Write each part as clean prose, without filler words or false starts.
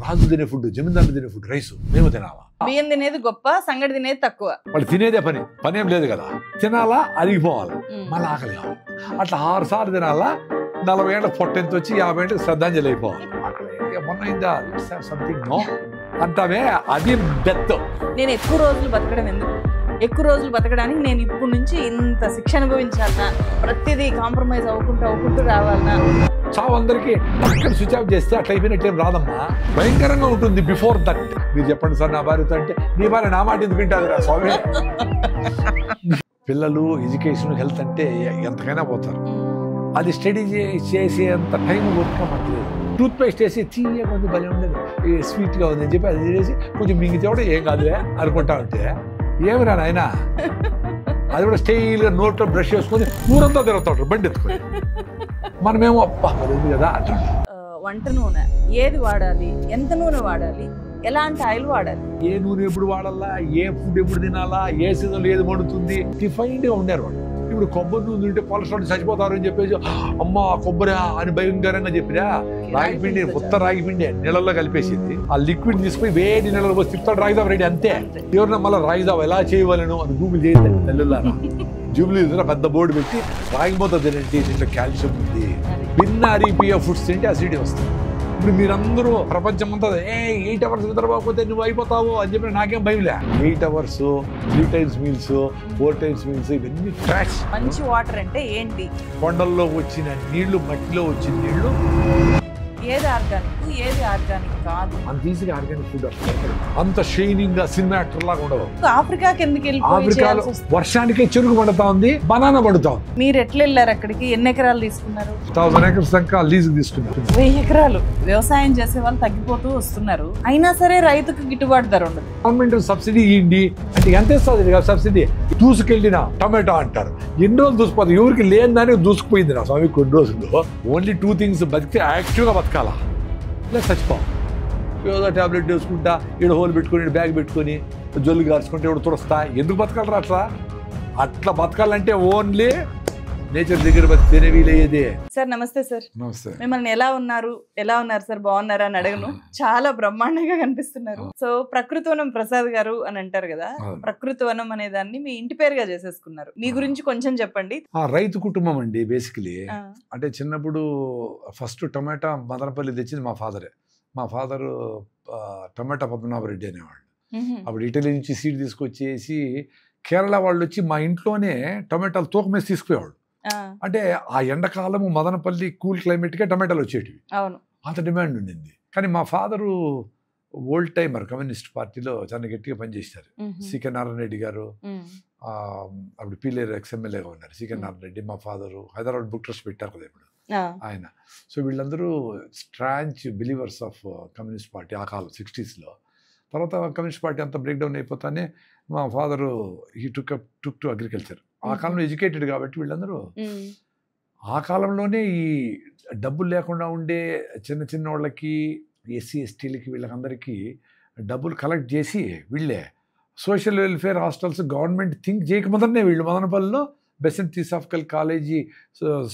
రాజు తినే ఫుడ్ జమీందారులు తినే ఫుడ్ రైస్ మేము తినాలా బియ్యం తినేది గొప్ప సంగటి తినేది తక్కువ వాళ్ళు తినేదే పని ఏం లేదు కదా తినాలా అరిగిపోవాలి మళ్ళీ ఆకలి కావాలి అట్లా 6 సార్లు తినాలా 40 ఏళ్ళకి పొట్టెంత వచ్చి 50 ఏళ్ళకి శ్రద్ధాంజలి అయిపోవాలి మొన్న సంథింగ్ నో అంటామే అది డెత్ నేను ఎక్కువ రోజులు బతకడం ఎందుకు ఎక్కువ రోజులు బతకడానికి నేను ఇప్పుడు నుంచి ఇంత శిక్ష అనుభవించాలన్నా ప్రతిదీ కాంప్రమైజ్ అవ్వకుంటూ రావాలన్నా చావు అందరికీ అక్కడ స్విచ్ ఆఫ్ చేస్తే అట్లా అయిపోయినట్లేం రాదమ్మా భయంకరంగా ఉంటుంది బిఫోర్ దట్ మీరు చెప్పండి సార్ నా భార్యతో అంటే నీ భార్య నా మాట ఎందుకు వింటారు రా స్వామి పిల్లలు ఎడ్యుకేషన్ హెల్త్ అంటే ఎంతకైనా పోతారు అది స్టడీ చేసేంత టైం కొట్టుకోమట్లేదు టూత్ పేస్ట్ వేసి తీయగా ఉంది భలే ఉండదు స్వీట్గా ఉంది అని చెప్పి అది చేసి కొంచెం మింగితే కూడా ఏం కాదులే అనుకుంటా ఉంటే ఏమిరా నాయనా అది కూడా స్టైల్గా నోట్లో బ్రష్ చేసుకొని ఊరంతా తిరుగుతాడు బండి ఎత్తుకొని మనమేమో అబ్బా కదా అంటాం వంట నూనె ఏది వాడాలి ఎంత నూనె వాడాలి ఎలాంటి ఆయిల్ వాడాలి ఏ నూనె ఎప్పుడు వాడాలా ఏ ఫుడ్ ఎప్పుడు తినాలా ఏ సీజన్లో ఏది వండుతుంది డిఫైన్డ్గా ఉండారు వాళ్ళు ఇప్పుడు కొబ్బరి నూనె తింటే పొలస్ట్రాల్ చచ్చిపోతారు అని చెప్పేసి అమ్మ కొబ్బరి అని భయంకరంగా చెప్పినా రాగిపిండి కొత్త రాగిపిండి నీళ్ళల్లో కలిపేసింది ఆ లిక్విడ్ తీసుకుని వేడి నీళ్ళలో పోసి తిప్పుతాడు రాగిదాం రెడీ అంతే ఎవరన్నా మళ్ళీ రాగిదాం ఎలా చేయవాలను అది గూగుల్ చేయండి నెలలారా జూబ్లీ పెద్ద బోర్డు పెట్టి రాగిపోతా తినండి దీంట్లో కాల్షియం ఉంది భిన్న అరిపియ ఫుడ్స్ తింటే అసిడిటీ వస్తుంది ఇప్పుడు మీరందరూ ప్రపంచం అంతా 8 అవర్స్ నిద్రపోకపోతే నువ్వు అయిపోతావు అని చెప్పి నాకేం భయంలే 8 hours 3 times meals 4 times meals ఇవన్నీ ట్రాష్ మంచి వాటర్ అంటే ఏంటి కొండల్లో వచ్చిన నీళ్లు మట్టిలో వచ్చిన నీళ్లు ఏది ఆర్గానిక్ ఏది ఆర్గానిక్ కాదు అంత ఈజీగా ఆర్గానిక్ ఫుడ్ అంత షైనింగ్ గా సినిమా యాక్టర్ లాగా ఉండవు ఆఫ్రికాకి ఎందుకు ఆఫ్రికాలో వర్షానికే చెరుకు పండుతా ఉంది బనానా పండుతా ఉంది మీరు ఎట్లా వెళ్ళారు అక్కడికి ఎన్ని ఎకరాలు తీసుకున్నారు 1000 acres దాకా లీజ్ తీసుకున్నారు 1000 ఎకరాలు వ్యవసాయం చేసే వాళ్ళు తగ్గిపోతూ వస్తున్నారు అయినా సరే రైతుకు గిట్టుబాటు ధర ఉండదు గవర్నమెంట్ సబ్సిడీ ఇవ్వండి అంటే ఎంత ఇస్తుంది సబ్సిడీ దూసుకెళ్ళిన టమాటో అంటారు ఎన్ని రోజులు దూసిపోతుంది ఎవరికి లేని దానికి దూసుకుపోయింది నా స్వామి కొన్ని రోజుల్లో ఓన్లీ 2 things బతికితే యాక్టివ్గా బతకాలా ఇలా చచ్చిపోవాలి ఏదో ట్యాబ్లెట్ వేసుకుంటా ఈడ హోల్ పెట్టుకొని బ్యాగ్ పెట్టుకొని జొల్లు గార్చుకుంటే ఇప్పుడు తురస్తా ఎందుకు బతకాలరా అట్లా బతకాలంటే ఓన్లీ నేచర్ దగ్గర బతికేనే వీలయ్యేదే సార్ నమస్తే సార్ నమస్తే మిమ్మల్ని ఎలా ఉన్నారు సార్ బాగున్నారా అని అడగను చాలా బ్రహ్మాండంగా కనిపిస్తున్నారు సో ప్రకృతి వనం ప్రసాద్ గారు అని అంటారు కదా ప్రకృతి వనం అనే దాన్ని మీ ఇంటి పేరుగా చేసేసుకున్నారు మీ గురించి కొంచెం చెప్పండి రైతు కుటుంబం అండి బేసికలీ అంటే చిన్నప్పుడు ఫస్ట్ టొమాటో మదనపల్లి తెచ్చింది మా ఫాదరు టొమాటో పద్మనాభరెడ్డి అనేవాళ్ళు అప్పుడు ఇటలీ నుంచి సీడ్ తీసుకొచ్చేసి కేరళ వాళ్ళు వచ్చి మా ఇంట్లోనే టొమాటోలు తూకమేసి తీసుకుపోయేవాళ్ళు అంటే ఆ ఎండాకాలము మదనపల్లి కూల్ క్లైమేట్గా టమాటాలు వచ్చేటివి అంత డిమాండ్ ఉండింది కానీ మా ఫాదరు ఓల్డ్ టైమర్ కమ్యూనిస్ట్ పార్టీలో చాలా గట్టిగా పనిచేశారు సికే నారాయణ రెడ్డి గారు అప్పుడు పీలేరు ఎక్స్ఎమ్మెల్యేగా ఉన్నారు సికే నారాయణ రెడ్డి మా ఫాదరు హైదరాబాద్ బుక్ ట్రస్ట్ పెట్టారు కదా ఇప్పుడు ఆయన సో వీళ్ళందరూ స్ట్రాంచ్ బిలీవర్స్ ఆఫ్ కమ్యూనిస్ట్ పార్టీ ఆ కాలం 60s తర్వాత కమ్యూనిస్ట్ పార్టీ అంతా బ్రేక్ డౌన్ అయిపోతానే మా father he took to agriculture ఆ కాలంలో ఎడ్యుకేటెడ్ కాబట్టి వీళ్ళందరూ ఆ కాలంలోనే ఈ డబ్బులు లేకుండా ఉండే చిన్న వాళ్ళకి ఎస్సీ ఎస్టీలకి వీళ్ళకందరికీ డబ్బులు కలెక్ట్ చేసి వీళ్ళే social welfare hostels government think చేయకముందరనే వీళ్ళు మదనపల్లిలో బెసెంట్ థియోసాఫికల్ కాలేజీ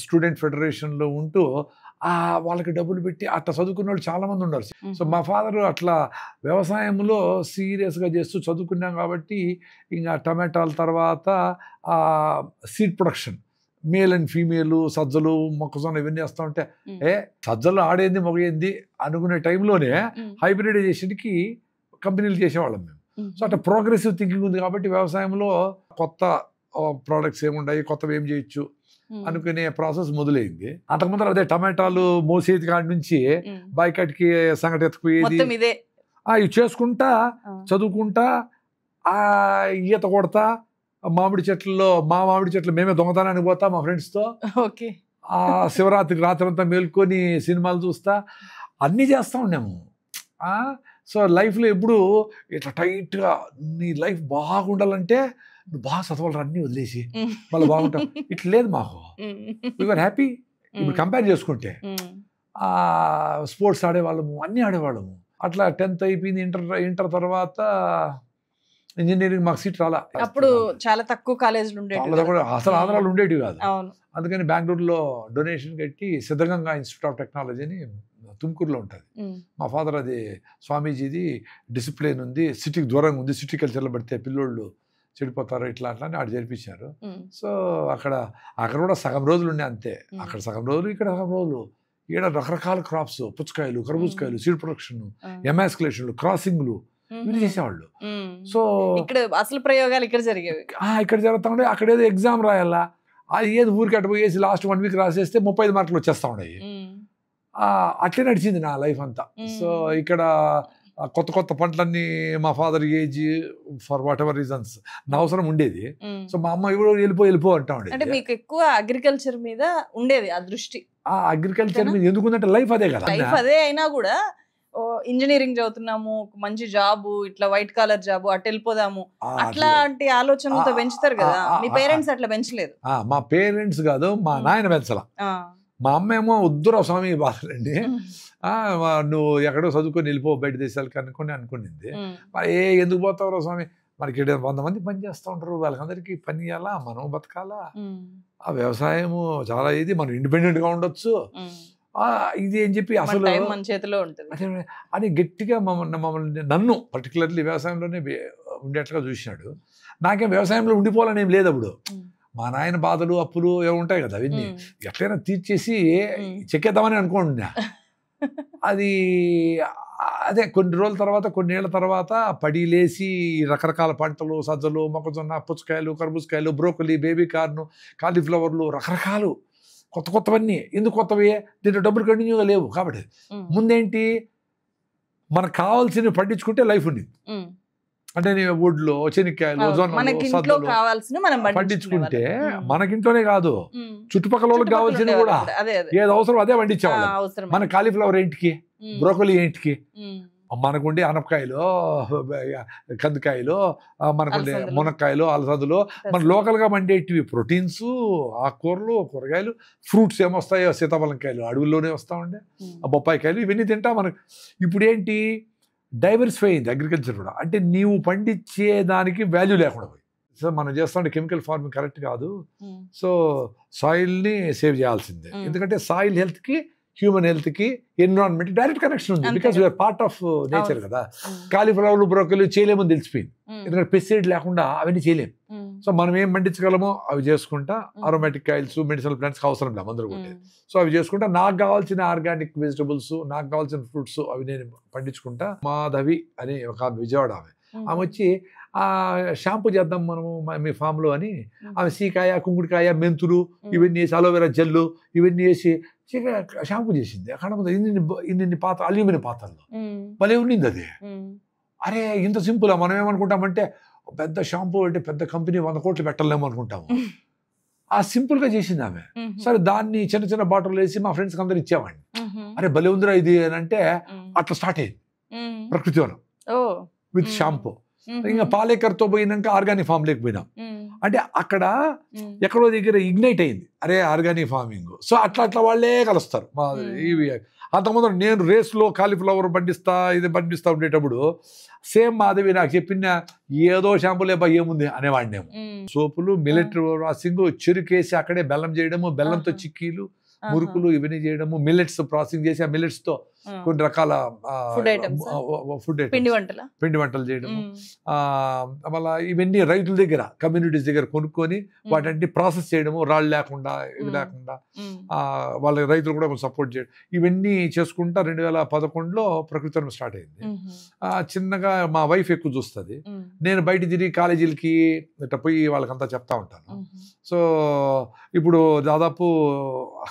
స్టూడెంట్ ఫెడరేషన్లో ఉంటూ వాళ్ళకి డబ్బులు పెట్టి అట్లా చదువుకున్న వాళ్ళు చాలామంది ఉన్నారు సో మా ఫాదరు అట్లా వ్యవసాయంలో సీరియస్గా చేస్తూ చదువుకున్నాం కాబట్టి ఇంకా టమాటాల తర్వాత seed production male and female సజ్జలు మొక్కజొన్న ఇవన్నీ వేస్తూ ఉంటే సజ్జలు ఆడేంది మొగేంది అనుకునే టైంలోనే హైబ్రిడైజేషన్కి కంపెనీలు చేసేవాళ్ళం మేము సో అట్లా ప్రోగ్రెసివ్ థింకింగ్ ఉంది కాబట్టి వ్యవసాయంలో కొత్త ప్రోడక్ట్స్ ఏముంటాయి కొత్తవి ఏం చేయొచ్చు అనుకునే ప్రాసెస్ మొదలైంది అంతకుముందు అదే టమాటాలు మోసేది కాడి నుంచి బాయ్కట్కి సంగటి ఎత్తుకుపోయేది ఇవి చేసుకుంటా చదువుకుంటా ఈత కొడతా మామిడి చెట్లు మేమే దొంగతనానికి పోతా మా ఫ్రెండ్స్తో శివరాత్రికి రాత్రి అంతా మేల్కొని సినిమాలు చూస్తా అన్నీ చేస్తూ ఉన్నాము సో లైఫ్లో ఎప్పుడు ఇట్లా టైట్గా నీ లైఫ్ బాగుండాలంటే నువ్వు బాగా చదవాలి అన్నీ వదిలేసి మళ్ళీ బాగుంటావు ఇట్లా లేదు మాకు వీఆర్ హ్యాపీ ఇప్పుడు కంపేర్ చేసుకుంటే స్పోర్ట్స్ ఆడేవాళ్ళము అన్నీ ఆడేవాళ్ళము అట్లా 10th అయిపోయింది ఇంటర్ తర్వాత ఇంజనీరింగ్ మాకు సీట్ రాలా అప్పుడు చాలా తక్కువ కాలేజీలు ఉండేవి అసలు ఆంధ్రాలో ఉండేటివి కాదు అందుకని బెంగళూరులో డొనేషన్ కట్టి సిద్ధగంగా ఇన్స్టిట్యూట్ ఆఫ్ టెక్నాలజీని తుమ్కూరులో ఉంటుంది. మా ఫాదర్ అది స్వామీజీది డిసిప్లిన్ ఉంది, సిటీకి దూరంగా ఉంది, సిటీకి వెళ్ళి చెల్లబడితే పిల్లోళ్ళు చెడిపోతారు ఇట్లా అట్లా అని ఆడు జరిపించారు. సో అక్కడ కూడా సగం రోజులు ఉండే అంతే. అక్కడ సగం రోజులు, ఇక్కడ సగం రోజులు. ఈడ రకరకాల క్రాప్స్, పుచ్చకాయలు, కర్బూజకాయలు, సీడ్ ప్రొడక్షన్, ఎమాస్కులేషన్లు, క్రాసింగ్లు ఇవి చేసేవాళ్ళు. సో ఇక్కడ అసలు ప్రయోగాలు ఇక్కడ జరిగేవి. ఇక్కడ జరుగుతా ఉండే. అక్కడ ఏదో ఎగ్జామ్ రాయాలా, అది ఏది ఊరికి అటు పోయేసి లాస్ట్ 1 వీక్ రాసేస్తే 35 మార్కులు వచ్చేస్తా ఉన్నాయి. అట్లే నడిచింది నా లైఫ్ అంతా. సో ఇక్కడ కొత్త కొత్త పంటలన్నీ మా father age for what ever reasons నా అవసరం ఉండేది. సో మా అమ్మ ఇప్పుడు వెళ్ళిపో అంటా ఉండేది. అంటే మీకు ఎక్కువ అగ్రికల్చర్ మీద ఉండేది ఆ దృష్టి. ఆ అగ్రికల్చర్ మీద ఎందుకుందంటే లైఫ్ అదే కదా. లైఫ్ అదే అయినా కూడా ఇంజనీరింగ్ చదువుతున్నాము, మంచి జాబు, ఇట్లా వైట్ కాలర్ జాబు, అటు వెళ్ళిపోదాము అట్లాంటి ఆలోచనలతో పెంచుతారు కదా. మీ పేరెంట్స్ అట్లా పెంచలేదు? మా పేరెంట్స్ కాదు, మా నాయన పెంచలా. మా అమ్మ ఏమో వద్దురా స్వామి బాధలండి, నువ్వు ఎక్కడో చదువుకొని వెళ్ళిపో బయట దేశాలకు అనుకునింది. ఎందుకు పోతావురా స్వామి, మనకి 100 మంది పని చేస్తూ ఉంటారు, వాళ్ళకందరికీ పని చేయాలా, మనం బతకాలా, ఆ వ్యవసాయము చాలా ఇది, మనం ఇండిపెండెంట్గా ఉండొచ్చు, ఇది అని చెప్పి అసలు మన చేతిలో ఉంటుంది అని గట్టిగా మమ్మల్ని నన్ను పర్టికులర్లీ వ్యవసాయంలోనే ఉండేట్లుగా చూసినాడు. నాకేం వ్యవసాయంలో ఉండిపోవాలని ఏం లేదు. అప్పుడు మా నాయన బాధలు అప్పులు ఏమి ఉంటాయి కదా, అవన్నీ ఎట్లయినా తీర్చేసి చెక్కేద్దామని అనుకోండి. అది అదే కొన్ని రోజుల తర్వాత, కొన్నేళ్ల తర్వాత పడిలేసి రకరకాల పంటలు, సజ్జలు, మొక్కజొన్న, పుచ్చకాయలు, కర్బూజకాయలు, బ్రోకలీ, బేబీ కార్న్, కాలీఫ్లవర్లు, రకరకాలు కొత్త కొత్తవన్నీ. ఎందుకు కొత్తవి? దీంట్లో డబ్బులు కంటిన్యూగా లేవు కాబట్టి ముందేంటి మనకు కావాల్సినవి పండించుకుంటే లైఫ్ ఉండేది. అంటే వడ్లు, చెనిక్కాయలు, జొన్నలు పండించుకుంటే మనకింట్లోనే కాదు చుట్టుపక్కల వాళ్ళకి కావాల్సినవి కూడా ఏది అవసరం అదే పండించేవాళ్ళు. మన కాలీఫ్లవర్ ఏంటికి, బ్రోకలీ ఏంటికి, మనకుండే అనపకాయలు, కందికాయలు, మనకుండే మునక్కాయలు, అలసందులు, మన లోకల్గా పండేటివి ప్రోటీన్స్, ఆకుకూరలు, కూరగాయలు, ఫ్రూట్స్ ఏమొస్తాయో సీతాఫలంకాయలు అడవుల్లోనే వస్తూ ఉండే, బొప్పాయికాయలు, ఇవన్నీ తింటా. మనకు ఇప్పుడు ఏంటి డైవర్సిఫై అయింది అగ్రికల్చర్ కూడా. అంటే నీవు పండించేదానికి వాల్యూ లేకుండా పోయి. సో మనం చేస్తుంటే కెమికల్ ఫార్మింగ్ కరెక్ట్ కాదు. సో సాయిల్ని సేవ్ చేయాల్సిందే. ఎందుకంటే సాయిల్ హెల్త్కి, హ్యూమన్ హెల్త్కి, ఎన్విరాన్మెంట్ డైరెక్ట్ కనెక్షన్ ఉంది. Because we are part of nature కదా. కాలీఫ్లవర్లు, బ్రోకలు చేయలేమని తెలిసిపోయింది. ఎందుకంటే పెస్టిసైడ్ లేకుండా అవన్నీ చేయలేము. సో మనం ఏం పండించగలమో అవి చేసుకుంటా. అరోమాటిక్ ఆయిల్స్, మెడిసినల్ ప్లాంట్స్కి అవసరం లేదు అందరూ కొట్టే. సో అవి చేసుకుంటా. నాకు కావాల్సిన ఆర్గానిక్ వెజిటబుల్స్, నాకు కావాల్సిన ఫ్రూట్స్ అవి నేను పండించుకుంటా. మాధవి అని ఒక విజయవాడ ఆమె వచ్చి షాంపూ చేద్దాం మనము మీ ఫామ్లో అని, ఆమె సీకాయ, కుంకుడికాయ, మెంతులు ఇవన్నీ వేసి, అలోవెరా జెల్లు ఇవన్నీ వేసి షాంపూ చేసింది. అక్కడ ఇన్ని పాత్ర, అల్యూమినియం పాత్రలో భలే ఉండింది అది. అరే ఇంత సింపుల్. మనం ఏమనుకుంటామంటే పెద్ద షాంపూ అంటే పెద్ద కంపెనీ 100 కోట్లు పెట్టలేము అనుకుంటాము. ఆ సింపుల్గా చేసింది ఆమె. సరే దాన్ని చిన్న చిన్న బాటిల్ వేసి మా ఫ్రెండ్స్కి అందరూ ఇచ్చేవాడిని. అరే భలే ఉందిరా ఇది అని అంటే అట్లా స్టార్ట్ అయ్యింది ప్రకృతి వనం విత్ షాంపూ. ఇంకా పాలేకర్తో పోయినాక ఆర్గానిక్ ఫామ్ లేకపోయినాం. అంటే అక్కడ ఎక్కడో దగ్గర ఇగ్నైట్ అయింది, అరే ఆర్గానిక్ ఫార్మింగ్. సో అట్లా అట్లా వాళ్ళే కలుస్తారు. ఇవి అంతకుముందు నేను రేస్లో కాలీఫ్లవర్ పండిస్తా, ఇది పండిస్తా ఉండేటప్పుడు సేమ్ మాధవి నాకు చెప్పిన ఏదో షాంపూలే బా ఏముంది అనేవాడినేమో. సోపులు, మిల్లెట్ రాసింగ్, చెరుకేసి అక్కడే బెల్లం చేయడము, బెల్లంతో చిక్కీలు, మురుకులు ఇవన్నీ చేయడము, మిల్లెట్స్ ప్రాసెసింగ్ చేసి ఆ మిల్లెట్స్ తో కొన్ని రకాల ఫుడ్ పిండి వంటలు చేయడము. మళ్ళీ ఇవన్నీ రైతుల దగ్గర, కమ్యూనిటీస్ దగ్గర కొనుక్కొని వాటిని ప్రాసెస్ చేయడము, రాళ్ళు లేకుండా ఇవి లేకుండా వాళ్ళ రైతులు కూడా కొంచెం సపోర్ట్ చేయడం, ఇవన్నీ చేసుకుంటా 2011లో ప్రకృతి స్టార్ట్ అయింది. చిన్నగా మా వైఫ్ ఎక్కువ చూస్తుంది, నేను బయట తిరిగి కాలేజీలకి ఇట్లా పోయి వాళ్ళకంతా చెప్తా ఉంటాను. సో ఇప్పుడు దాదాపు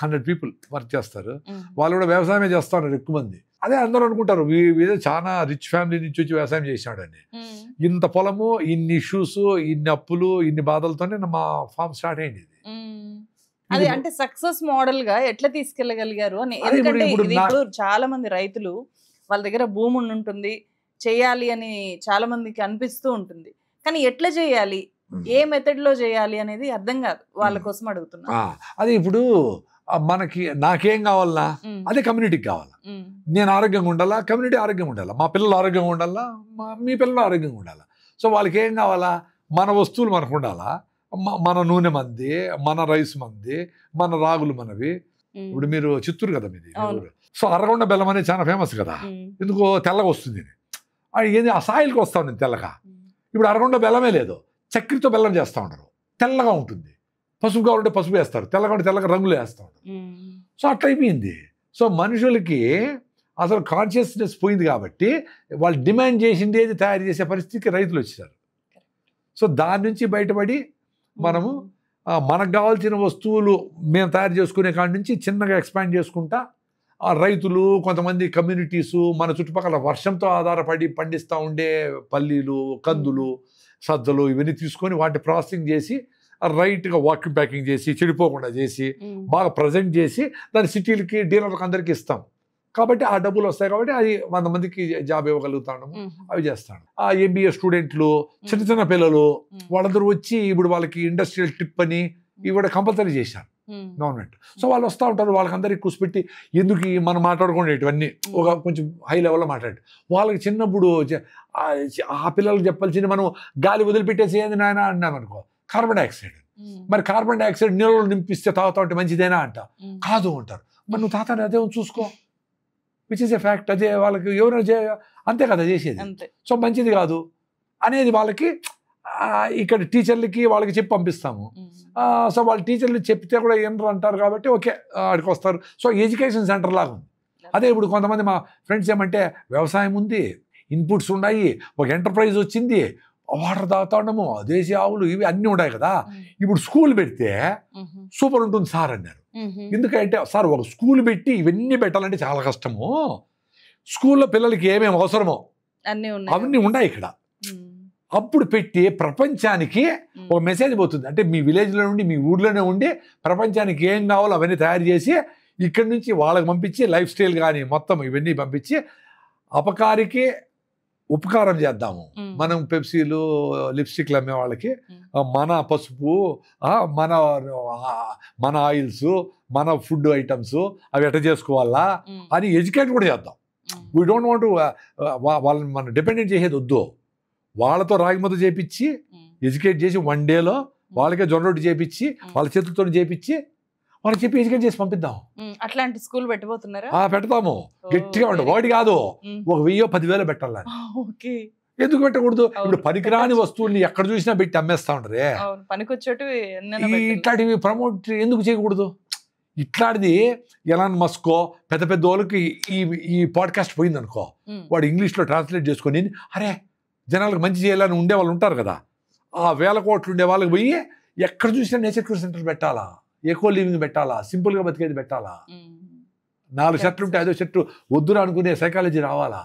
100 people వర్క్ చేస్తారు. వాళ్ళు కూడా వ్యవసాయమే చేస్తారు ఎక్కువ మంది. అదే అందరూ అనుకుంటారు వీడు చాలా రిచ్ ఫ్యామిలీ నుంచి వచ్చి వ్యవసాయం చేసినాడని. ఇంత పొలము, ఇన్ని ఇష్యూస్, ఇన్ని అప్పులు, ఇన్ని బాధలతోనే మా ఫామ్ స్టార్ట్ అయింది. అది అంటే సక్సెస్ మోడల్ గా ఎట్లా తీసుకెళ్ళగలిగారు అని. ఎందుకంటే ఇప్పుడు చాలా మంది రైతులు వాళ్ళ దగ్గర భూమి ఉంటుంది, చేయాలి అని చాలా మందికి అనిపిస్తూ ఉంటుంది, కానీ ఎట్లా చేయాలి, ఏ మెథడ్ లో చేయాలి అనేది అర్థం కాదు. వాళ్ళ కోసం అడుగుతున్నా. అది ఇప్పుడు మనకి నాకేం కావాలన్నా అదే కమ్యూనిటీకి కావాలా. నేను ఆరోగ్యంగా ఉండాలా, కమ్యూనిటీ ఆరోగ్యంగా ఉండాలా, మా పిల్లలు ఆరోగ్యంగా ఉండాలా, మీ పిల్లలు ఆరోగ్యంగా ఉండాలా. సో వాళ్ళకి ఏం కావాలా, మన వస్తువులు మనకు ఉండాలా, మన నూనె మంది, మన రైస్ మంది, మన రాగులు మనవి. ఇప్పుడు మీరు చిత్తూరు కదా మీది, సో అరగొండ బెల్లం అనేది చాలా ఫేమస్ కదా, ఎందుకో తెల్లగా వస్తుంది. ఏంది ఆ సాయిల్కి వస్తా ఉంది తెల్లగా. ఇప్పుడు అరగొండ బెల్లమే లేదు, చక్కెరతో బెల్లం చేస్తూ ఉంటారు, తెల్లగా ఉంటుంది. పసుపు కావాలంటే పసుపు వేస్తారు, తెల్లగా ఉంటే తెల్లగా రంగులు వేస్తూ ఉంటారు. సో అట్లా అయిపోయింది. సో మనుషులకి అసలు కాన్షియస్నెస్ పోయింది కాబట్టి వాళ్ళు డిమాండ్ చేసింది ఏది తయారు చేసే పరిస్థితికి రైతులు వచ్చారు. సో దాని నుంచి బయటపడి మనము మనకు కావాల్సిన వస్తువులు మేము తయారు చేసుకునే కాడి నుంచి చిన్నగా ఎక్స్పాండ్ చేసుకుంటా ఆ రైతులు, కొంతమంది కమ్యూనిటీసు, మన చుట్టుపక్కల వర్షంతో ఆధారపడి పండిస్తూ ఉండే పల్లీలు, కందులు, సజ్జలు ఇవన్నీ తీసుకొని వాటిని ప్రాసెసింగ్ చేసి రైట్గా వాక్యూమ్ ప్యాకింగ్ చేసి చెడిపోకుండా చేసి బాగా ప్రజెంట్ చేసి దాన్ని సిటీలకి డీలర్లకు అందరికీ ఇస్తాం. కాబట్టి ఆ డబ్బులు వస్తాయి కాబట్టి అది 100 మందికి జాబ్ ఇవ్వగలుగుతాము, అవి చేస్తాను. ఆ MBA స్టూడెంట్లు, చిన్న చిన్న పిల్లలు వాళ్ళందరూ వచ్చి ఇప్పుడు వాళ్ళకి ఇండస్ట్రియల్ ట్రిప్ అని ఇవి కూడా కంపల్సరీ చేశారు గవర్నమెంట్. సో వాళ్ళు వస్తూ ఉంటారు, వాళ్ళకందరికీ కూర్చిపెట్టి ఎందుకు మనం మాట్లాడుకునేటివన్నీ ఒక కొంచెం హై లెవెల్లో మాట్లాడి వాళ్ళకి చిన్నప్పుడు ఆ పిల్లలకు చెప్పాల్సింది మనం గాలి వదిలిపెట్టేసి ఏంది నాయన అన్నాం అనుకో, కార్బన్ డైఆక్సైడ్. మరి కార్బన్ డైఆక్సైడ్ నీళ్ళలో నింపిస్తే తాగుతా ఉంటే మంచిదేనా అంట, కాదు అంటారు. మరి నువ్వు తాతాను అదే చూసుకో, విచ్ ఇస్ ఎ ఫ్యాక్ట్. అదే వాళ్ళకి ఎవరైనా అంతే కదా చేసేది. సో మంచిది కాదు అనేది వాళ్ళకి ఇక్కడ టీచర్లకి వాళ్ళకి చెప్పి పంపిస్తాము. సో వాళ్ళ టీచర్లు చెప్తే కూడా ఏంటో అంటారు కాబట్టి ఓకే అక్కడికి వస్తారు. సో ఎడ్యుకేషన్ సెంటర్ లాగా ఉంది. అదే ఇప్పుడు కొంతమంది మా ఫ్రెండ్స్ ఏమంటే వ్యవసాయం ఉంది, ఇన్పుట్స్ ఉన్నాయి, ఒక ఎంటర్ప్రైజ్ వచ్చింది, వాటర్ తాగుతా ఉండము, దేశీ ఆవులు ఇవి అన్నీ ఉన్నాయి కదా, ఇప్పుడు స్కూల్ పెడితే సూపర్ ఉంటుంది సార్ అన్నారు. ఎందుకంటే సార్ ఒక స్కూల్ పెట్టి ఇవన్నీ పెట్టాలంటే చాలా కష్టము, స్కూల్లో పిల్లలకి ఏమేమి అవసరమో అవన్నీ ఉన్నాయి ఇక్కడ. అప్పుడు పెట్టి ప్రపంచానికి ఒక మెసేజ్ పోతుంది. అంటే మీ విలేజ్లో నుండి మీ ఊర్లోనే ఉండి ప్రపంచానికి ఏం కావాలో అవన్నీ తయారు చేసి ఇక్కడి నుంచి వాళ్ళకి పంపించి లైఫ్ స్టైల్ కానీ మొత్తం ఇవన్నీ పంపించి అపకారికి ఉపకారం చేద్దాము. మనం పెప్సీలు, లిప్స్టిక్లు అమ్మే వాళ్ళకి మన పసుపు, మన ఆయిల్స్, మన ఫుడ్ ఐటమ్స్ అవి ఎట్లా చేసుకోవాలా అని ఎడ్యుకేట్ కూడా చేద్దాం. వీ డోంట్ వాంట్ వాళ్ళని మనం డిపెండెంట్ చేసేది వద్దు. వాళ్ళతో రాగిమత చేపించి ఎడ్యుకేట్ చేసి 1 డేలో వాళ్ళకే జొన్న రొట్టి చేపించి వాళ్ళ చేతులతో చేపించి వాళ్ళకి చెప్పి ఎడ్యుకేట్ చేసి పంపిద్దాం. అట్లాంటి స్కూల్ పెట్టబోతున్నారా? పెడతాము, గట్టిగా ఉండదు. వాటి కాదు, ఒక 1000-10,000 పెట్టాలి. ఎందుకు పెట్టకూడదు? ఇప్పుడు పనికిరాని వస్తువుల్ని ఎక్కడ చూసినా పెట్టి అమ్మేస్తా ఉంటారే, ఇట్లాంటివి ప్రమోట్ ఎందుకు చేయకూడదు? ఇట్లాంటిది ఎలాన్ మస్కో పెద్ద పెద్ద వాళ్ళకి ఈ పాడ్కాస్ట్ పోయింది అనుకో, వాడు ఇంగ్లీష్లో ట్రాన్స్లేట్ చేసుకొని అరే జనాలకు మంచి చేయాలని ఉండే వాళ్ళు ఉంటారు కదా, ఆ 1000 కోట్లు ఉండే వాళ్ళకి పోయి ఎక్కడ చూసినా నేచర్ క్యూర్ సెంటర్ పెట్టాలా, ఎకో లివింగ్ పెట్టాలా, సింపుల్గా బతికేది పెట్టాలా. 4 షర్ట్లు ఉంటే 5వ షర్టు వద్దురా అనుకునే సైకాలజీ రావాలా.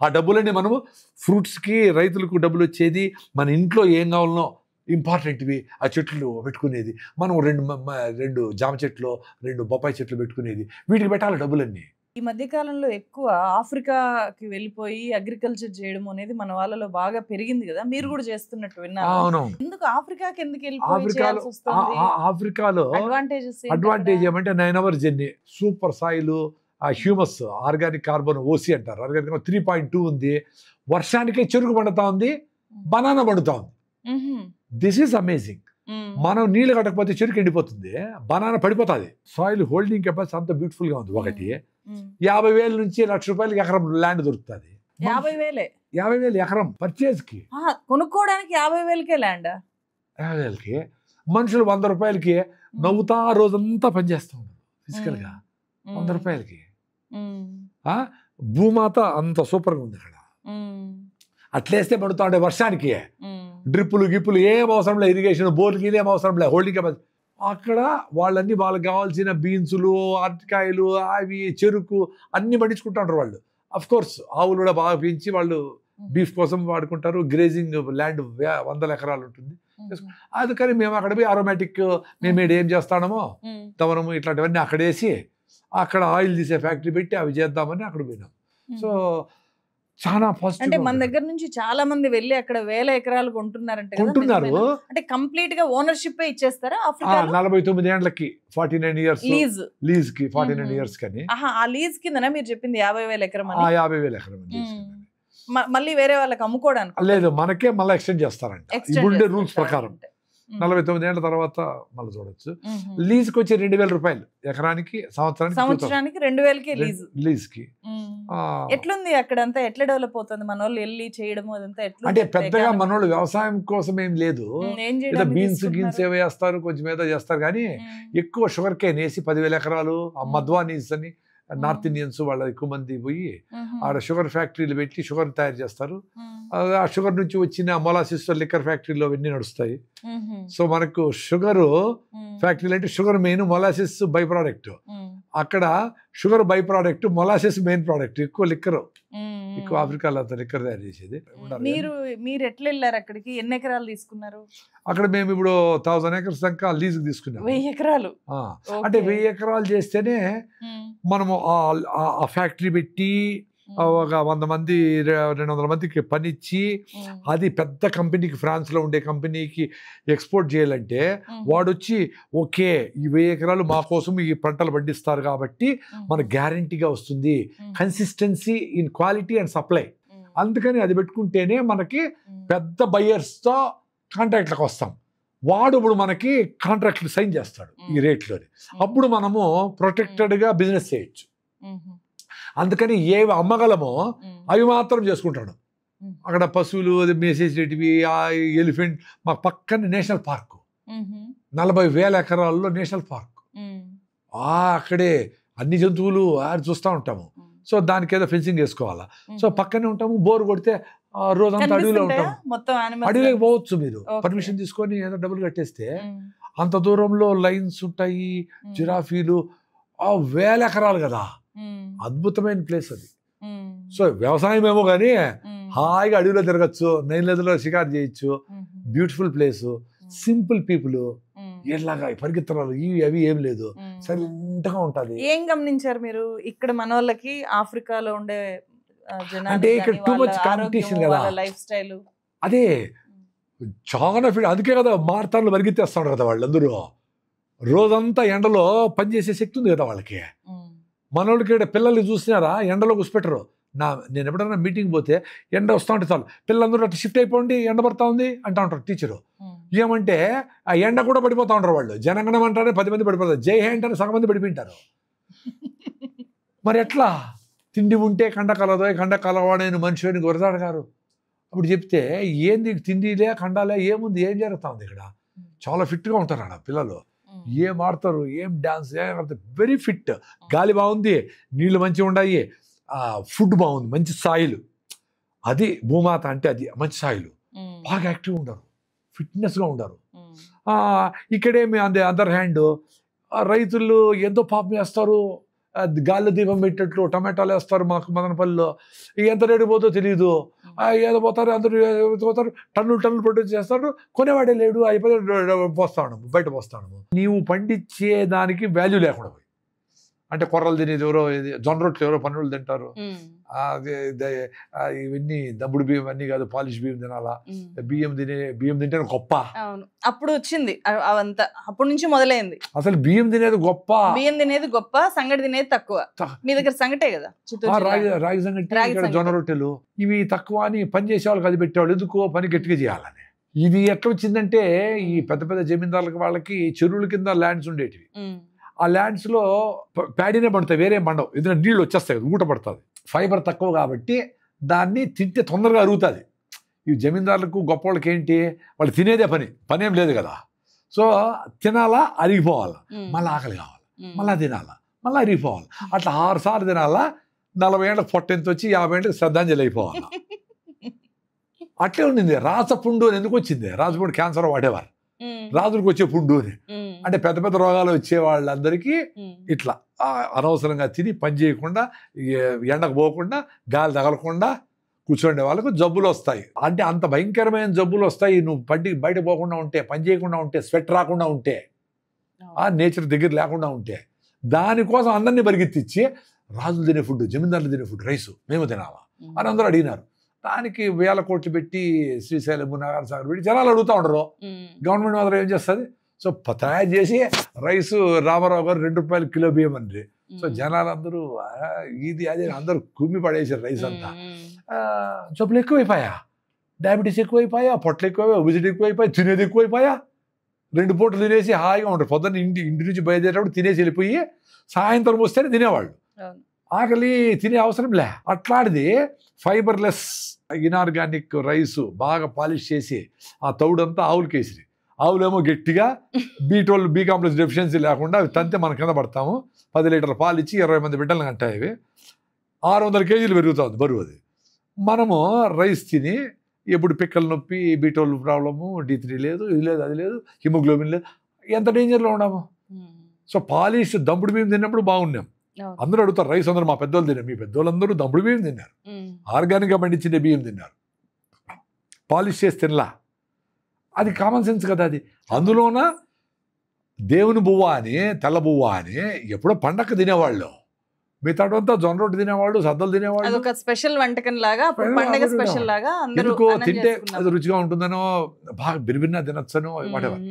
ఆ డబ్బులన్నీ మనము ఫ్రూట్స్కి, రైతులకు డబ్బులు వచ్చేది, మన ఇంట్లో ఏం కావాలనో ఇంపార్టెంట్వి ఆ చెట్లు పెట్టుకునేది, మనం 2 జామ చెట్లు, 2 బొప్పాయి చెట్లు పెట్టుకునేది, వీటికి పెట్టాలి డబ్బులన్నీ. ఈ మధ్య కాలంలో ఎక్కువ ఆఫ్రికాకి వెళ్ళిపోయి అగ్రికల్చర్ చేయడం అనేది మన వాళ్ళలో బాగా పెరిగింది కదా, మీరు కూడా చేస్తున్నట్టు విన్నాను. ఎందుకు ఆఫ్రికాకి ఎందుకు ఆఫ్రికాలో అడ్వాంటేజ్ ఏమంటే 9 hours జర్నీ, సూపర్ సాయిల్, ఆ హ్యూమస్, ఆర్గానిక్ కార్బన్ ఓసి అంటారు, ఆర్గానిక్ 3.2 ఉంది, వర్షానికే చెరుకు పండుతా ఉంది, బనానా పండుతా ఉంది. This is amazing. మనం నీళ్ళు కట్టకపోతే చెరుకు ఎండిపోతుంది, బనానా పడిపోతుంది. సాయిల్ హోల్డింగ్ కెపాసిటీ అంత బ్యూటిఫుల్ గా ఉంది. ఒకటి 50,000 నుంచి ₹1,00,000 ఎకరం ల్యాండ్ దొరుకుతుంది. 50,000 ఎకరం పర్చేజ్ కి, కొనుక్కోవడానికి 50,000కే ల్యాండ్. 50,000కి మనుషులు ₹100 నవ్వుతా రోజంతా పనిచేస్తూ ఉంటారు ఫిజికల్ గా. ₹100 భూమాత అంత సూపర్ గా ఉంది అక్కడ. అట్లేస్తే పడుతూ ఉండే వర్షానికి డ్రిప్పులు గిప్పులు ఏం అవసరం లేదు, ఇరిగేషన్ బోర్లకి ఇదేం అవసరం లేదు, హోల్డింగ్ కెపాసిటీ. అక్కడ వాళ్ళన్నీ వాళ్ళకి కావాల్సిన బీన్సులు, అరటికాయలు, అవి చెరుకు అన్ని పండించుకుంటూ ఉంటారు వాళ్ళు. అఫ్ కోర్స్ ఆవులు కూడా బాగా పెంచి వాళ్ళు బీఫ్ కోసం వాడుకుంటారు. గ్రేజింగ్ ల్యాండ్ 100 ఎకరాలు ఉంటుంది. అందుకని మేము అక్కడ పోయి అరోమాటిక్ మేము ఏం చేస్తామో తవనము ఇట్లాంటివన్నీ అక్కడేసి అక్కడ ఆయిల్ తీసే ఫ్యాక్టరీ పెట్టి అవి చేద్దామని అక్కడ పోయినాం. సో చాలా పాజిటివ్. అంటే మన దగ్గర నుంచి చాలా మంది వెళ్ళి అక్కడ 1000 ఎకరాలు కొంటున్నారు. అంటే కంప్లీట్ గా ఓనర్షిప్ ఇచ్చేస్తారా? 49 ఏళ్లకి 49 ఇయర్స్ లీజ్ కి 49 ఇయర్స్ కని. ఆ లీజ్ కిందనా మీరు చెప్పింది 50,000 ఎకరం? 50,000 ఎకరం మళ్ళీ వేరే వాళ్ళకి అమ్ముకోవడానికి లేదు, మనకే మళ్ళీ ఎక్స్టెండ్ చేస్తారంట ఇప్పుడుండే రూల్స్ ప్రకారం. 49 ఏళ్ల తర్వాత మళ్ళీ చూడొచ్చు. లీజ్కి వచ్చి 2,000 రూపాయలు ఎకరానికి, సంవత్సరానికి 2,000కి లీజ్కి. ఎట్లుంది అక్కడంతా, ఎట్లా డెవలప్ అవుతుంది? మన వాళ్ళు వెళ్ళి చేయడం అదంతా ఎట్లా? అంటే పెద్దగా మనోళ్ళు వ్యవసాయం కోసం ఏం లేదు, ఏదో బీన్స్ గిన్స్ ఏవో వేస్తారు, కొంచెం ఏదో చేస్తారు, కానీ ఎక్కువ షుగర్ కేన్ వేసి 10,000 ఎకరాలు. మధ్వానీస్ అని నార్త్ ఇండియన్స్ వాళ్ళ ఎక్కువ మంది పోయి ఆడ షుగర్ ఫ్యాక్టరీలు పెట్టి షుగర్ తయారు చేస్తారు. ఆ షుగర్ నుంచి వచ్చిన మొలాసిస్ లిక్కర్ ఫ్యాక్టరీలో అవన్నీ నడుస్తాయి. సో మనకు షుగర్ ఫ్యాక్టరీలు అంటే sugar main, molasses by product. అక్కడ sugar by product, molasses main product. ఎక్కువ లిక్కర్, ఎక్కువ ఆఫ్రికాలో అంత లిక్కర్ తయారు చేసేది. మీరు ఎట్లా వెళ్ళారు అక్కడికి? ఎన్ని ఎకరాలు తీసుకున్నారు అక్కడ? మేము ఇప్పుడు 1000 acres దాకా లీజుకి తీసుకున్నాం. 1000 ఎకరాలు అంటే 1000 ఎకరాలు చేస్తేనే మనము ఆ ఫ్యాక్టరీ పెట్టి ఒక 100 మంది 200 మందికి పనిచ్చి, అది పెద్ద కంపెనీకి, ఫ్రాన్స్లో ఉండే కంపెనీకి ఎక్స్పోర్ట్ చేయాలంటే వాడు వచ్చి ఓకే ఈ 1000 ఎకరాలు మా కోసం ఈ పంటలు పండిస్తారు కాబట్టి మన గ్యారంటీగా వస్తుంది, consistency in quality and supply. అందుకని అది పెట్టుకుంటేనే మనకి పెద్ద బయర్స్తో కాంట్రాక్ట్లకు వస్తాం. వాడు ఇప్పుడు మనకి కాంట్రాక్ట్లు సైన్ చేస్తాడు ఈ రేట్లోని. అప్పుడు మనము ప్రొటెక్టెడ్గా బిజినెస్ చేయొచ్చు. అందుకని ఏవి అమ్మగలమో అవి మాత్రం చేసుకుంటాడు. అక్కడ పశువులు మేసేసేటివి, ఆ ఎలిఫెంట్. మా పక్కన నేషనల్ పార్క్, 40,000 ఎకరాల్లో నేషనల్ పార్క్. అక్కడే అన్ని జంతువులు చూస్తూ ఉంటాము. సో దానికి ఏదో ఫెన్సింగ్ వేసుకోవాలా. సో పక్కనే ఉంటాము, బోర్ కొడితే రోజంతా అడవిలో ఉంటాము. అడవిలోకి పోవచ్చు మీరు పర్మిషన్ తీసుకొని, ఏదో డబ్బులు కట్టేస్తే. అంత దూరంలో లైన్స్ ఉంటాయి, జిరాఫీలు, 1000 ఎకరాలు కదా, అద్భుతమైన ప్లేస్ అది. సో వ్యవసాయం ఏమో కానీ హాయిగా అడవిలో తిరగచ్చు, నైన్లదిలో షికారు చేయొచ్చు. బ్యూటిఫుల్ ప్లేస్, సింపుల్ పీపుల్, ఎలాగా పరిగెత్తరాలు ఇవి అవి ఏం లేదు, సైలెంట్గా ఉంటుంది. ఏం గమనించారు మీరు ఇక్కడ మన వాళ్ళకి ఆఫ్రికాలో ఉండే అంటే ఇక్కడ టూ మచ్ కాంపిటీషన్ కదా, లైఫ్ స్టైల్ అదే చాలా ఫిట్. అందుకే కదా మారతాన్లు పరిగెత్తేస్తాడు కదా వాళ్ళందరూ. రోజంతా ఎండలో పనిచేసే శక్తి ఉంది కదా వాళ్ళకి. మనోళ్ళకి పిల్లల్ని చూసినారా ఎండలో కూర్చోపెట్టరు. నేను ఎప్పుడైనా మీటింగ్ పోతే ఎండ వస్తూ ఉంటే చాలు, పిల్లలందరూ అట్లా షిఫ్ట్ అయిపోండి, ఎండ పడతా ఉంది అంటూ ఉంటారు టీచరు. ఏమంటే ఆ ఎండ కూడా పడిపోతూ ఉంటారు వాళ్ళు. జనగణం అంటారే 10 మంది పడిపోతారు, జై హే అంటారే సగం మంది పడిపోయింటారు. మరి ఎట్లా? తిండి ఉంటే కండ కలదో, కండ కలవాడైన మనిషి అని గురదాడు గారు అప్పుడు చెప్తే, ఏంది తిండిలే కండాలే ఏముంది, ఏం జరుగుతూ ఉంది ఇక్కడ? చాలా ఫిట్గా ఉంటారు ఆడ పిల్లలు. ఏం ఆడతారు, ఏం డాన్స్, ఏం ఆడతారు, వెరీ ఫిట్. గాలి బాగుంది, నీళ్ళు మంచిగా ఉన్నాయి, ఫుడ్ బాగుంది, మంచి సాయిల్. అది భూమాత అంటే అది మంచి సాయిల్. బాగా యాక్టివ్గా ఉండరు, ఫిట్నెస్గా ఉండరు. ఇక్కడేమి అదర్ హ్యాండ్ రైతులు ఎంతో పాపం చేస్తారు. గాలి దీపం పెట్టేట్లు టమాటాలు వేస్తారు మాకు మదనపల్లిలో. ఎంత రేటు పోతో తెలియదు. ఏదో పోతారు, అందరూ పోతారు, టన్నులు ప్రొడ్యూస్ చేస్తారు, కొనేవాడే లేడు, అయిపోతే పోస్తాను బయట పోస్తాను. నీవు పండించే దానికి వాల్యూ లేకుండా పోయి, అంటే కొర్రలు తినేది ఎవరో, జొన్న రొట్టెలు ఎవరో పన్నులు తింటారు. ఇవన్నీ దమ్ముడు బియ్యం అన్నీ కాదు, పాలిష్ బియ్యం తినాలా. బియ్యం తింటే గొప్ప. అప్పుడు వచ్చింది అవంతా, అప్పటి నుంచి మొదలైంది. అసలు బియ్యం తినేది గొప్ప, సంగటి తినేది తక్కువ. మీ దగ్గర సంగటే కదా, రాగి సంగటి, ఇక్కడ జొన్న రొట్టెలు, ఇవి తక్కువ అని పని చేసే వాళ్ళకి అది పెట్టేవాళ్ళు. ఎందుకో పని గట్టిగా చేయాలని. ఇది ఎట్లా వచ్చిందంటే ఈ పెద్ద పెద్ద జమీందారులకు వాళ్ళకి చెరువుల కింద ల్యాండ్స్ ఉండేటివి. ఆ ల్యాండ్స్లో ప్యాడీనే పండుతాయి, వేరే పండవు. ఎందుకంటే నీళ్ళు వచ్చేస్తాయి, ఊట పడుతుంది. ఫైబర్ తక్కువ కాబట్టి దాన్ని తింటే తొందరగా అరుగుతుంది. ఈ జమీందారులకు గొప్ప వాళ్ళకి ఏంటి, వాళ్ళు తినేదే పని ఏం లేదు కదా. సో తినాలా, అరిగిపోవాలా, మళ్ళీ ఆకలి కావాలి, మళ్ళీ తినాలా, మళ్ళీ అరిగిపోవాలి. అట్లా 6 సార్లు తినాలా. 40 ఏళ్ళకి పొట్టెంత వచ్చి 50 ఏళ్ళకి శ్రద్ధాంజలి అయిపోవాలి. అట్లే ఉండింది. రాచపుండు అని ఎందుకు వచ్చింది? రాచపుండు క్యాన్సర్ వాడేవారు, రాజులకు వచ్చే పుండు అని. అంటే పెద్ద పెద్ద రోగాలు వచ్చే వాళ్ళందరికీ ఇట్లా అనవసరంగా తిని పని చేయకుండా, ఎండకు పోకుండా, గాలి తగలకుండా కూర్చోండే వాళ్ళకు జబ్బులు వస్తాయి. అంటే అంత భయంకరమైన జబ్బులు వస్తాయి నువ్వు బయట పోకుండా ఉంటే, పని చేయకుండా ఉంటే, స్వెట్ రాకుండా ఉంటే, ఆ నేచర్ దగ్గర లేకుండా ఉంటే. దానికోసం అందరినీ పరిగెత్తిచ్చి రాజులు తినే ఫుడ్, జమీందారులు తినే ఫుడ్, రైసు మేము తినాలా అని అందరూ అడిగినారు. దానికి 1000 కోట్లు పెట్టి శ్రీశైలం, నాగార్జున పెట్టి జనాలు అడుగుతూ ఉండరు. గవర్నమెంట్ మాత్రం ఏం చేస్తుంది? సో తయారు చేసి రైసు రామారావు గారు 2 రూపాయలు కిలో బియ్యం అండి. సో జనాలందరూ ఇది అదే అందరూ కుమ్మి పడేసారు రైస్ అంతా. జబ్బులు ఎక్కువైపోయా, డయాబెటీస్ ఎక్కువైపోయా, పొట్టలు ఎక్కువైపోయా, ఒబిసిటీ ఎక్కువైపోయా, తినేది ఎక్కువైపోయా. 2 పూటలు తినేసి హాయిగా ఉంటారు. పొద్దున్న ఇంటి నుంచి బయలుదేరేటప్పుడు తినేసి వెళ్ళిపోయి సాయంత్రం వస్తేనే తినేవాళ్ళు. ఆకలి తినే అవసరం లే. అట్లాంటిది ఫైబర్లెస్ ఇనార్గానిక్ రైస్ బాగా పాలిష్ చేసి ఆ తౌడంతా ఆవులకేసిరి. ఆవులేమో గట్టిగా బి కాంప్లెక్స్ డెఫిషియన్సీ లేకుండా అవి తంతే మన కింద పడతాము. 10 లీటర్ల పాలు ఇచ్చి 20 మంది బిడ్డలను కంటాయి. అవి 600 కేజీలు పెరుగుతుంది బరువు. అది మనము రైస్ తిని ఎప్పుడు పిక్కల నొప్పి, B12 ప్రాబ్లము, D3 లేదు, ఇది లేదు, అది లేదు, హిమోగ్లోబిన్ లేదు, ఎంత డేంజర్లో ఉన్నాము. సో పాలిష్ దంపుడు బియ్యం తిన్నప్పుడు బాగున్నాం. అందరూ అడుగుతారు రైస్, అందరూ మా పెద్దోళ్ళు తిన్నారు. మీ పెద్దోళ్ళందరూ దంపుడు బియ్యం తిన్నారు, ఆర్గానిక్గా పండించిన బియ్యం తిన్నారు, పాలిష్ చేసి తినలా. అది కామన్ సెన్స్ కదా. అది అందులోన దేవుని బువ్వ అని, తెల్ల బువ్వ అని ఎప్పుడో పండగ తినేవాళ్ళు. మిగతాడంతా జొన్న రొట్టె తినేవాళ్ళు, సద్దలు తినేవాళ్ళు. అదొక స్పెషల్ వంటకం లాగా, పండగ స్పెషల్ లాగా ఎందుకో తింటే అది రుచిగా ఉంటుందనో, బాగా బిరిబిరినా తినొచ్చనో వాటెవర్.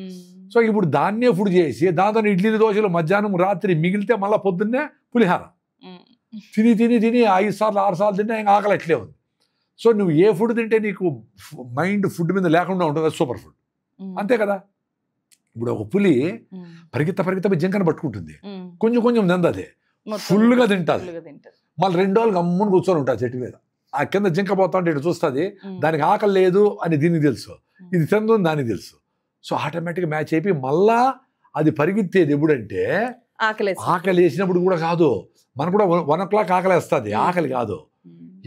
సో ఇప్పుడు దాన్నే ఫుడ్ చేసి దాంతో ఇడ్లీలు, దోశలు మధ్యాహ్నం రాత్రి మిగిలితే మళ్ళీ పొద్దున్నే పులిహార తిని తిని తిని 5 సార్లు 6 సార్లు తిన్నా ఇంకా ఆకలి అట్లే ఉంది. సో నువ్వు ఏ ఫుడ్ తింటే నీకు మైండ్ ఫుడ్ మీద లేకుండా ఉంటుంది, అది సూపర్ ఫుడ్. అంతే కదా. ఇప్పుడు ఒక పులి పరిగెత్త జింకను పట్టుకుంటుంది, కొంచెం కొంచెం తింది, ఫుల్గా తింటుంది. మళ్ళీ 2 రోజులు గమ్మున కూర్చొని ఉంటుంది చెట్టు మీద. ఆ కింద జింక పోతా ఉంటే ఇటు చూస్తుంది, దానికి ఆకలి లేదు అని దీనికి తెలుసు, ఇది తిందని దానికి తెలుసు. సో ఆటోమేటిక్గా మ్యాచ్ అయిపోయి మళ్ళా అది పరిగెత్తేది ఎప్పుడంటే ఆకలి వేసినప్పుడు కూడా కాదు. మనకు కూడా 1 o'clock ఆకలి వేస్తుంది, ఆకలి కాదు.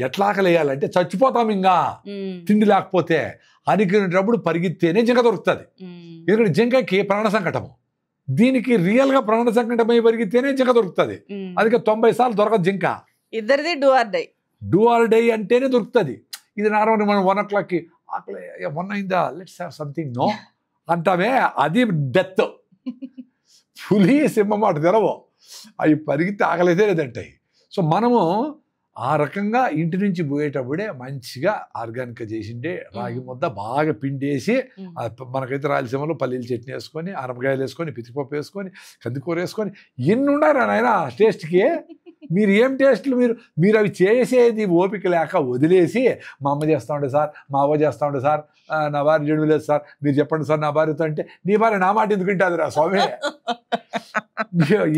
ఎట్లా ఆకలి వేయాలంటే చచ్చిపోతాం ఇంకా తిండి లేకపోతే అనుకునేటప్పుడు పరిగెత్తేనే జింక దొరుకుతుంది. ఎందుకంటే జింకకి ప్రాణ సంకటము, దీనికి రియల్గా ప్రాణ సంకటమై పరిగెత్తేనే జింక దొరుకుతుంది. అందుకే 90 సార్లు దొరకదు జింక. ఇద్దరిది డూ ఆర్ డై అంటేనే దొరుకుతుంది. ఇది నార్మల్ మనం 1 o'clockకి ఆకలి 1 అయిందా, లెట్స్ హ్యావ్ సంథింగ్ నో అంటామే, అది డెత్. పులి సింహం అటు తెరవు, అవి పరిగెత్తి ఆకలితే లేదంటాయి. సో మనము ఆ రకంగా ఇంటి నుంచి పోయేటప్పుడే మంచిగా ఆర్గానిక్గా చేసిండే రాగి ముద్ద బాగా పిండేసి, మనకైతే రాయలసీమలో పల్లీలు చట్నీ వేసుకొని, ఆనపకాయలు వేసుకొని, పితిపప్పు వేసుకొని, కందికూర వేసుకొని ఎన్ని ఉండారా నాయన టేస్ట్కి. మీరు ఏం టేస్ట్లు మీరు అవి చేసేది ఓపిక లేక వదిలేసి, మా అమ్మ చేస్తూ ఉండే సార్, మా అవ్వ చేస్తూ ఉండే సార్, నా భార్య జడుగు లేదు సార్, మీరు చెప్పండి సార్ నా భార్యతో అంటే, నీ భార్య నా మాట ఎందుకు వింటుంది రా స్వామి.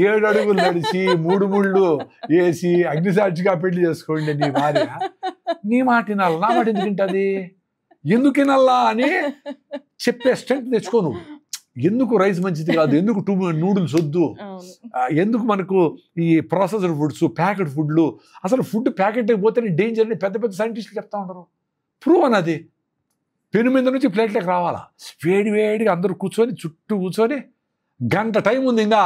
7 అడుగులు నడిచి 3 ముళ్ళు వేసి అగ్నిసాక్షిగా పెళ్లి చేసుకోండి నీ భార్య, నీ మాట వినాలి, నా మాట ఎందుకు వింటుంది, ఎందుకు వినాలా అని చెప్పే స్ట్రెంత్ తెచ్చుకో నువ్వు. ఎందుకు రైస్ మంచిది కాదు, ఎందుకు నూడిల్స్ వద్దు, ఎందుకు మనకు ఈ ప్రాసెస్డ్ ఫుడ్స్, ప్యాకెట్ ఫుడ్లు, అసలు ఫుడ్ ప్యాకెట్ అయిపోతే డేంజర్ అని పెద్ద పెద్ద సైంటిస్టులు చెప్తా ఉంటారు. ప్రూవ్ అన్నది పెను మీద నుంచి ప్లేట్లోకి రావాలా, వేడిగా అందరూ కూర్చొని చుట్టూ కూర్చొని గంట టైం ఉంది ఇంకా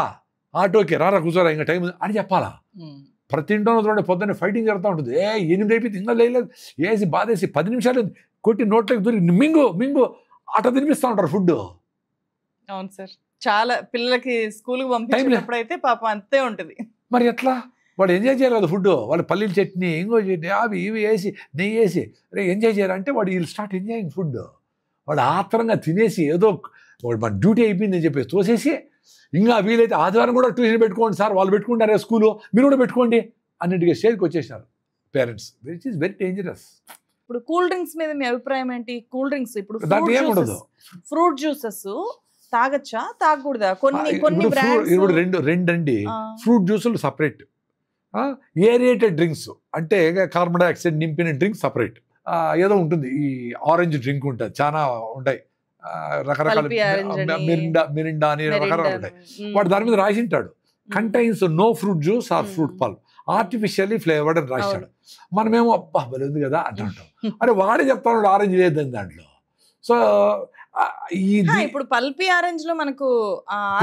ఆటోకి రారా కూర్చోరా ఇంకా టైం ఉంది అని చెప్పాలా. ప్రతి ఇంట్లోనూ చూడండి పొద్దున్నే ఫైటింగ్ జరుగుతూ ఉంటుంది. 8 అయిపోయింది ఇంకా లేదు, వేసి బాధేసి 10 నిమిషాలు కొట్టి నోట్లోకి దూరి మింగు అట తినిపిస్తూ ఉంటారు ఫుడ్. అవును సార్, చాలా పిల్లలకి స్కూల్కి పంపించినప్పుడు అయితే పాపం అంతే ఉంటుంది. మరి ఎట్లా వాడు ఎంజాయ్ చేయాలి కదా ఫుడ్. వాళ్ళు పల్లీల చట్నీ, ఇంకో చట్నీ, అవి ఇవి వేసి నెయ్యి వేసి ఎంజాయ్ చేయాలంటే వాడు విల్ స్టార్ట్ ఎంజాయింగ్ ఫుడ్. వాడు ఆత్రంగా తినేసి ఏదో వాడు మన డ్యూటీ అయిపోయిందని చెప్పేసి తోసేసి, ఇంకా వీలైతే ఆదివారం కూడా ట్యూషన్ పెట్టుకోండి సార్, వాళ్ళు పెట్టుకుంటారే స్కూలు, మీరు కూడా పెట్టుకోండి అన్నింటిగా స్టేజ్కి వచ్చేసినారు parents, which is very dangerous. ఇప్పుడు కూల్ డ్రింక్స్ మీద మీ అభిప్రాయం ఏంటి? కూల్ డ్రింక్స్ ఇప్పుడు దాంట్లో ఏముండదు, ఫ్రూట్ జ్యూసెస్ తాగచ్చా తాగకూడదా? కొన్ని బ్రాండ్స్ ఇప్పుడు రెండండి. ఫ్రూట్ జ్యూసులు సపరేట్, ఏరియేటెడ్ డ్రింక్స్ అంటే కార్బన్ డైఆక్సైడ్ నింపిన డ్రింక్ సపరేట్. ఏదో ఉంటుంది, ఈ ఆరెంజ్ డ్రింక్ ఉంటుంది, చాలా ఉంటాయి రకరకాల, మిరిండా అని రకరకాలు ఉంటాయి. వాడు దాని మీద రాసింటాడు contains no fruit juice or fruit pulp, artificially flavoured అని రాశాడు. మనమేమో అబ్బా బలింది కదా అంటుంటాం. అరే వాడే చెప్తాడు ఆరెంజ్ లేదని దాంట్లో. సో ఇప్పుడు పల్పీ ఆరెంజ్ లో మనకు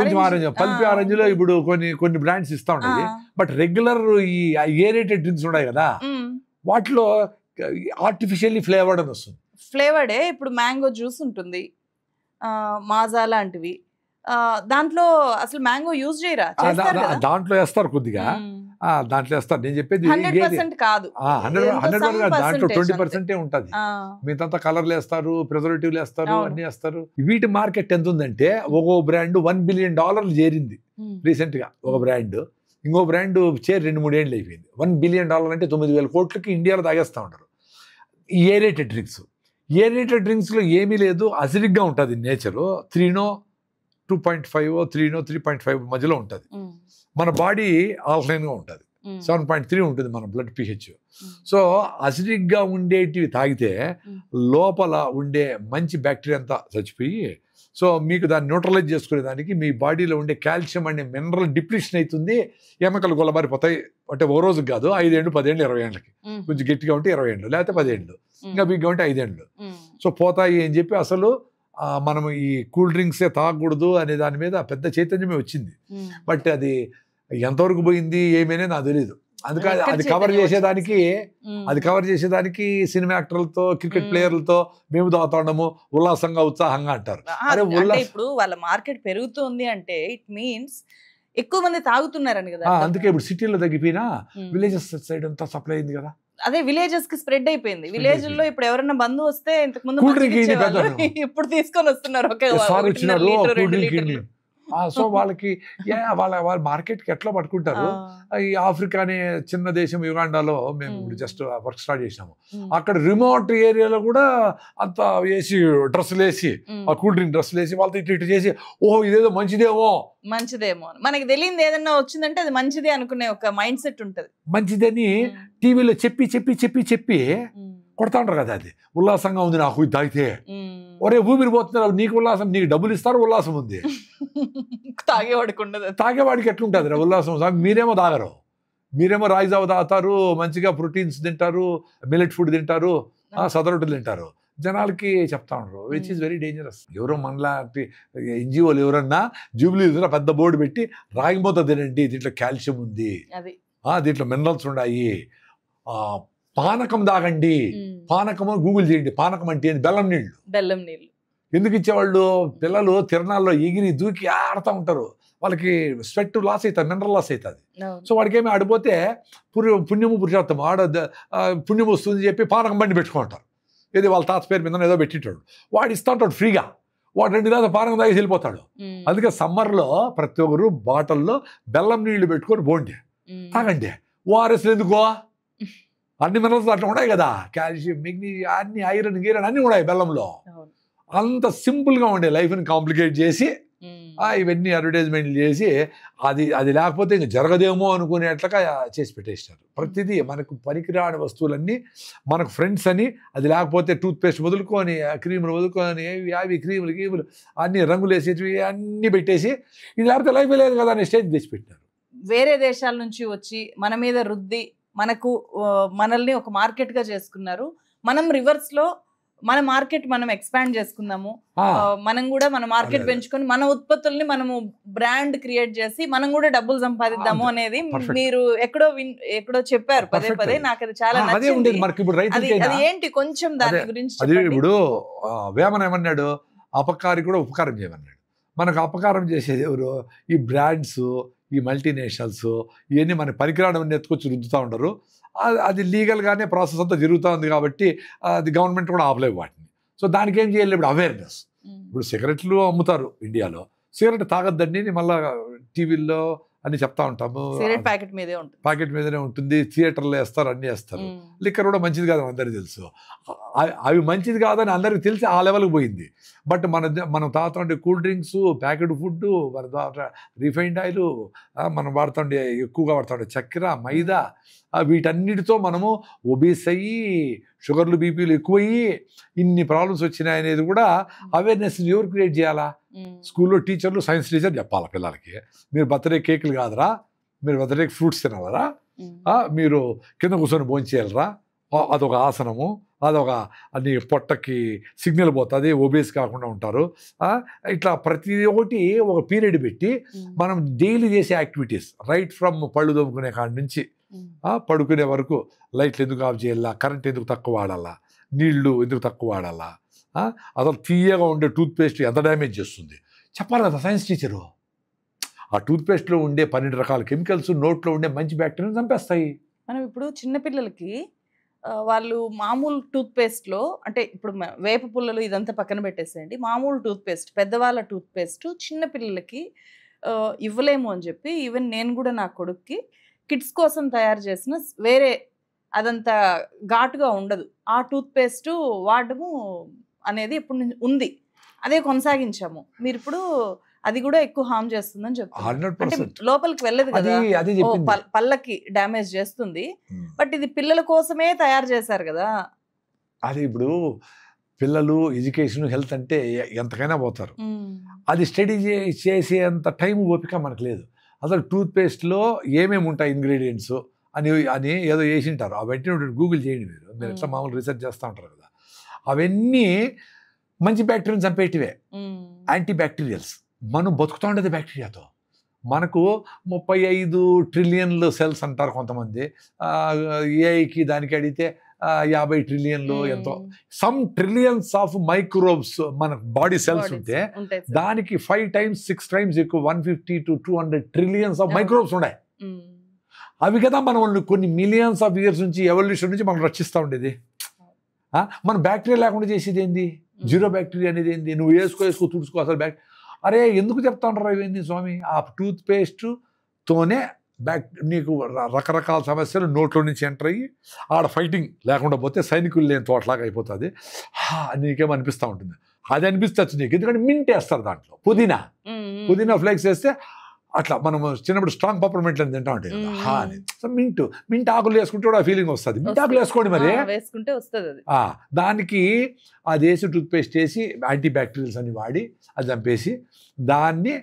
కొంచెం ఆరెంజ్, పల్పీ ఆరెంజ్ లో ఇప్పుడు కొన్ని బ్రాండ్స్ ఇస్తా ఉంటాయి. బట్ రెగ్యులర్ ఈ ఏరియేటెడ్ డ్రింక్స్ ఉన్నాయి కదా, వాటిలో ఆర్టిఫిషియల్లీ ఫ్లేవర్డ్ అని వస్తుంది. ఫ్లేవర్డే ఇప్పుడు మ్యాంగో జ్యూస్ ఉంటుంది, మాజా లాంటివి, దాంట్లో అసలు మ్యాంగో యూజ్ చేయరా? దాంట్లో వేస్తారు కొద్దిగా, దాంట్లో వేస్తారు. నేను చెప్పేది 100% కాదు, 100% దాంట్లో 20% ఉంటుంది. మిగతా కలర్లు వేస్తారు, ప్రిజర్వేటివ్లు వేస్తారు, అన్ని వేస్తారు. వీటి మార్కెట్ ఎంత ఉందంటే, ఒక్కో బ్రాండ్ $1 బిలియన్ చేరింది రీసెంట్ గా. ఒక బ్రాండ్ ఇంకో బ్రాండ్ చేరి 2-3 ఏళ్ళు అయిపోయింది. $1 బిలియన్ అంటే 9,000 కోట్లకి ఇండియాలో తాగేస్తూ ఉంటారు. ఈ ఏరియేటెడ్ డ్రింక్స్ లో ఏమీ లేదు, అసిడిక్గా ఉంటుంది నేచరు. 3 No 2.5 3 3.5 మధ్యలో ఉంటుంది. మన బాడీ ఆల్కలైన్గా ఉంటుంది, 7.3 ఉంటుంది మన బ్లడ్ pH. సో అసిడిక్గా ఉండేటివి తాగితే లోపల ఉండే మంచి బ్యాక్టీరియా అంతా చచ్చిపోయి, సో మీకు దాన్ని న్యూట్రలైజ్ చేసుకునేదానికి మీ బాడీలో ఉండే కాల్షియం అనే మినరల్ డిప్లీషన్ అవుతుంది, ఎముకలు గొల్లబారిపోతాయి. అంటే ఓ రోజుకి కాదు, 5 ఏళ్ళు 10 ఏళ్ళు 20 ఏళ్ళకి, కొంచెం గట్టిగా ఉంటే 20 ఏళ్ళు లేకపోతే 10 ఏళ్ళు, ఇంకా బిగ్గా ఉంటే 5 ఏళ్ళు. సో పోతాయి అని చెప్పి అసలు మనం ఈ కూల్ డ్రింక్సే తాగకూడదు అనే దాని మీద పెద్ద చైతన్యమే వచ్చింది. బట్ అది ఎంతవరకు పోయింది ఏమైనా నాకు తెలియదు. అందుకని అది కవర్ చేసేదానికి సినిమా యాక్టర్లతో క్రికెట్ ప్లేయర్లతో మేము తాగుతాము ఉల్లాసంగా ఉత్సాహంగా అంటారు. ఇప్పుడు వాళ్ళ మార్కెట్ పెరుగుతుంది అంటే ఇట్ మీన్స్ ఎక్కువ మంది తాగుతున్నారని కదా. అందుకే ఇప్పుడు సిటీలో తగ్గిపోయినా విలేజెస్ సైడ్ అంతా సప్లై అయింది కదా. అదే విలేజెస్ కి స్ప్రెడ్ అయిపోయింది. విలేజ్ లో ఇప్పుడు ఎవరైనా బంధు వస్తే ఇంతకు ముందు ఇప్పుడు తీసుకొని వస్తున్నారు. సో వాళ్ళకి వాళ్ళ మార్కెట్కి ఎట్లా పట్టుకుంటారు. ఈ ఆఫ్రికా అనే చిన్న దేశం యుగాండాలో మేము ఇప్పుడు జస్ట్ వర్క్ స్టార్ట్ చేసినాము. అక్కడ రిమోట్ ఏరియాలో కూడా అంత వేసి డ్రెస్సులు వేసి, ఆ కూల్ డ్రింక్ డ్రెస్సులు వేసి వాళ్ళతో ఇటు చేసి, ఓహో ఇదేదో మంచిదేమో మనకి తెలియదు. ఏదన్నా వచ్చిందంటే అది మంచిదే అనుకునే ఒక మైండ్ సెట్ ఉంటది. మంచిదని టీవీలో చెప్పి కొడతా ఉంటారు కదా. అది ఉల్లాసంగా ఉంది నాకు ఇది తాగితే, ఒరే ఊపిరి పోతున్నారు, నీకు ఉల్లాసం, నీకు డబ్బులు ఇస్తారు ఉల్లాసం ఉంది, తాగేవాడికి ఎట్లుంటుంది రా ఉల్లాసం. మీరేమో తాగరు, మీరేమో రాగి జావ తాగుతారు, మంచిగా ప్రోటీన్స్ తింటారు, మిల్లెట్ ఫుడ్ తింటారు, సదరొట్టులు తింటారు. జనాలకి చెప్తా ఉంటారు, విచ్ ఈస్ వెరీ డేంజరస్. ఎవరో మనలాంటి ఎన్జిఓలు ఎవరన్నా జూబ్లీ పెద్ద బోర్డు పెట్టి రాగి మూత తినండి, దీంట్లో కాల్షియం ఉంది, దీంట్లో మినరల్స్ ఉన్నాయి, పానకం తాగండి, పానకం గూగుల్ చేయండి, పానకం అంటే బెల్లం నీళ్ళు. ఎందుకు ఇచ్చేవాళ్ళు? పిల్లలు తిరణాల్లో ఎగిరి దూకి ఆడుతూ ఉంటారు, వాళ్ళకి స్వెట్ లాస్ అవుతుంది, మినరల్ లాస్ అవుతుంది. సో వాడికి ఏమి ఆడిపోతే పుణ్యము పురుషార్థం పుణ్యం వస్తుంది చెప్పి పానకం బండి పెట్టుకుంటారు. ఏది వాళ్ళ తాత పేరు మీద ఏదో పెట్టింటాడు, వాడు ఇస్తూ ఉంటాడు ఫ్రీగా, వాడు 2 గ్లాసులు పానకం తాగి వెళ్ళిపోతాడు. అందుకే సమ్మర్లో ప్రతి ఒక్కరు బాటిల్లో బెల్లం నీళ్లు పెట్టుకొని పోండి, తాగండి. ఓఆర్ఎస్ ఎందుకో అన్ని మినరల్స్ అట్లా ఉన్నాయి కదా, కాల్షియం, మెగ్నీషియం, అన్ని ఐరన్ గీరన్ అన్నీ ఉన్నాయి బెల్లంలో. అంత సింపుల్గా ఉండే లైఫ్ని కాంప్లికేట్ చేసి ఇవన్నీ అడ్వర్టైజ్మెంట్లు చేసి అది లేకపోతే ఇంక జరగదేమో అనుకునేట్లుగా చేసి పెట్టేసినారు. ప్రతిదీ మనకు పనికిరాని వస్తువులన్నీ మనకు ఫ్రెండ్స్ అని, అది లేకపోతే టూత్పేస్ట్ వదులుకొని క్రీములు వదులుకొని అవి క్రీములు అన్ని రంగులు వేసేటివి అన్నీ పెట్టేసి ఇది లేకపోతే లైఫ్ లేదు కదా అనే స్టేజ్ తెచ్చిపెట్టినారు. వేరే దేశాల నుంచి వచ్చి మన మీద రుద్ది మనల్ని ఒక మార్కెట్ గా చేసుకున్నారు. మనం రివర్స్ లో మన మార్కెట్ మనం ఎక్స్పాండ్ చేసుకుందాము, మనం కూడా మన మార్కెట్ పెంచుకొని మన ఉత్పత్తుల్ని మనము బ్రాండ్ క్రియేట్ చేసి మనం కూడా డబ్బులు సంపాదిద్దాము అనేది మీరు ఎక్కడో చెప్పారు పదే. నాకు అది చాలా నచ్చింది. అది ఏంటి కొంచెం దాని గురించి ఇప్పుడు వేమన ఏమన్నాడు, అపకారి కూడా ఉపకారం చేయమన్నాడు. మనకు అపకారం చేసేది ఎవరు? ఈ బ్రాండ్స్, ఈ మల్టీనేషనల్స్, ఇవన్నీ మన పరికరాన్ని ఎత్తుకొచ్చి రుద్దుతూ ఉండరు. అది లీగల్గానే ప్రాసెస్ అంతా జరుగుతూ ఉంది కాబట్టి అది గవర్నమెంట్ కూడా ఆపలేవు వాటిని. సో దానికి ఏం చేయాలి? ఇప్పుడు అవేర్నెస్. ఇప్పుడు సిగరెట్లు అమ్ముతారు ఇండియాలో, సిగరెట్ తాగొద్దండి మళ్ళీ టీవీల్లో అని చెప్తా ఉంటాము, ప్యాకెట్ మీదనే ఉంటుంది, థియేటర్లో వేస్తారు, అన్నీ వేస్తారు. లిక్కర్ కూడా మంచిది కాదని అందరికీ తెలుసు, అవి మంచిది కాదని అందరికీ తెలిసి ఆ లెవెల్కి పోయింది. బట్ మనం తాగుతుండే కూల్ డ్రింక్స్, ప్యాకెట్ ఫుడ్, మన రిఫైన్డ్ ఆయిల్, మనం వాడుతుండే ఎక్కువగా వాడుతుండే చక్కెర, మైదా, వీటన్నిటితో మనము ఒబీస్ అయ్యి షుగర్లు బీపీలు ఎక్కువయ్యి ఇన్ని ప్రాబ్లమ్స్ వచ్చినాయి అనేది కూడా అవేర్నెస్ ఎవరు క్రియేట్ చేయాలా? స్కూల్లో టీచర్లు, సైన్స్ టీచర్ చెప్పాలా పిల్లలకి, మీరు బర్త్డే కేకులు కాదురా, మీరు బర్త్డే ఫ్రూట్స్ తినాలరా, మీరు కింద కూర్చొని భోంచేయాలరా, అదొక ఆసనము, అదొక అది పొట్టకి సిగ్నల్ పోతుంది, ఒబేస్ కాకుండా ఉంటారు. ఇట్లా ప్రతి ఒక్కటి ఒక పీరియడ్ పెట్టి మనం డైలీ చేసే యాక్టివిటీస్, రైట్ ఫ్రమ్ పళ్ళు దొమ్ముకునే కాడి నుంచి పడుకునే వరకు లైట్లు ఎందుకు ఆఫ్ చేయాలా, కరెంట్ ఎందుకు తక్కువ వాడాలా, నీళ్లు ఎందుకు తక్కువ వాడాలా, అసలు తీయగా ఉండే టూత్పేస్ట్ ఎంత డ్యామేజ్ చేస్తుంది చెప్పాలి కదా సైన్స్ టీచరు. ఆ టూత్పేస్ట్లో ఉండే 12 రకాల కెమికల్స్ నోట్లో ఉండే మంచి బ్యాక్టీరియాని చంపేస్తాయి. మనం ఇప్పుడు చిన్నపిల్లలకి వాళ్ళు మామూలు టూత్పేస్ట్లో, అంటే ఇప్పుడు వేప పుల్లలు ఇదంతా పక్కన పెట్టేసేయండి, మామూలు టూత్పేస్ట్, పెద్దవాళ్ళ టూత్పేస్ట్ చిన్నపిల్లలకి ఇవ్వలేము అని చెప్పి ఈవెన్ నేను కూడా నా కొడుక్కి కిడ్స్ కోసం తయారు చేసిన వేరే అదంతా ఘాటుగా ఉండదు ఆ టూత్పేస్ట్ వాడము అనేది ఇప్పుడు ఉంది, అదే కొనసాగించాము. మీరు ఇప్పుడు అది కూడా ఎక్కువ హార్మ్ చేస్తుందని చెప్తున్నారు. 100%. లోపలికి వెళ్ళదు కదా, పళ్ళకి డ్యామేజ్ చేస్తుంది. బట్ ఇది పిల్లల కోసమే తయారు చేశారు కదా. అది ఇప్పుడు పిల్లలు ఎడ్యుకేషన్ హెల్త్ అంటే ఎంతకైనా పోతారు. అది స్టడీ చేసేంత టైం ఓపిక మనకు లేదు. అసలు టూత్పేస్ట్లో ఏమేమి ఉంటాయి ఇంగ్రీడియంట్స్ అని ఏదో వేసింటారు. అవన్నీ గూగుల్ చేయండి మీరు ఎట్లా మామూలు రీసెర్చ్ చేస్తూ ఉంటారు కదా. అవన్నీ మంచి బ్యాక్టీరియాని చంపేటివే, యాంటీ బ్యాక్టీరియల్స్. మనం బతుకుతూ ఉండేది బ్యాక్టీరియాతో. మనకు 35 ట్రిలియన్లు సెల్స్ అంటారు కొంతమంది. ఏఐకి దానికి అడిగితే 50 ట్రిలియన్లు ఎంతో, సమ్ ట్రిలియన్స్ ఆఫ్ మైక్రోబ్స్ మన బాడీ సెల్స్ ఉంటే దానికి 5 times 6 times ఎక్కువ 150 to 200 ట్రిలియన్స్ ఆఫ్ మైక్రోబ్స్ ఉన్నాయి. అవి కదా మనం కొన్ని మిలియన్స్ ఆఫ్ ఇయర్స్ నుంచి ఎవల్యూషన్ నుంచి మనం రక్షిస్తూ ఉండేది. మనం బ్యాక్టీరియా లేకుండా చేసేది ఏంది? జీరో బ్యాక్టీరియా అనేది ఏంది? నువ్వు వేసుకో తుడుచుకో అసలు అరే ఎందుకు చెప్తా ఉంటారు ఇవన్నీ స్వామి? ఆ టూత్పేస్ట్తోనే నీకు రకరకాల సమస్యలు నోట్లో నుంచి ఎంటర్ అయ్యి ఆడ ఫైటింగ్ లేకుండా పోతే సైనికులు లేని తోటలాగా అయిపోతుంది. నీకేమో అనిపిస్తూ ఉంటుంది. అది అనిపిస్తుంది నీకు, ఎందుకంటే మింట్ వేస్తారు దాంట్లో. పుదీనా ఫ్లేక్స్ వేస్తే అట్లా మనం చిన్నప్పుడు స్ట్రాంగ్ పప్పర్మెంట్ అని తింటా ఉంటాయి కదా, అని. సో మింట్ ఆకులు వేసుకుంటే కూడా ఆ ఫీలింగ్ వస్తుంది. మింట్ ఆకులు వేసుకోండి మరి, వేసుకుంటే వస్తుంది. దానికి అది వేసి టూత్పేస్ట్ వేసి యాంటీ బ్యాక్టీరియల్స్ అని వాడి అది చంపేసి దాన్ని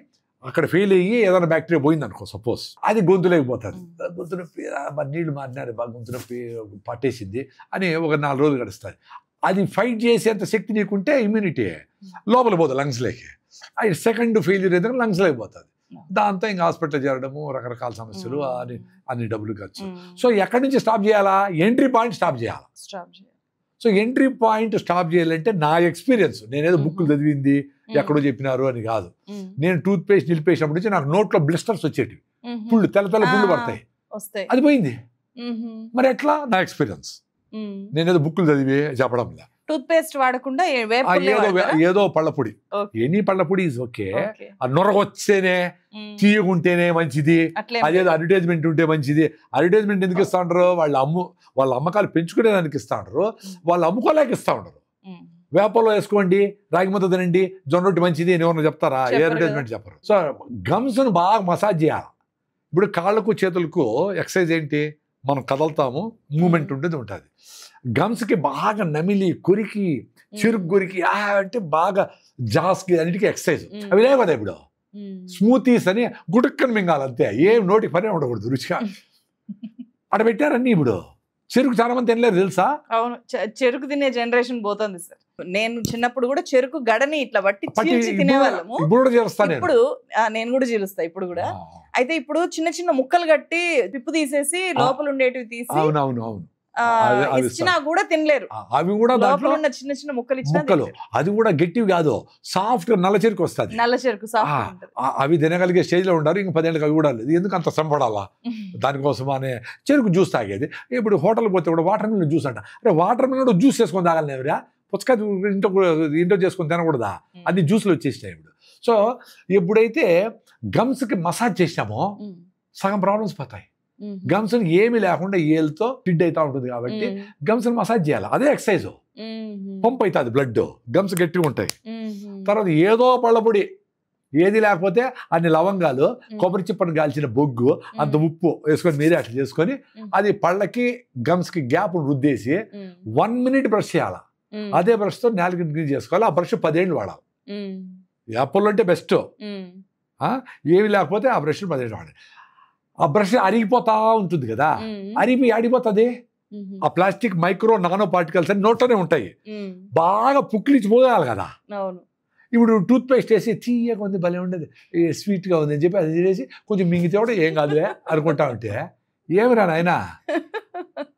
అక్కడ ఫెయిల్ అయ్యి ఏదైనా బ్యాక్టీరియా పోయింది అనుకో సపోజ్, అది గొంతులోకి పోతుంది. గొంతు నొప్పి నీళ్లు మారినారు, బాగా గొంతు నొప్పి పట్టేసింది అని ఒక 4 రోజులు గడుస్తుంది. అది ఫైట్ చేసేంత శక్తి నీకుంటే ఇమ్యూనిటీ లోపల పోతుంది లంగ్స్లోకి. అది సెకండ్ ఫెయిల్యూర్ అయితే లంగ్స్లోకి పోతుంది. దాంతో ఇంకా హాస్పిటల్ చేరడము, రకరకాల సమస్యలు, అన్ని డబ్బులు ఖర్చు. సో ఎక్కడి నుంచి స్టాప్ చేయాలా? ఎంట్రీ పాయింట్ స్టాప్ చేయాలి. సో ఎంట్రీ పాయింట్ స్టాప్ చేయాలంటే నా ఎక్స్పీరియన్స్, నేనేదో బుక్కులు చదివింది ఎక్కడో చెప్పినారు అని కాదు. నేను టూత్పేస్ట్ నిలిపేసినప్పటి నుంచి నాకు నోట్లో బ్లిస్టర్స్ వచ్చేటివి, పుళ్ళు తెల్ల పుళ్ళు పడతాయి. అది పోయింది. మరి ఎట్లా? నా ఎక్స్పీరియన్స్. నేనేదో బుక్కులు చదివి చెప్పడం లేదు. టూత్పేస్ట్ వాడకుండా ఏదో పళ్ళపొడి, ఎనీ పళ్ళపొడి ఈజ్ ఓకే. ఆ నొరగొచ్చేనే తీయకుంటేనే మంచిది, అదేదో అడ్వర్టైజ్మెంట్ ఉంటే మంచిది. అడ్వర్టైజ్మెంట్ ఎందుకు ఇస్తా ఉంటారు? వాళ్ళ అమ్మకాలు పెంచుకునేదానికి ఇస్తా ఉంటారు, వాళ్ళు అమ్ముకోలేక ఇస్తా ఉంటారు. వేపలో వేసుకోండి, రాగి ముద్ద తినండి, జొన్న రొట్టి మంచిది అని ఎవరన్నా చెప్తారా? ఏ అడ్వర్టైజ్మెంట్ చెప్పరు. సో గమ్స్ను బాగా మసాజ్ చేయాలి. ఇప్పుడు కాళ్ళకు చేతులకు ఎక్సర్సైజ్ ఏంటి? మనం కదలుతాము, మూమెంట్ ఉంటుంది. గమ్స్కి బాగా నమిలి కొరికి చెరుకు కొరికి అంటే బాగా జాస్కి అన్నిటికీ ఎక్సర్సైజ్. అవి లేవు కదా ఇప్పుడు. స్మూతీస్ అని గుడుక్కని మింగాలి అంతే, ఏం నోటికి పని ఉండకూడదు రుచిగా. అక్కడ పెట్టారన్నీ. ఇప్పుడు చెరుకు చాలా మంది తినలేరు తెలుసా? అవును, చెరుకు తినే జనరేషన్ పోతుంది సార్. నేను చిన్నప్పుడు కూడా చెరుకు గడని ఇట్లా బట్టి తినేవాళ్ళము. ఇప్పుడు కూడా చేస్తాను. ఇప్పుడు నేను కూడా చీలుస్తా ఇప్పుడు కూడా. అయితే ఇప్పుడు చిన్న చిన్న ముక్కలు కట్టి పిప్పు తీసేసి లోపల ఉండేటివి తీసి ఇచ్చినా కూడా తినలేరు. అవి కూడా లోపల ఉన్న చిన్న చిన్న ముక్కలు అది కూడా గట్టివి కాదు, సాఫ్ట్ నల్ల చెరుకు వస్తుంది. నల్ల చెరుకు సాఫ్ట్. అవి తినగలిగే స్టేజ్ లో ఉంటారు. ఇంక 10 ఏళ్ళకి అవి కూడా లేదు. ఎందుకు అంత సంపడాలా దానికోసం అనే చెరుకు జ్యూస్ తాగేది. ఇప్పుడు హోటల్ పోతే కూడా వాటర్ మిలన్ జ్యూస్ అంట. అంటే వాటర్ మిలన్ కూడా జ్యూస్ చేసుకొని తాగాలి ఎవరా? పుచ్చకాయ ఇంట్లో చేసుకొని తినకూడదా? అన్ని జ్యూస్లు వచ్చేసినాయి ఇప్పుడు. సో ఎప్పుడైతే గమ్స్కి మసాజ్ చేసినామో సగం ప్రాబ్లమ్స్ పోతాయి. గమ్స్ ఏమి లేకుండా ఏళ్ళతో ఫిడ్ అవుతా ఉంటుంది కాబట్టి గమ్స్ మసాజ్ చేయాలి. అదే ఎక్సర్సైజ్. పంప్ అవుతుంది బ్లడ్, గమ్స్ గట్టిగా ఉంటాయి. తర్వాత ఏదో పళ్ళపొడి, ఏది లేకపోతే అన్ని లవంగాలు, కొబ్బరి చిప్పను కాల్చిన బొగ్గు, అంత ఉప్పు వేసుకొని మీరే అట్లా చేసుకొని అది పళ్ళకి గమ్స్కి గ్యాప్ రుద్దేసి 1 minute బ్రష్ చేయాలి. అదే బ్రష్తో 4 క్లీన్ చేసుకోవాలి. ఆ బ్రష్ 10 ఏళ్ళు వాడాలి. యాపిల్ అంటే బెస్ట్. ఏమి లేకపోతే ఆ బ్రష్ 10 ఏళ్ళు వాడాలి. ఆ బ్రష్ అరిగిపోతా ఉంటుంది కదా, ఆడిపోతుంది. ఆ ప్లాస్టిక్ మైక్రో నానో పార్టికల్స్ అని నోట్లోనే ఉంటాయి. బాగా పుక్కిలిచ్చిపోయాలి కదా. ఇప్పుడు టూత్ పేస్ట్ వేసి తీయగా ఉంది, భలే ఉండేది, స్వీట్గా ఉంది అని చెప్పి అది తినేసి కొంచెం మింగితే కూడా ఏం కాదులే అనుకుంటా ఉంటే ఏమిరా నాయనా,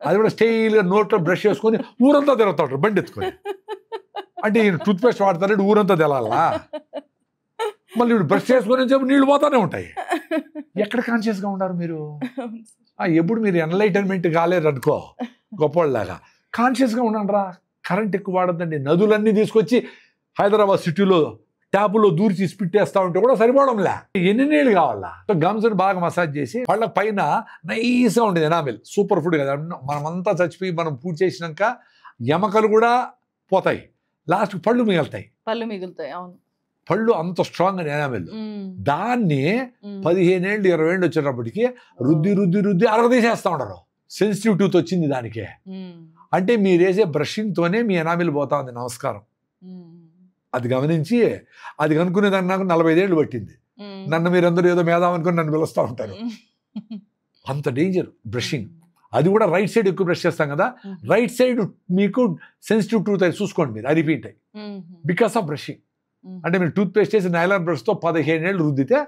అది కూడా స్టైల్గా నోట్లో బ్రష్ చేసుకొని ఊరంతా తిరుగుతా ఉంటారు బండి ఎత్తుకొని. అంటే టూత్ పేస్ట్ వాడతారంటే ఊరంతా తెలాలా? మళ్ళీ ఇప్పుడు బ్రష్ చేసుకొని చెప్పి నీళ్లు పోతానే ఉంటాయి. ఎక్కడ కాన్షియస్గా ఉన్నారు మీరు? ఎప్పుడు మీరు ఎన్లైటన్మెంట్ కాలేరు అనుకో గొప్పవాళ్ళలాగా. కాన్షియస్గా ఉండండిరా. కరెంట్ ఎక్కువ వాడద్దండి. నదులన్నీ తీసుకొచ్చి హైదరాబాద్ సిటీలో ట్యాపులో దూర్చి స్పిట్టేస్తా ఉంటే కూడా సరిపోవడంలే. ఎన్ని నీళ్ళు కావాలా? సో గమ్స్ని బాగా మసాజ్ చేసి వాళ్ళ పైన నైస్గా ఉండేది ఎనామిల్, సూపర్ ఫుడ్ కదా. మనమంతా చచ్చిపోయి మనం పూజ చేసినాక ఎమకలు కూడా పోతాయి, లాస్ట్ పళ్ళు మిగులుతాయి. అవును. పళ్ళు అంత స్ట్రాంగ్ అని ఎనామెల్. దాన్ని 15 ఏళ్ళు 20 ఏళ్ళు వచ్చేటప్పటికి రుద్ది అరగదీసేస్తా ఉంటారు. సెన్సిటివ్ టూత్ వచ్చింది దానికే. అంటే మీరు వేసే బ్రషింగ్తోనే మీ ఎనామిల్ పోతా ఉంది. నమస్కారం. అది గమనించి అది కనుక్కునేదాన్ని నాకు 45 ఏళ్ళు పట్టింది. నన్ను మీరందరూ ఏదో మేధావి అనుకుని నన్ను పిలుస్తూ ఉంటారు. అంత డేంజర్ బ్రషింగ్. అది కూడా రైట్ సైడ్ ఎక్కువ బ్రష్ చేస్తాం కదా, రైట్ సైడ్ మీకు సెన్సిటివ్ టూత్ అయి చూసుకోండి మీరు, అది రిపీట్ అయ్యి బికాస్ ఆఫ్ బ్రషింగ్. అంటే మీరు టూత్ పేస్ట్ చేసి నైలాన్ బ్రష్తో 15 ఏళ్ళు రుద్దితే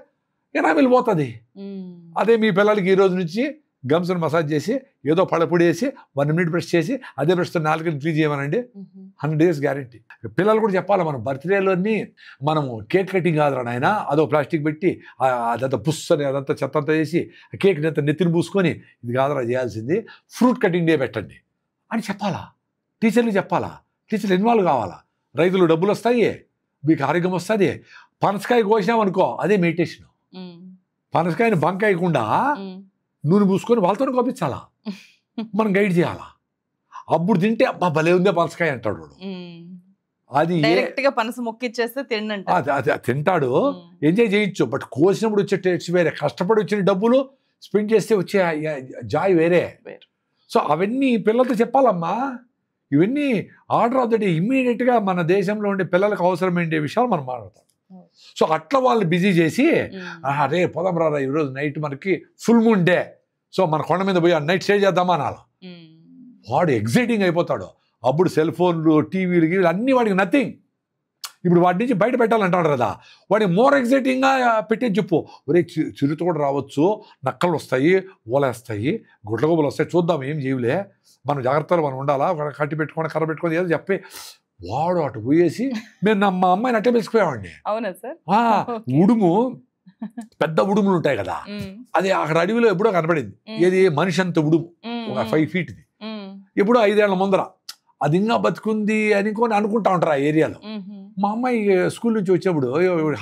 ఎనామిల్ పోతుంది. అదే మీ పిల్లలకి ఈ రోజు నుంచి గమ్స్ని మసాజ్ చేసి ఏదో పళ్ళపొడి వేసి 1 minute బ్రష్ చేసి అదే బ్రష్తో 4 క్లీన్ చేయమనండి, 100 days గ్యారంటీ. పిల్లలు కూడా చెప్పాలి, మనం బర్త్డేలోని మనము కేక్ కటింగ్ కాదురా నాయన, అదో ప్లాస్టిక్ పెట్టి అదంతా పుస్సని అదంతా చెత్త అంతా చేసి కేక్ నెత్తిని పూసుకొని ఇది కాదురా చేయాల్సింది, ఫ్రూట్ కటింగ్ డే పెట్టండి అని చెప్పాలా. టీచర్లు చెప్పాలా, టీచర్లు ఇన్వాల్వ్ కావాలా. రైతులు డబ్బులు వస్తాయి, మీకు ఆరోగ్యం వస్తుంది. పనసకాయ కోసినామనుకో అదే మెడిటేషన్. పనసకాయని బంకాయకుండా నూనె పూసుకొని వాళ్ళతో కోపించాలా, మనం గైడ్ చేయాలా. అప్పుడు తింటే అబ్బా భలే ఉందే పనసకాయ అంటాడు వాడు. అది పనస మొక్కిచ్చేస్తే అది తింటాడు, ఎంజాయ్ చేయొచ్చు. బట్ కోసినప్పుడు వచ్చే టేస్ట్ వేరే, కష్టపడి వచ్చిన డబ్బులు స్పెండ్ చేస్తే వచ్చే జాయ్ వేరే. సో అవన్నీ పిల్లలతో చెప్పాలమ్మా. ఇవన్నీ ఆర్డర్ ఆఫ్ ద డే ఇమ్మీడియట్గా మన దేశంలో ఉండే పిల్లలకు అవసరమైన విషయాలు మనం మాట్లాడతాం. సో అట్లా వాళ్ళని బిజీ చేసి అరే పోదాం రా ఈరోజు నైట్ మనకి ఫుల్ మూన్ డే, సో మన కొండ మీద పోయి నైట్ స్టే చేద్దామా అనాల. వాడు ఎగ్జైటింగ్ అయిపోతాడు. అప్పుడు సెల్ ఫోన్లు టీవీలు గీవీలు అన్నీ వాడికి నథింగ్. ఇప్పుడు వాటి నుంచి బయట పెట్టాలంటాడు కదా, వాడికి మోర్ ఎగ్జైటింగ్గా పెట్టే చెప్పు. ఒరే చిరుత కూడా రావచ్చు, నక్కలు వస్తాయి, ఓలేస్తాయి, గుడ్లగొబ్బలు వస్తాయి, చూద్దాం ఏం చేయలే, మనం జాగ్రత్తలు మనం ఉండాలా, కట్టి పెట్టుకొని కర్ర పెట్టుకొని ఏదో చెప్పి వాడు అటు పోయేసి మేము మా అమ్మాయిని అట్టే పిలిచిపోయామండి. అవునా సార్? ఉడుము పెద్ద ఉడుములు ఉంటాయి కదా, అది అక్కడ అడవిలో ఎప్పుడో కనపడింది. ఏది మనిషి అంత ఉడుము, ఒక 5 feetది, ఎప్పుడో 5 ఏళ్ల ముందర. అది ఇంకా బతుకుంది అనుకుంటా ఉంటారు ఆ ఏరియాలో. మా అమ్మాయి స్కూల్ నుంచి వచ్చేప్పుడు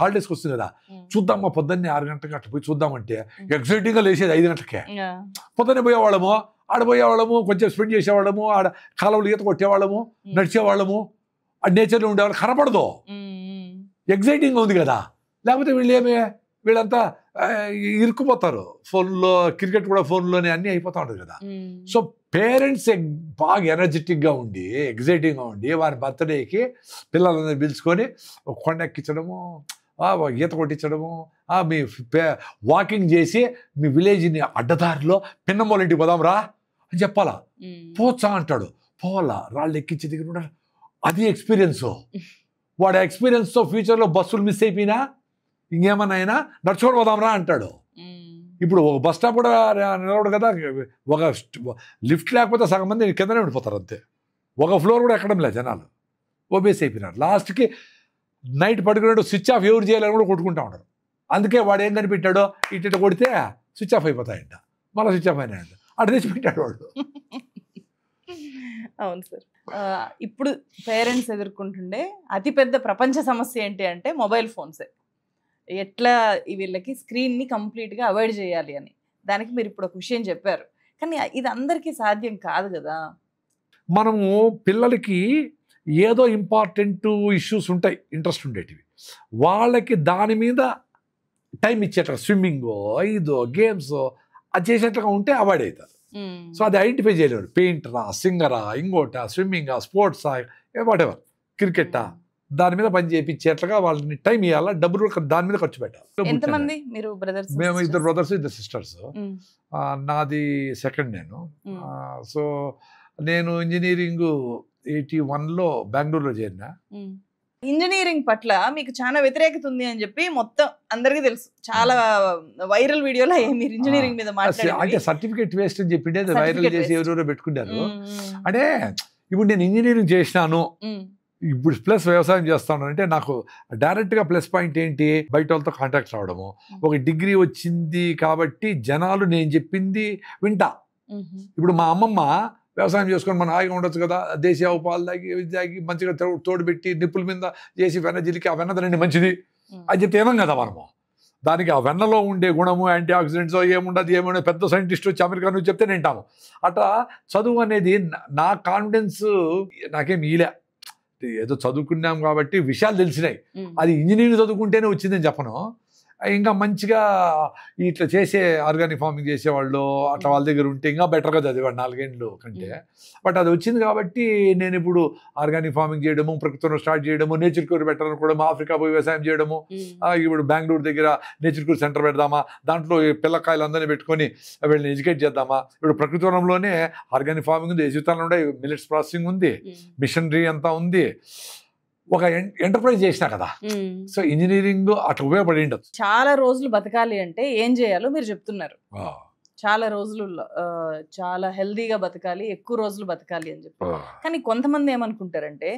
హాలిడేస్కి వస్తుంది కదా, చూద్దామా పొద్దున్నే 6 గంటలకు అట్లా పోయి చూద్దామంటే ఎగ్జైటింగ్గా లేచేది 5 గంటలకే. పొద్దున్నే పోయేవాళ్ళము, ఆడపోయేవాళ్ళము, కొంచెం స్పెండ్ చేసేవాళ్ళము, ఆడ కాలువలు ఈత కొట్టేవాళ్ళము, నడిచేవాళ్ళము, ఆ నేచర్లో ఉండేవాళ్ళు. కనపడదు, ఎగ్జైటింగ్గా ఉంది కదా. లేకపోతే వీళ్ళంతా ఇరుక్కుపోతారు ఫోన్లో, క్రికెట్ కూడా ఫోన్లోనే అన్నీ అయిపోతూ ఉంటుంది కదా. సో పేరెంట్స్ బాగా ఎనర్జెటిక్గా ఉండి ఎగ్జైటింగ్గా ఉండి వారి బర్త్డేకి పిల్లలందరూ పిలుచుకొని కొండ ఎక్కించడము, ఈత కొట్టించడము, మీ వాకింగ్ చేసి మీ విలేజ్ని అడ్డదారిలో పిన్నమ్మోళ్ళ ఇంటికి పోదాం రా అని చెప్పాలా. పోచా అంటాడు, పోవాలా, రాళ్ళు ఎక్కించే దగ్గర కూడా అది ఎక్స్పీరియన్స్. వాడు ఎక్స్పీరియన్స్తో ఫ్యూచర్లో బస్సులు మిస్ అయిపోయినా ఇంకేమన్నా అయినా నడుచుకొని పోదాంరా అంటాడు. ఇప్పుడు ఒక బస్ స్టాప్ కూడా నిలవడు కదా, ఒక లిఫ్ట్ లేకపోతే సగం మంది కిందనే ఉండిపోతారు అంతే. ఒక ఫ్లోర్ కూడా ఎక్కడం లేదు, జనాలు ఓబేస్ అయిపోయినారు. లాస్ట్కి నైట్ పడుకునేటప్పుడు స్విచ్ ఆఫ్ ఎవరు చేయాలని కూడా కొట్టుకుంటా ఉంటారు. అందుకే వాడు ఏం కనిపెట్టాడో ఇటు కొడితే స్విచ్ ఆఫ్ అయిపోతాయంట, మళ్ళీ స్విచ్ ఆఫ్ అయినాయంట, అటు తెచ్చి పెట్టాడు వాడు. అవును సార్. ఇప్పుడు పేరెంట్స్ ఎదుర్కొంటుండే అతిపెద్ద ప్రపంచ సమస్య ఏంటి అంటే మొబైల్ ఫోన్సే. ఎట్లా వీళ్ళకి స్క్రీన్ని కంప్లీట్గా అవాయిడ్ చేయాలి అని, దానికి మీరు ఇప్పుడు ఒక విషయం చెప్పారు. కానీ ఇది అందరికీ సాధ్యం కాదు కదా. మనము పిల్లలకి ఏదో ఇంపార్టెంట్ ఇష్యూస్ ఉంటాయి, ఇంట్రెస్ట్ ఉండేటివి, వాళ్ళకి దాని మీద టైం ఇచ్చేట్లుగా స్విమ్మింగో ఇదో గేమ్స్ అది చేసేట్లుగా ఉంటే అవాయిడ్ అవుతారు. సో అది ఐడెంటిఫై చేయలేరు. పెయింటరా, సింగరా, ఇంకోటా, స్విమ్మింగా, స్పోర్ట్సా, వాటెవర్, క్రికెటా, దాని మీద పని చేయించేట్లుగా వాళ్ళని టైం ఇవ్వాలా, డబ్బులు దాని మీద ఖర్చు పెట్టాలి. ఎంతమంది మీరు బ్రదర్స్? మేము 2 brothers 2 sisters. నాది సెకండ్ నేను. సో నేను ఇంజనీరింగ్ 81లో బెంగళూరులో చేరినా. ఇంజనీరింగ్ పట్ల మీకు చాలా వ్యతిరేకత ఉంది అని చెప్పి మొత్తం అందరికీ తెలుసు. చాలా వైరల్ వీడియోలో మీరు ఇంజనీరింగ్ మీద మాట్లాడారు. అంటే సర్టిఫికేట్ వేస్ట్ అని చెప్పి వైరల్ చేసి ఎవరెవరో పెట్టుకున్నారు. అంటే ఇప్పుడు నేను ఇంజనీరింగ్ చేసినాను, ఇప్పుడు ప్లస్ వ్యవసాయం చేస్తాను అంటే నాకు డైరెక్ట్గా ప్లస్ పాయింట్ ఏంటి, బయట వాళ్ళతో కాంటాక్ట్ రావడము. ఒక డిగ్రీ వచ్చింది కాబట్టి జనాలు నేను చెప్పింది వింటా. ఇప్పుడు మా అమ్మమ్మ వ్యవసాయం చేసుకొని మనం హాయిగా ఉండొచ్చు కదా, దేశీయ పాలు తాగి మంచిగా తోడు పెట్టి నిప్పుల మీద చేసి వెన్న జిలికి ఆ వెన్న తినండి మంచిది అని చెప్తే ఏమం కదా మనము. దానికి ఆ వెన్నలో ఉండే గుణము, యాంటీ ఆక్సిడెంట్స్ ఏముండదు పెద్ద సైంటిస్ట్ వచ్చి అమెరికా నుంచి చెప్తే వింటాము. అట్లా చదువు అనేది నా కాన్ఫిడెన్స్ నాకేం ఈలే. ఏదో చదువుకున్నాం కాబట్టి విషయాలు తెలిసినాయి. అది ఇంజనీరింగ్ చదువుకుంటేనే వచ్చిందని చెప్పను. ఇంకా మంచిగా ఇట్లా చేసే ఆర్గానిక్ ఫార్మింగ్ చేసేవాళ్ళు అట్లా వాళ్ళ దగ్గర ఉంటే ఇంకా బెటర్గా చదివాడు 4 ఏళ్ళు కంటే. బట్ అది వచ్చింది కాబట్టి నేను ఇప్పుడు ఆర్గానిక్ ఫార్మింగ్ చేయడము, ప్రకృతిలో స్టార్ట్ చేయడము, నేచర్ క్యూర్ పెట్టాలనుకోవడము, ఆఫ్రికా పోయి వ్యవసాయం చేయడము, ఇప్పుడు బెంగళూరు దగ్గర నేచర్ క్యూర్ సెంటర్ పెడదామా, దాంట్లో పిల్లకాయలు అందరినీ పెట్టుకొని వీళ్ళని ఎడ్యుకేట్ చేద్దామా. ఇప్పుడు ప్రకృతి వనంలోనే ఆర్గానిక్ ఫార్మింగ్ ఉంది, ఎజుతాలు ఉన్నాయి, మిల్లెట్స్ ప్రాసెసింగ్ ఉంది, మిషనరీ అంతా ఉంది. ఒక ఎంటర్ప్రైజ్ చేసినా కదా. సో ఇంజనీరింగ్ అట్లా ఉపయోగపడి ఉండదు. చాలా రోజులు బతకాలి అంటే ఏం చేయాలో మీరు చెప్తున్నారు. చాలా రోజులు చాలా హెల్దీగా బతకాలి, ఎక్కువ రోజులు బతకాలి అని చెప్పి. కానీ కొంతమంది ఏమనుకుంటారంటే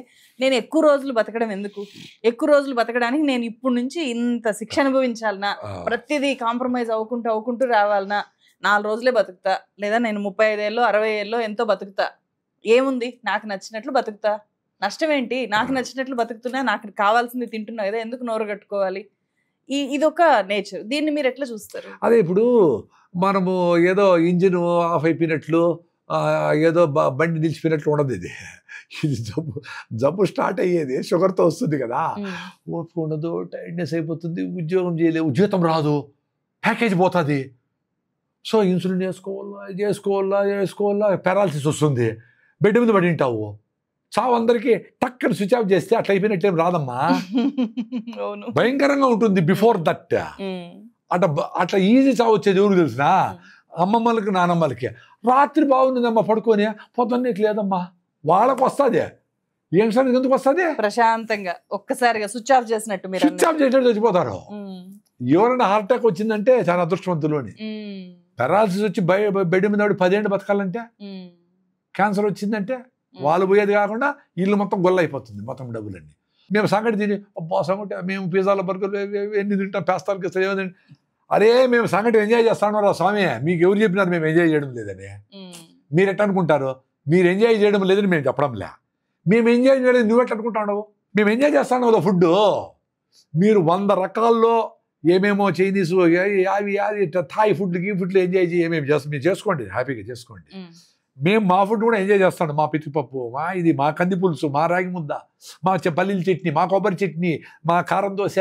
నేను ఎక్కువ రోజులు బతకడం ఎందుకు, ఎక్కువ రోజులు బతకడానికి నేను ఇప్పుడు నుంచి ఇంత శిక్ష అనుభవించాలనా, ప్రతిదీ కాంప్రమైజ్ అవ్వకుంటూ రావాలనా, 4 రోజులే బతుకుతా, లేదా నేను 35 ఏళ్ళో 60 ఏళ్ళో ఎంతో బతుకుతా, ఏముంది నాకు నచ్చినట్లు బతుకుతా, నష్టం ఏంటి, నాకు నచ్చినట్లు బతుకుతున్నా, నాకు కావాల్సింది తింటున్నా కదా, ఎందుకు నోరు కట్టుకోవాలి. ఇదొక నేచర్. దీన్ని మీరు ఎట్లా చూస్తారు? అదే ఇప్పుడు మనము ఏదో ఇంజిన్ ఆఫ్ అయిపోయినట్లు, ఏదో బండి నిలిచిపోయినట్లు ఉండదు. ఇది జబ్బు స్టార్ట్ అయ్యేది షుగర్తో వస్తుంది కదా. ఓపిక ఉండదు, టైర్డ్నెస్ అయిపోతుంది, ఉద్యోగం చేయలేవు, జీతం రాదు, ప్యాకేజ్ పోతుంది. సో ఇన్సులిన్ చేసుకోవాలా, పారాలసిస్ వస్తుంది, బెడ్ మీద పడి ఉంటావు. చావు అందరికీ టక్కని స్విచ్ ఆఫ్ చేస్తే అట్లా అయిపోయినట్లేం రాదమ్మా. భయంకరంగా ఉంటుంది. బిఫోర్ దట్ అట్లా ఈజీ చావు వచ్చేది ఎవరికి తెలిసినా, అమ్మమ్మలకి నానమ్మలకి. రాత్రి బాగుంటుందమ్మా పడుకొని, పొద్దున్నే లేదమ్మా, వాళ్ళకి వస్తుంది. యంగ్స్టర్కి ఎందుకు వస్తుంది? ప్రశాంతంగా ఒక్కసారిగా స్విచ్ ఆఫ్ చేసినట్టు, స్విచ్ ఆఫ్ చేసినట్టు చచ్చిపోతారు. ఎవరైనా హార్ట్ అటాక్ వచ్చిందంటే చాలా అదృష్టవంతులోని. పారాలసిస్ వచ్చి బెడ్ మీద 10 ఏళ్ళు బతకాలంటే, క్యాన్సర్ వచ్చిందంటే వాళ్ళు పోయేది కాకుండా ఇల్లు మొత్తం గొల్ల అయిపోతుంది, మొత్తం డబ్బులన్నీ. మేము సంగటి తిని సంగటి, మేము పిజ్జాల బర్గర్లు ఎన్ని తింటాం, పేస్తాలకి ఇస్తాం. అరే మేము సంగటి ఎంజాయ్ చేస్తాను రా స్వామి, మీకు ఎవరు చెప్పినారు మేము ఎంజాయ్ చేయడం లేదని? మీరు ఎట్లా అనుకుంటారు? మీరు ఎంజాయ్ చేయడం లేదని మేము చెప్పడంలే. మేము ఎంజాయ్ చేయడం నువ్వు ఎట్లా అనుకుంటావు? మేము ఎంజాయ్ చేస్తాను కదా ఫుడ్. మీరు 100 రకాల్లో ఏమేమో చైనీసు యావి థాయ్ ఫుడ్లు ఫుడ్లు ఎంజాయ్ చేయి, ఏమేమి చేస్తాం మీరు చేసుకోండి, హ్యాపీగా చేసుకోండి. మేము మా ఫుడ్ కూడా ఎంజాయ్ చేస్తాం. మా పితిపప్పు, మా కంది పులుసు, మా రాగి ముద్ద, మా పల్లీల చట్నీ, మా కొబ్బరి చట్నీ, మా కారం దోశ,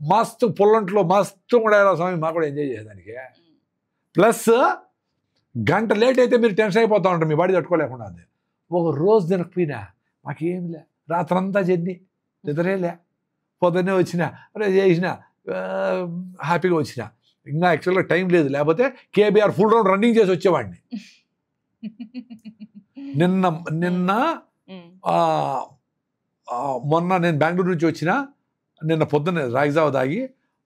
మస్తు పుల్లంట్లో మస్తు కూడా స్వామి మాకు కూడా ఎంజాయ్ చేసేదానికి. ప్లస్ గంట లేట్ అయితే మీరు టెన్షన్ అయిపోతూ ఉంటారు, మీ బాడీ తట్టుకోలేకుండా. ఒక రోజు తినకపోయినా మాకేంలే, రాత్రంతా జర్నీ, నిద్రేలే, పొద్దున్నే వచ్చిన చేసిన హ్యాపీగా వచ్చిన. ఇంకా యాక్చువల్గా టైం లేదు, లేకపోతే కేబీఆర్ ఫుల్ రౌండ్ రన్నింగ్ చేసి వచ్చేవాడిని. నిన్న మొన్న నేను బెంగళూరు నుంచి వచ్చిన, నిన్న పొద్దున్న రాగిజావ తాగి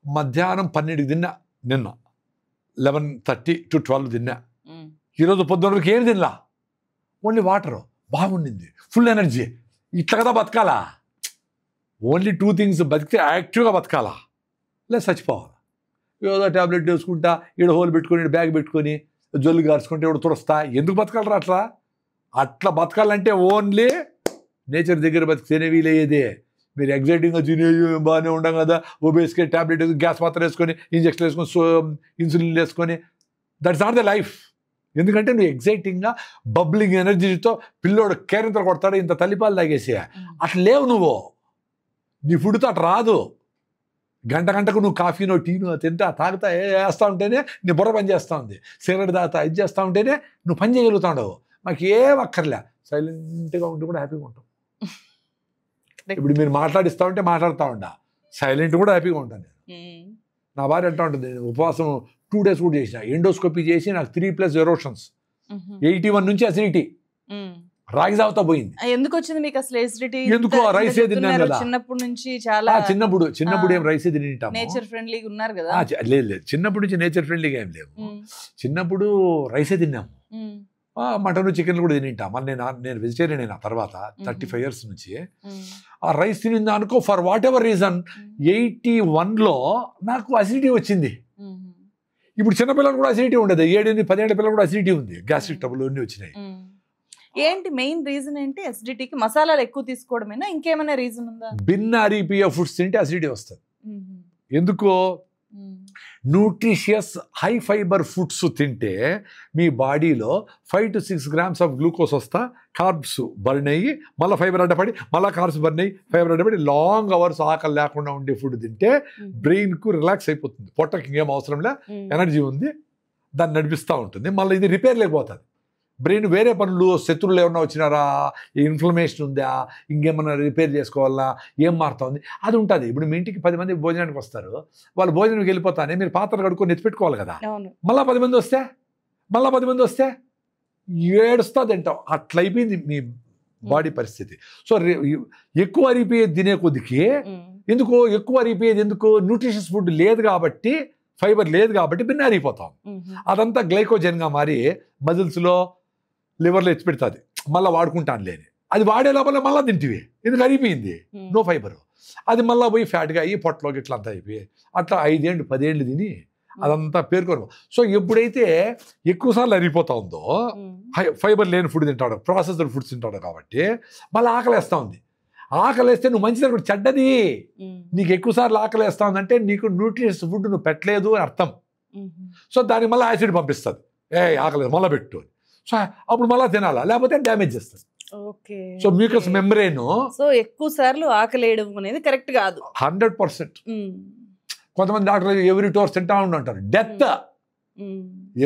మధ్యాహ్నం 12కి తిన్నా, నిన్న 11:30 to 12 తిన్నా. ఈరోజు పొద్దున్నకి ఏం తినలా, ఓన్లీ వాటరు, బాగుండింది, ఫుల్ ఎనర్జీ. ఇట్లా కదా బతకాలా? ఓన్లీ 2 things బతికితే యాక్టివ్గా బతకాలా, లేదు చచ్చిపోవాలి. ఏదో ట్యాబ్లెట్ వేసుకుంటా, ఈడ హోల్ పెట్టుకొని, బ్యాగ్ పెట్టుకొని, జొల్లు గార్చుకుంటే ఇప్పుడు తుడుస్తా. ఎందుకు బతకాలరా అట్లా? అట్లా బతకాలంటే ఓన్లీ నేచర్ దగ్గర బతికితేనే వీలయ్యేదే. మీరు ఎగ్జైటింగ్గా తినే బాగానే ఉండం కదా, ఓబేస్కి ట్యాబ్లెట్ వేసుకొని, గ్యాస్ మాత్రం వేసుకొని, ఇంజక్షన్ వేసుకొని, ఇన్సులిన్ వేసుకొని, దట్స్ నాట్ ద లైఫ్. ఎందుకంటే నువ్వు ఎగ్జైటింగ్గా బబ్లింగ్ ఎనర్జీతో పిల్లోడు కేరింతలు కొడతాడు, ఇంత తల్లిపాలు తాగేసి అట్లా లేవు నువ్వు. నీ ఫుడ్తో అట్లా రాదు. గంటకు నువ్వు కాఫీనో టీనో తింటా తాగుతా వేస్తూ ఉంటేనే నీ బుర్ర పని చేస్తూ ఉంది. సిగరెట్ తాగుతా ఇది చేస్తూ ఉంటేనే నువ్వు పని చేయగలుగుతావు. మాకు ఏం అక్కర్లే, సైలెంట్గా ఉంటే కూడా హ్యాపీగా ఉంటాం. ఇప్పుడు మీరు మాట్లాడిస్తూ ఉంటే మాట్లాడుతూ ఉంటా, సైలెంట్ కూడా హ్యాపీగా ఉంటాను నేను. నా భార్య అంటూ ఉంటుంది, ఉపవాసం 2 days కూడా చేసిన, ఎండోస్కోపీ చేసి నాకు 3+ ఎరోషన్స్, 81 నుంచి అసిడిటీ, రాగి జావతో పోయింది. ఎందుకు వచ్చింది మీకు అసలు అసిడిటీ? ఎందుకు? రైస్ తిన్నాను కదా చిన్నప్పటి నుంచి. చాలా చిన్నప్పుడు ఏం రైస్ తింటాం, నేచర్ ఫ్రెండ్లీగా ఉన్నారు కదా. లేదు చిన్నప్పటి నుంచి నేచర్ ఫ్రెండ్లీగా ఏం లేవు. చిన్నప్పుడు రైసే తిన్నాము, మటన్ చికెన్ కూడా తింటాం. మళ్ళీ నేను వెజిటేరియన్ అయినా తర్వాత 35 years నుంచి. ఆ రైస్ తినింది అనుకో, ఫర్ వాట్ ఎవర్ రీజన్ 81లో నాకు అసిడిటీ వచ్చింది. ఇప్పుడు చిన్నపిల్లలు కూడా అసిడిటీ ఉండదు, 7-10 ఏళ్ల పిల్లలు కూడా అసిడిటీ ఉంది, గ్యాస్ట్రిక్ ట్రబుల్ అన్నీ వచ్చినాయి. ఏంటి మెయిన్ రీజన్? ఏంటి అసిడిటీకి? మసాలాలు ఎక్కువ తీసుకోవడమేనా, ఇంకేమైనా రీజన్ ఉందా? భిన్న అరిపియ ఫుడ్స్ తింటే అసిడిటీ వస్తుంది. ఎందుకో? న్యూట్రిషియస్ హై ఫైబర్ ఫుడ్స్ తింటే మీ బాడీలో 5 to 6 grams ఆఫ్ గ్లూకోజ్ వస్తా, కార్బ్స్ బర్న్ అయ్యి మళ్ళీ ఫైబర్ అడ్డపడి మళ్ళీ కార్బ్స్ బర్న్ అయ్యి ఫైబర్ అడ్డపడి లాంగ్ అవర్స్ ఆకలి లేకుండా ఉండే ఫుడ్ తింటే బ్రెయిన్కు రిలాక్స్ అయిపోతుంది. పొట్టకి ఇంకేం అవసరం లే, ఎనర్జీ ఉంది, దాన్ని నడిపిస్తూ ఉంటుంది. మళ్ళీ ఇది రిపేర్ లేకపోతుంది. బ్రెయిన్ వేరే పనులు, శత్రువులు ఏమన్నా వచ్చినారా, ఇన్ఫ్లమేషన్ ఉందా, ఇంకేమన్నా రిపేర్ చేసుకోవాలా, ఏం మారుతా ఉంది, అది ఉంటుంది. ఇప్పుడు మీ ఇంటికి 10 మంది భోజనానికి వస్తారు, వాళ్ళు భోజనానికి వెళ్ళిపోతానే మీరు పాత్రలు కడుక్కొని ఎత్తిపెట్టుకోవాలి కదా. మళ్ళీ 10 మంది వస్తే ఏడుస్తా తింటాం. అట్లా అయిపోయింది మీ బాడీ పరిస్థితి. సో ఎక్కువ అరిగిపోయేది తినే కొద్దికి ఎందుకు ఎక్కువ అరిగిపోయేది ఎందుకు, న్యూట్రిషియస్ ఫుడ్ లేదు కాబట్టి, ఫైబర్ లేదు కాబట్టి భిన్న అరిగిపోతాం. అదంతా గ్లైకోజన్గా మారి మజిల్స్లో లివర్లో ఎత్తి పెడుతుంది. మళ్ళీ వాడుకుంటాను లేని అది వాడే లోపల మళ్ళీ తింటివి, ఎందుకు అరిగిపోయింది, నో ఫైబర్. అది మళ్ళీ పోయి ఫ్యాట్గా అయ్యి పొట్టలోకి ఇట్లా అంతా అయిపోయి అట్లా 5 ఏళ్ళు 10 ఏళ్ళు తిని అదంతా పేర్కొను. సో ఎప్పుడైతే ఎక్కువసార్లు అరిగిపోతా ఉందో ఫైబర్ లేని ఫుడ్ తింటాడు, ప్రాసెస్డ్ ఫుడ్స్ తింటాడు కాబట్టి మళ్ళీ ఆకలేస్తూ ఉంది. ఆకలేస్తే నువ్వు మంచిది కూడా చెడ్డది. నీకు ఎక్కువసార్లు ఆకలేస్తా ఉందంటే నీకు న్యూట్రిషియస్ ఫుడ్ నువ్వు పెట్టలేదు అని అర్థం. సో దానికి మళ్ళీ యాసిడ్ పంపిస్తుంది, ఆకలేదు మళ్ళీ పెట్టు. సో అప్పుడు మళ్ళీ తినాలా, లేకపోతే డ్యామేజ్ చేస్తుంది. సో మ్యూకస్ మెంబ్రేన్ సో ఎక్కువ సార్లు ఆకలేయడం అనేది కరెక్ట్ కాదు 100%. కొంతమంది డాక్టర్లు ఎవ్రీ 2 hours తింటా ఉండంటారు. డెత్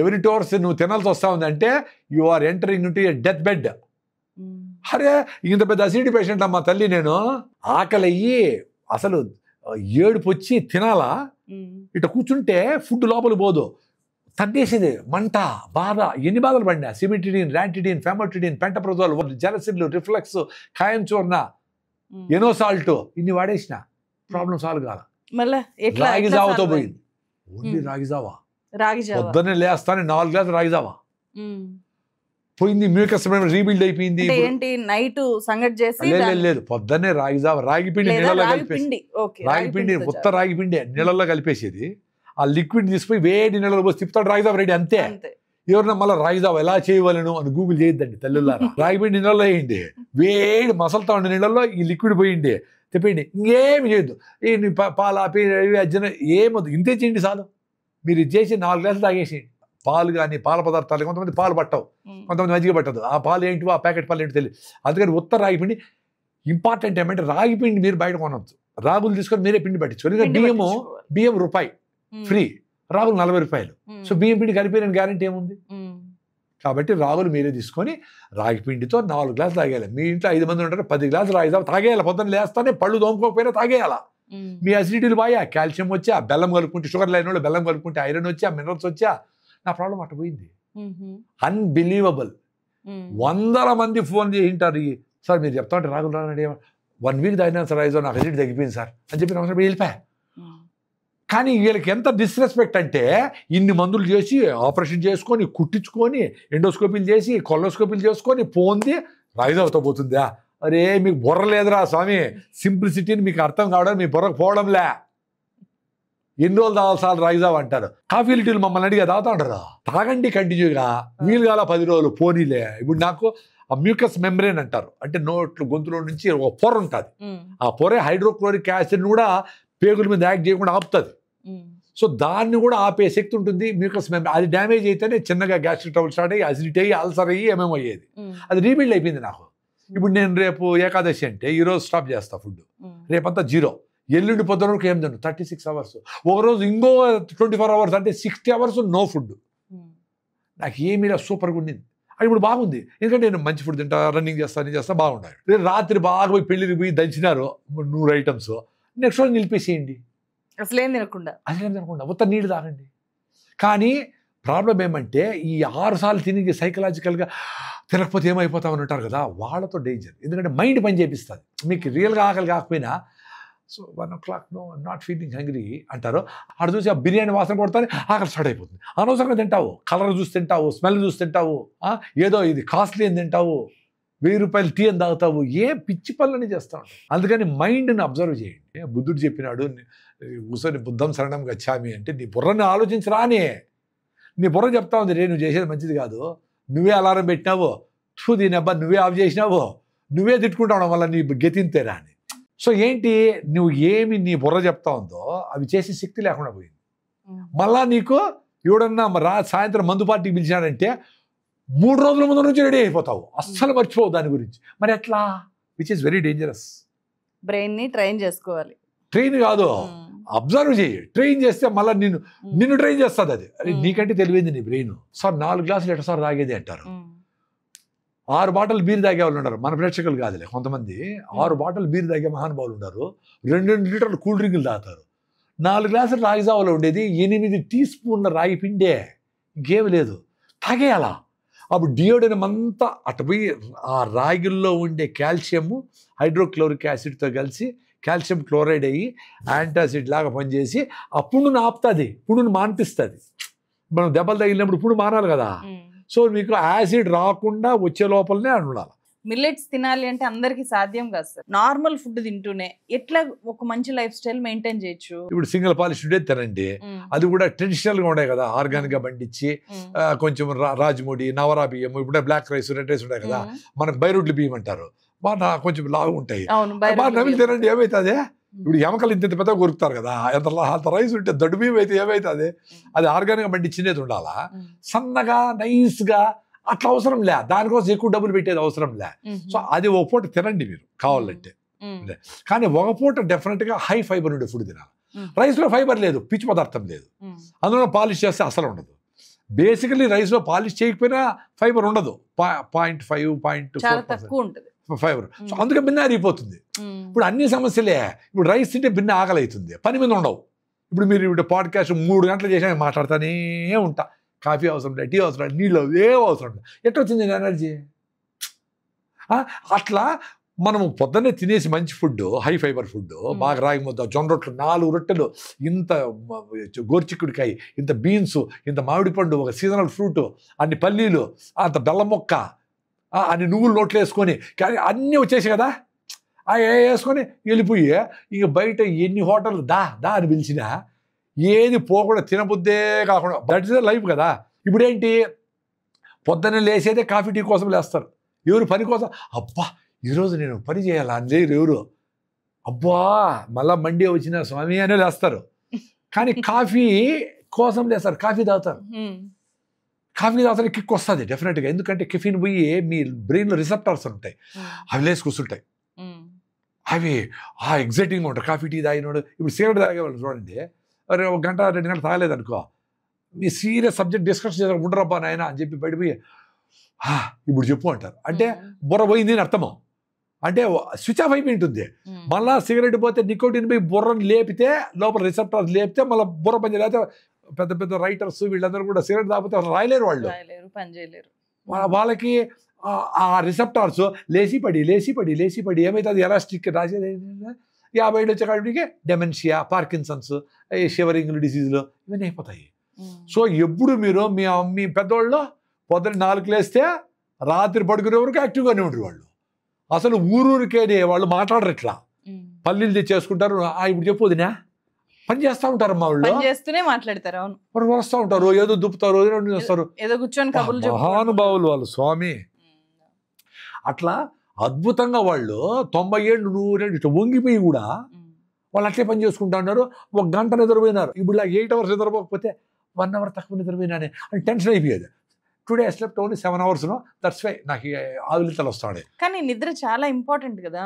ఎవ్రీ 2 hours నువ్వు తినాల్సి వస్తా ఉంది అంటే you are entering into a death bed. అరే ఇంత పెద్ద అసిడిటీ పేషెంట్ అమ్మా తల్లి, నేను ఆకలయ్యి అసలు ఏడుపు వచ్చి తినాలా, ఇట్లా కూర్చుంటే ఫుడ్ లోపల పోదు, తగ్గేసేది మంట బాధ, ఎన్ని బాధలు పడినా, సిమిటిడిన్, ర్యాంటిడిన్, ఫెమోటిడిన్, పెంటప్రజోల్, జెలసిన్లు, రిఫ్లెక్స్, ఖాయంచూర్ణ, ఎనోసాల్ట్ ఇన్ని వాడేసిన ప్రాబ్లం సాల్వ్ కాల. రాగి జావతో పోయింది. ఓన్లీ రాగి జావా, పొద్దున్నే లేస్తానే 4 గ్లాసులు రాగి జావా పోయింది. మ్యూకస్ రీబిల్డ్ అయిపోయింది. నైట్ సంగటి చేసి లేదు, పొద్దున్నే రాగి జావా, రాగి పిండి నీళ్ళలో కలిపేసి, రాగి పిండి కొత్త రాగి పిండి నీళ్ళలో కలిపేసేది, ఆ లిక్విడ్ తీసుకుపోయి వేడి నీళ్ళలో పోసి తిప్పుతాడు, రాగి జావా రెడీ అంతే. ఎవరన్నా మళ్ళీ రాగి జావా ఎలా చేయవలను అని గూగుల్ చేయొద్దండి తల్లులారా. రాగి పిండి నీళ్ళలో వేయండి, వేడి మసలుతా ఉండే నీళ్ళలో ఈ లిక్విడ్ పోయిండి, తిప్పండి, ఇంకేమి చేయొద్దు. ఈ పాలు ఆపి అజ్జన ఏమొద్దు, ఇంతే చేయండి చాలు. మీరు ఇది చేసి 4 గ్లాసులు తాగేసేయండి. పాలు కానీ పాల పదార్థాలు, కొంతమంది పాలు పట్టవు, కొంతమంది మజ్జిగ పట్టదు, ఆ పాలు ఏంటివో ఆ ప్యాకెట్ పాలు ఏంటో తెలియదు. అందుకని ఉత్త రాగి పిండి ఇంపార్టెంట్ ఏమంటే రాగి పిండి మీరు బయట కొనవచ్చు, రాగులు తీసుకొని మీరే పిండి పట్టించుకోవాలి. బియ్యం రూపాయి ఫ్రీ, రాగులు 40 రూపాయలు. సో బియ్యం పిండి కలిపి గ్యారెంటీ ఏముంది. కాబట్టి రాగులు మీరే తీసుకొని రాగి పిండితో 4 గ్లాసులు తాగేయాలి. మీ ఇంట్లో 5 మంది ఉంటారు, 10 గ్లాసులు రాగి తాగేయాలి. పొద్దున్న లేస్తానే పళ్ళు తోముకోకపోయినా తాగేయాలా. మీ అసిడిటీలు బాగా, కాల్షియం వచ్చా, బెల్లం కలుపుకుంటే, షుగర్ లేని వాళ్ళు బెల్లం కలుపుకుంటే ఐరన్ వచ్చా, మినరల్స్ వచ్చా, నా ప్రాబ్లం అట్ట పోయింది. అన్బిలీవబుల్. 100 మంది ఫోన్ చేసింటారు, సార్ మీరు చెప్తా ఉంటే రాగులు రానండి, 1 వీక్ తాగినా సార్ రైజో నాకు అసిడిటీ తగ్గిపోయింది సార్ అని చెప్పి నమ్మకం వెళ్ళిపోయా. కానీ వీళ్ళకి ఎంత డిస్రెస్పెక్ట్ అంటే ఇన్ని మందులు చేసి ఆపరేషన్ చేసుకొని కుట్టించుకొని ఎండోస్కోపీలు చేసి కొలోస్కోపీలు చేసుకొని పోంది రైజ్ అవుతా పోతుందా. అరే మీకు బుర్ర లేదురా స్వామి, సింప్లిసిటీని మీకు అర్థం కావడం మీ బుర్రకు పోవడంలే. ఎన్ని రోజులు తాగాలి సార్ రైజ్ అంటారు. కాఫీలు టీలు మమ్మల్ని అడిగా తాగుతా ఉంటారు, తాగండి కంటిన్యూగా, వీలు కాల 10 రోజులు పోనీలే. ఇప్పుడు నాకు ఆ మ్యూకస్ మెంబ్రేన్ అంటారు, అంటే నోట్లు గొంతులో నుంచి ఒక పొర ఉంటుంది, ఆ పొరే హైడ్రోక్లోరిక్ యాసిడ్ కూడా పేగుల మీద యాక్ట్ చేయకుండా ఆపుతుంది. సో దాన్ని కూడా ఆపే శక్తి ఉంటుంది మ్యూకస్ మెంబ్రేన్. అది డ్యామేజ్ అయితేనే చిన్నగా గ్యాస్ట్రిక్ ట్రబుల్ స్టార్ట్ అయ్యి అసిడిటీ అయ్యి అల్సర్ అయ్యి ఏమేమో అయ్యేది. అది రీబిల్డ్ అయిపోయింది నాకు. ఇప్పుడు నేను రేపు ఏకాదశి అంటే ఈరోజు స్టాప్ చేస్తా ఫుడ్, రేపంతా 0, ఎల్లుండి పొద్దున వరకు ఏం తిను 36 hours, ఒకరోజు ఇంకో 24 hours అంటే 60 hours నో ఫుడ్. నాకు ఏమీ సూపర్గా ఉండింది. అది ఇప్పుడు బాగుంది, ఎందుకంటే నేను మంచి ఫుడ్ తింటా, రన్నింగ్ చేస్తా బాగుండాలి. రాత్రి బాగా పోయి పెళ్ళికి పోయి దంచినారు 100 items, నెక్స్ట్ రోజు నిలిపేసేయండి, అసలేం తినకుండా ఉత్త నీళ్ళు తాగండి. కానీ ప్రాబ్లం ఏమంటే ఈ 6 సార్లు తిని సైకలాజికల్గా తినకపోతే ఏమైపోతామని అంటారు కదా, వాళ్ళతో డేంజర్. ఎందుకంటే మైండ్ పని చేపిస్తుంది. మీకు రియల్గా ఆకలి కాకపోయినా so 1 o'clock no not feeling hungry అంటారు, అక్కడ చూసి ఆ బిర్యానీ వాసన కొడతానే ఆకలి స్టార్ట్ అయిపోతుంది. అనవసరంగా తింటావు, కలర్ చూసి తింటావు, స్మెల్ చూసి తింటావు, ఏదో ఇది కాస్ట్లీ అని తింటావు, 1000 రూపాయలు టీ అని తాగుతావు, ఏ పిచ్చి పనులని చేస్తూ ఉంటావు. అందుకని మైండ్ని అబ్జర్వ్ చేయండి. బుద్ధుడు చెప్పినాడు, కూర్చొని బుద్ధం శరణం గచ్చామి అంటే నీ బుర్రని ఆలోచించరానే. నీ బుర్ర చెప్తా ఉంది రే నువ్వు చేసేది మంచిది కాదు, నువ్వే అలారం పెట్టినావు, దీని అబ్బా నువ్వే ఆఫ్ చేసినావు, నువ్వే తిట్టుకుంటావు వల్ల నీ గతింతేరా అని. సో ఏంటి, నువ్వు ఏమి నీ బుర్ర చెప్తా ఉందో అవి చేసే శక్తి లేకుండా పోయింది. మళ్ళా నీకు ఎవడన్నా సాయంత్రం మందు పార్టీకి పిలిచాడంటే 3 రోజుల ముందు నుంచి రెడీ అయిపోతావు, అస్సలు మర్చిపోవు దాని గురించి. మరి ఎట్లా? Which is very dangerous. Brain ని ట్రైన్ చేసుకోవాలి. ట్రైన్ కాదు, అబ్జర్వ్ చేయి. ట్రైన్ చేస్తే మళ్ళీ నిన్ను ట్రైన్ చేస్తుంది అది. నీకంటే తెలివింది నీ బ్రెయిన్. సార్ 4 గ్లాసులు ఎట్లా సార్ తాగేది అంటారు. 6 బాటలు బీర్ తాగే వాళ్ళు ఉన్నారు, మన ప్రేక్షకులు కాదులే. కొంతమంది 6 బాటలు బీర్ తాగే మహానుభావులు ఉన్నారు, 2 లీటర్లు కూల్ డ్రింకులు తాగుతారు. 4 గ్లాసులు రాగి జావలో ఉండేది 8 టీ స్పూన్ల రాగి పిండే, ఇంకేమి లేదు, తాగేయాలా. అప్పుడు డియోడినం అంతా అటుపోయి ఆ రాగిల్లో ఉండే కాల్షియము హైడ్రోక్లోరిక్ యాసిడ్తో కలిసి కాల్షియం క్లోరైడ్ అయ్యి యాంటాసిడ్ లాగా పనిచేసి ఆ పుండును ఆపుతుంది, పుండును మాన్పిస్తుంది. మనం దెబ్బలు తగిలినప్పుడు పుండు మానాలి కదా. సో మీకు యాసిడ్ రాకుండా వచ్చే లోపలనే ఉండాలి. మిల్లెట్స్ తినాలి అంటే అందరికి సాధ్యం కాదు సార్. నార్మల్ ఫుడ్ తింటూనే ఎట్లా ఒక మంచి లైఫ్ స్టైల్ మెయింటైన్ చేయొచ్చు? ఇప్పుడు సింగిల్ పాలిష్ తినండి, అది కూడా ట్రెడిషనల్ గా ఉంటాయి కదా, ఆర్గానిక్ గా పండించి కొంచెం రాజముడి, నవరా బియ్యం, ఇప్పుడు బ్లాక్ రైస్, రెడ్ రైస్ ఉంటాయి కదా, మనకు బైరుడ్లు బియ్యం అంటారు, బాగా కొంచెం లాగా ఉంటాయి, బాగా నవ్వులు తినండి. ఏమైతుంది? ఇప్పుడు ఎమకలు ఇంత పెద్ద కొరుకుతారు కదా, అంత రైస్ ఉంటే దొడ్డు బియ్యం అయితే ఏమైతుంది? అది ఆర్గానిక్ గా పండించినది ఉండాలా, సన్నగా నైస్ గా. అట్లా అవసరం లే, దానికోసం ఎక్కువ డబ్బులు పెట్టేది అవసరం లే. సో అది ఒక పూట తినండి మీరు కావాలంటే. కానీ ఒక పూట డెఫినెట్ గా హై ఫైబర్ ఉండే ఫుడ్ తినాలి. రైస్ లో ఫైబర్ లేదు, పిచ్చి పదార్థం లేదు, అందులో పాలిష్ చేస్తే అసలు ఉండదు. బేసికలీ రైస్ లో పాలిష్ చేయకపోయినా ఫైబర్ ఉండదు, 0.5, 0.4% ఫైబర్. సో అందుకే భిన్న అరిగిపోతుంది. ఇప్పుడు అన్ని సమస్యలే. ఇప్పుడు రైస్ తింటే భిన్న ఆకలి అవుతుంది, పని మీద ఉండవు. ఇప్పుడు మీరు ఇప్పుడు పాడ్కాస్ట్ 3 గంటలు చేసినా మాట్లాడుతూనే ఉంటా, కాఫీ అవసరం లేదు, టీ అవసరం లేదు, నీళ్ళు ఏం అవసరం లేదు. ఎట్లా వచ్చింది ఎనర్జీ? అట్లా మనము పొద్దున్నే తినేసి మంచి ఫుడ్, హై ఫైబర్ ఫుడ్, బాగా రాగి ముద్ద, జొన్న రొట్టెలు, 4 రొట్టెలు, ఇంత గోర్చిక్కుడికాయ, ఇంత బీన్స్, ఇంత మామిడి పండు, ఒక సీజనల్ ఫ్రూట్, అన్ని పల్లీలు, అంత బెల్లం మొక్క, అన్ని నువ్వులు నోట్లు వేసుకొని, కానీ అన్నీ వచ్చేసి కదా, వేసుకొని వెళ్ళిపోయి ఇక బయట ఎన్ని హోటళ్ళు దా అని పిలిచినా ఏది పోకుండా తినబుద్దే కాకుండా, దట్ ఇస్ లైఫ్ కదా. ఇప్పుడేంటి, పొద్దున్నే లేసేదే కాఫీ టీ కోసం లేస్తారు. ఎవరు పని కోసం, అబ్బా ఈరోజు నేను పని చేయాలా అని లేరు ఎవరు. అబ్బా మళ్ళా మండే వచ్చిన స్వామి అనే లేస్తారు. కానీ కాఫీ కోసం లేస్తారు, కాఫీ తాగుతారు. కాఫీ తాగుతారు కిక్ వస్తుంది డెఫినెట్గా, ఎందుకంటే కెఫిన్ పోయి మీ బ్రెయిన్లో రిసెప్టర్స్ ఉంటాయి, అవి లేసి కూర్చుంటాయి, అవి ఎగ్జైటింగ్గా ఉంటాయి. కాఫీ టీ తాగినోడు, ఇప్పుడు సిగరెట్ తాగేవాళ్ళు చూడండి, 1 గంట 2 గంటలు తాగలేదనుకో, మీ సీరియస్ సబ్జెక్ట్ డిస్కస్ చేసారు, ఉండరబ్బా నాయన అని చెప్పి బయటపోయి ఇప్పుడు చెప్పు అంటారు. అంటే బుర్ర పోయింది అని అర్థము, అంటే స్విచ్ ఆఫ్ అయిపోయి ఉంటుంది. మళ్ళీ సిగరెట్ పోతే నికోటిన్ పోయి బుర్రను లేపితే, లోపల రిసెప్టర్స్ లేపితే మళ్ళీ బుర్ర పని చేయలేకపోతే, పెద్ద పెద్ద రైటర్స్ వీళ్ళందరూ కూడా సిగరెట్ తాగితే రాయలేరు, వాళ్ళు పని చేయలేరు. వాళ్ళకి ఆ రిసెప్టార్స్ లేచి పడి ఏమైతుంది, ఎలాస్టిక్ రాసేది 50 ఏళ్ళు వచ్చేకాడికి డెమెన్షియా, పార్కిన్సన్స్, షివరింగ్ డిసీజులు ఇవన్నీ అయిపోతాయి. సో ఎప్పుడు మీరు మీ పెద్దవాళ్ళు పొద్దున్న 4 లేస్తే రాత్రి పడుకునే వరకు యాక్టివ్గానే ఉంటారు వాళ్ళు. అసలు ఊరూరికేనే వాళ్ళు మాట్లాడరు, ఇట్లా పల్లీలు తెచ్చేసుకుంటారు. ఇప్పుడు చెప్పొదినా పని చేస్తూ ఉంటారు, మా వాళ్ళు చేస్తూనే మాట్లాడతారు, వస్తూ ఉంటారు, ఏదో దుప్పుతారు, ఏదో కూర్చొని కబుర్లు, మహానుభావులు వాళ్ళు స్వామి. అట్లా అద్భుతంగా వాళ్ళు 90 ఏళ్ళు 100 ఏళ్ళు ఇట్లా వంగిపోయి కూడా వాళ్ళు అట్లే పని చేసుకుంటా ఉన్నారు. 1 గంట నిద్రపోయినారు. ఇప్పుడు 8 అవర్స్ నిద్రపోకపోతే 1 అవర్ తక్కువ నిద్రపోయినానే అని టెన్షన్ అయిపోయేది. Today I slept only 7 hours, that's why నాకు ఆవిలితలు వస్తాడు. కానీ నిద్ర చాలా ఇంపార్టెంట్ కదా.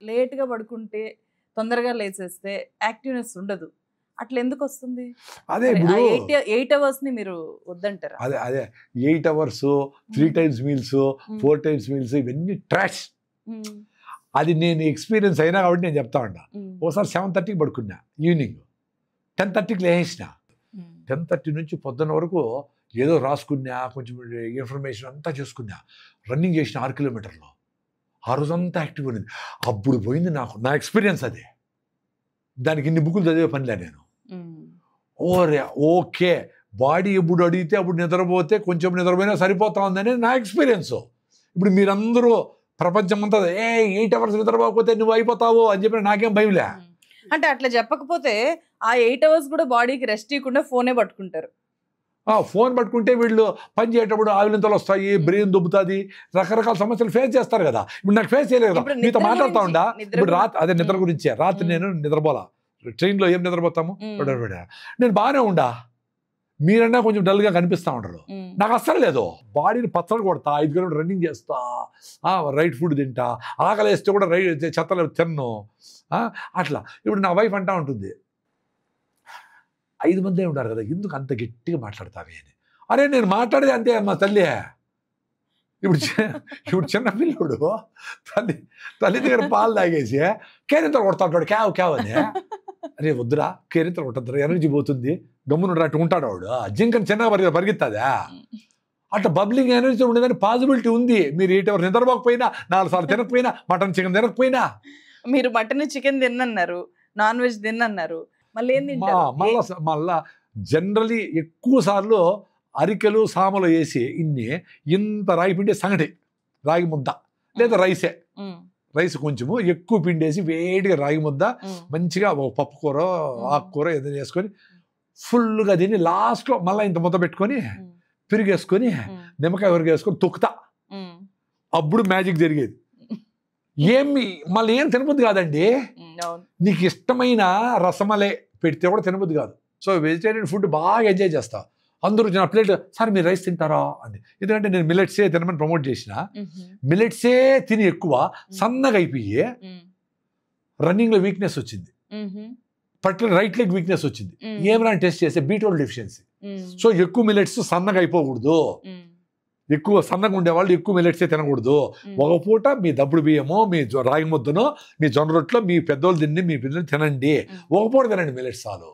లేట్గా పడుకుంటే తొందరగా లేచేస్తే యాక్టివ్నెస్ ఉండదు, అట్లా ఎందుకు వస్తుంది? అదే 8 hours ని మీరు వద్దంటారా? అదే 8 hours, 3 times meals, 4 times meals, ఇవన్నీ ట్రాష్. అది నేను ఎక్స్పీరియన్స్ అయినా కాబట్టి నేను చెప్తా ఉన్నా. ఒకసారి 7:30కి పడుకున్నా, ఈవినింగ్ 10:30కి లేచేసిన. 10:30 నుంచి పొద్దున్న వరకు ఏదో రాసుకున్నా, కొంచెం ఇన్ఫర్మేషన్ అంతా చేసుకున్నా, రన్నింగ్ చేసిన 6 kilometers. ఆ రోజంతా యాక్టివ్ ఉన్నది. అప్పుడు పోయింది నాకు నా ఎక్స్పీరియన్స్. అదే దానికి ఇన్ని బుక్కులు చదివే పనిలే నేను. ఓకే బాడీ ఎప్పుడు అడిగితే అప్పుడు నిద్రపోతే కొంచెం నిద్రపోయినా సరిపోతా ఉందని నా ఎక్స్పీరియన్స్. ఇప్పుడు మీరందరూ ప్రపంచం అంతా 8 hours నిద్రపోకపోతే నువ్వు అయిపోతావు అని చెప్పిన నాకేం భయంలే. అంటే అట్లా చెప్పకపోతే ఆ 8 hours కూడా బాడీకి రెస్ట్ ఇవ్వకుండా ఫోనే పట్టుకుంటారు. ఫోన్ పట్టుకుంటే వీళ్ళు పని చేసేటప్పుడు ఆవిలింతలు వస్తాయి, బ్రెయిన్ దుబ్బుతుంది, రకరకాల సమస్యలు ఫేస్ చేస్తారు కదా. ఇప్పుడు నాకు ఫేస్ చేయలేదు కదా, మీతో మాట్లాడుతూ ఉండా. ఇప్పుడు రాత్రి అదే నిద్ర గురించే, రాత్రి నేను నిద్రపోలా, ట్రైన్లో ఏం నిద్రపోతాము. నేను బాగానే ఉండా, మీరన్నా కొంచెం డల్గా కనిపిస్తూ ఉంటారు. నాకు అస్సలు లేదు. బాడీని పచ్చడి కొడతా, 5 కిలోమీటర్ రన్నింగ్ చేస్తా, రైట్ ఫుడ్ తింటా, ఆకలి వేస్తే కూడా చెత్తలు తిన్ను. అట్లా ఇప్పుడు నా వైఫ్ అంటా ఉంటుంది, 5 మందే ఉంటారు కదా, ఎందుకు అంత గట్టిగా మాట్లాడతావే అని. అరే నేను మాట్లాడేది అంతే మా తల్లి. ఇప్పుడు చిన్న పిల్లోడు తల్లి దగ్గర పాలు తాగేసి కేరింతలు కొడతా ఉంటాడు, క్యావ్ అని. అరే వద్దురా, కేరింతలు కొట్టద్దురా, ఎనర్జీ పోతుంది, గమ్మునుడు అట్టు ఉంటాడు వాడు. జింకని చిన్నగా పరిగెత్తాదా? అట్లా బబ్లింగ్ ఎనర్జీ ఉండేదని పాసిబిలిటీ ఉంది. మీరు 8 hours నిద్రపోకపోయినా, 4 సార్లు తినకపోయినా, మటన్ చికెన్ తినకపోయినా. మీరు మటన్ చికెన్ తిన్నన్నారు, నాన్ వెజ్ తిన్నన్నారు, మళ్ళీ ఏం తింటారు? మళ్ళా జనరలీ ఎక్కువ సార్లు అరికెలు సామలు వేసి ఇంత రాగి పిండి సంగటి, రాగి ముద్ద లేదా రైస్ కొంచెము ఎక్కువ పిండేసి వేడిగా రాగి ముద్ద మంచిగా ఒక పప్పు కూర ఆకుకూర ఏదైనా వేసుకొని ఫుల్గా తిని లాస్ట్లో మళ్ళీ ఇంత ముద్ద పెట్టుకొని పెరిగేసుకొని నిమ్మకాయ ఉరిగేసుకొని తొక్కుతా. అప్పుడు మ్యాజిక్ జరిగేది. మళ్ళీ ఏం తినబుద్ది కాదండి. నీకు ఇష్టమైన రసమలే పెడితే కూడా తినబుద్ది కాదు. సో వెజిటేరియన్ ఫుడ్ బాగా ఎంజాయ్ చేస్తా. అందరూ నా ప్లేట్, సార్ మీరు రైస్ తింటారా అని. ఎందుకంటే నేను మిల్లెట్సే తినమని ప్రమోట్ చేసిన. మిల్లెట్సే తిని ఎక్కువ సన్నగా అయిపోయి రన్నింగ్లో వీక్నెస్ వచ్చింది, పర్టికులర్ రైట్ లెగ్ వీక్నెస్ వచ్చింది. ఏమైనా టెస్ట్ చేస్తే B12 డెఫిషియన్సీ. సో ఎక్కువ మిల్లెట్స్ సన్నగా అయిపోకూడదు, ఎక్కువ సన్నగా ఉండేవాళ్ళు ఎక్కువ మిల్లెట్సే తినకూడదు. ఒక పూట మీ దబ్బుడు బియ్యమో, మీ రాగి ముద్దనో, మీ జొన్న రొట్టెలో మీ పెద్దోళ్ళు తిని మీ పిల్లలు తినండి. ఒక పూట తినండి మిల్లెట్స్ చాలు.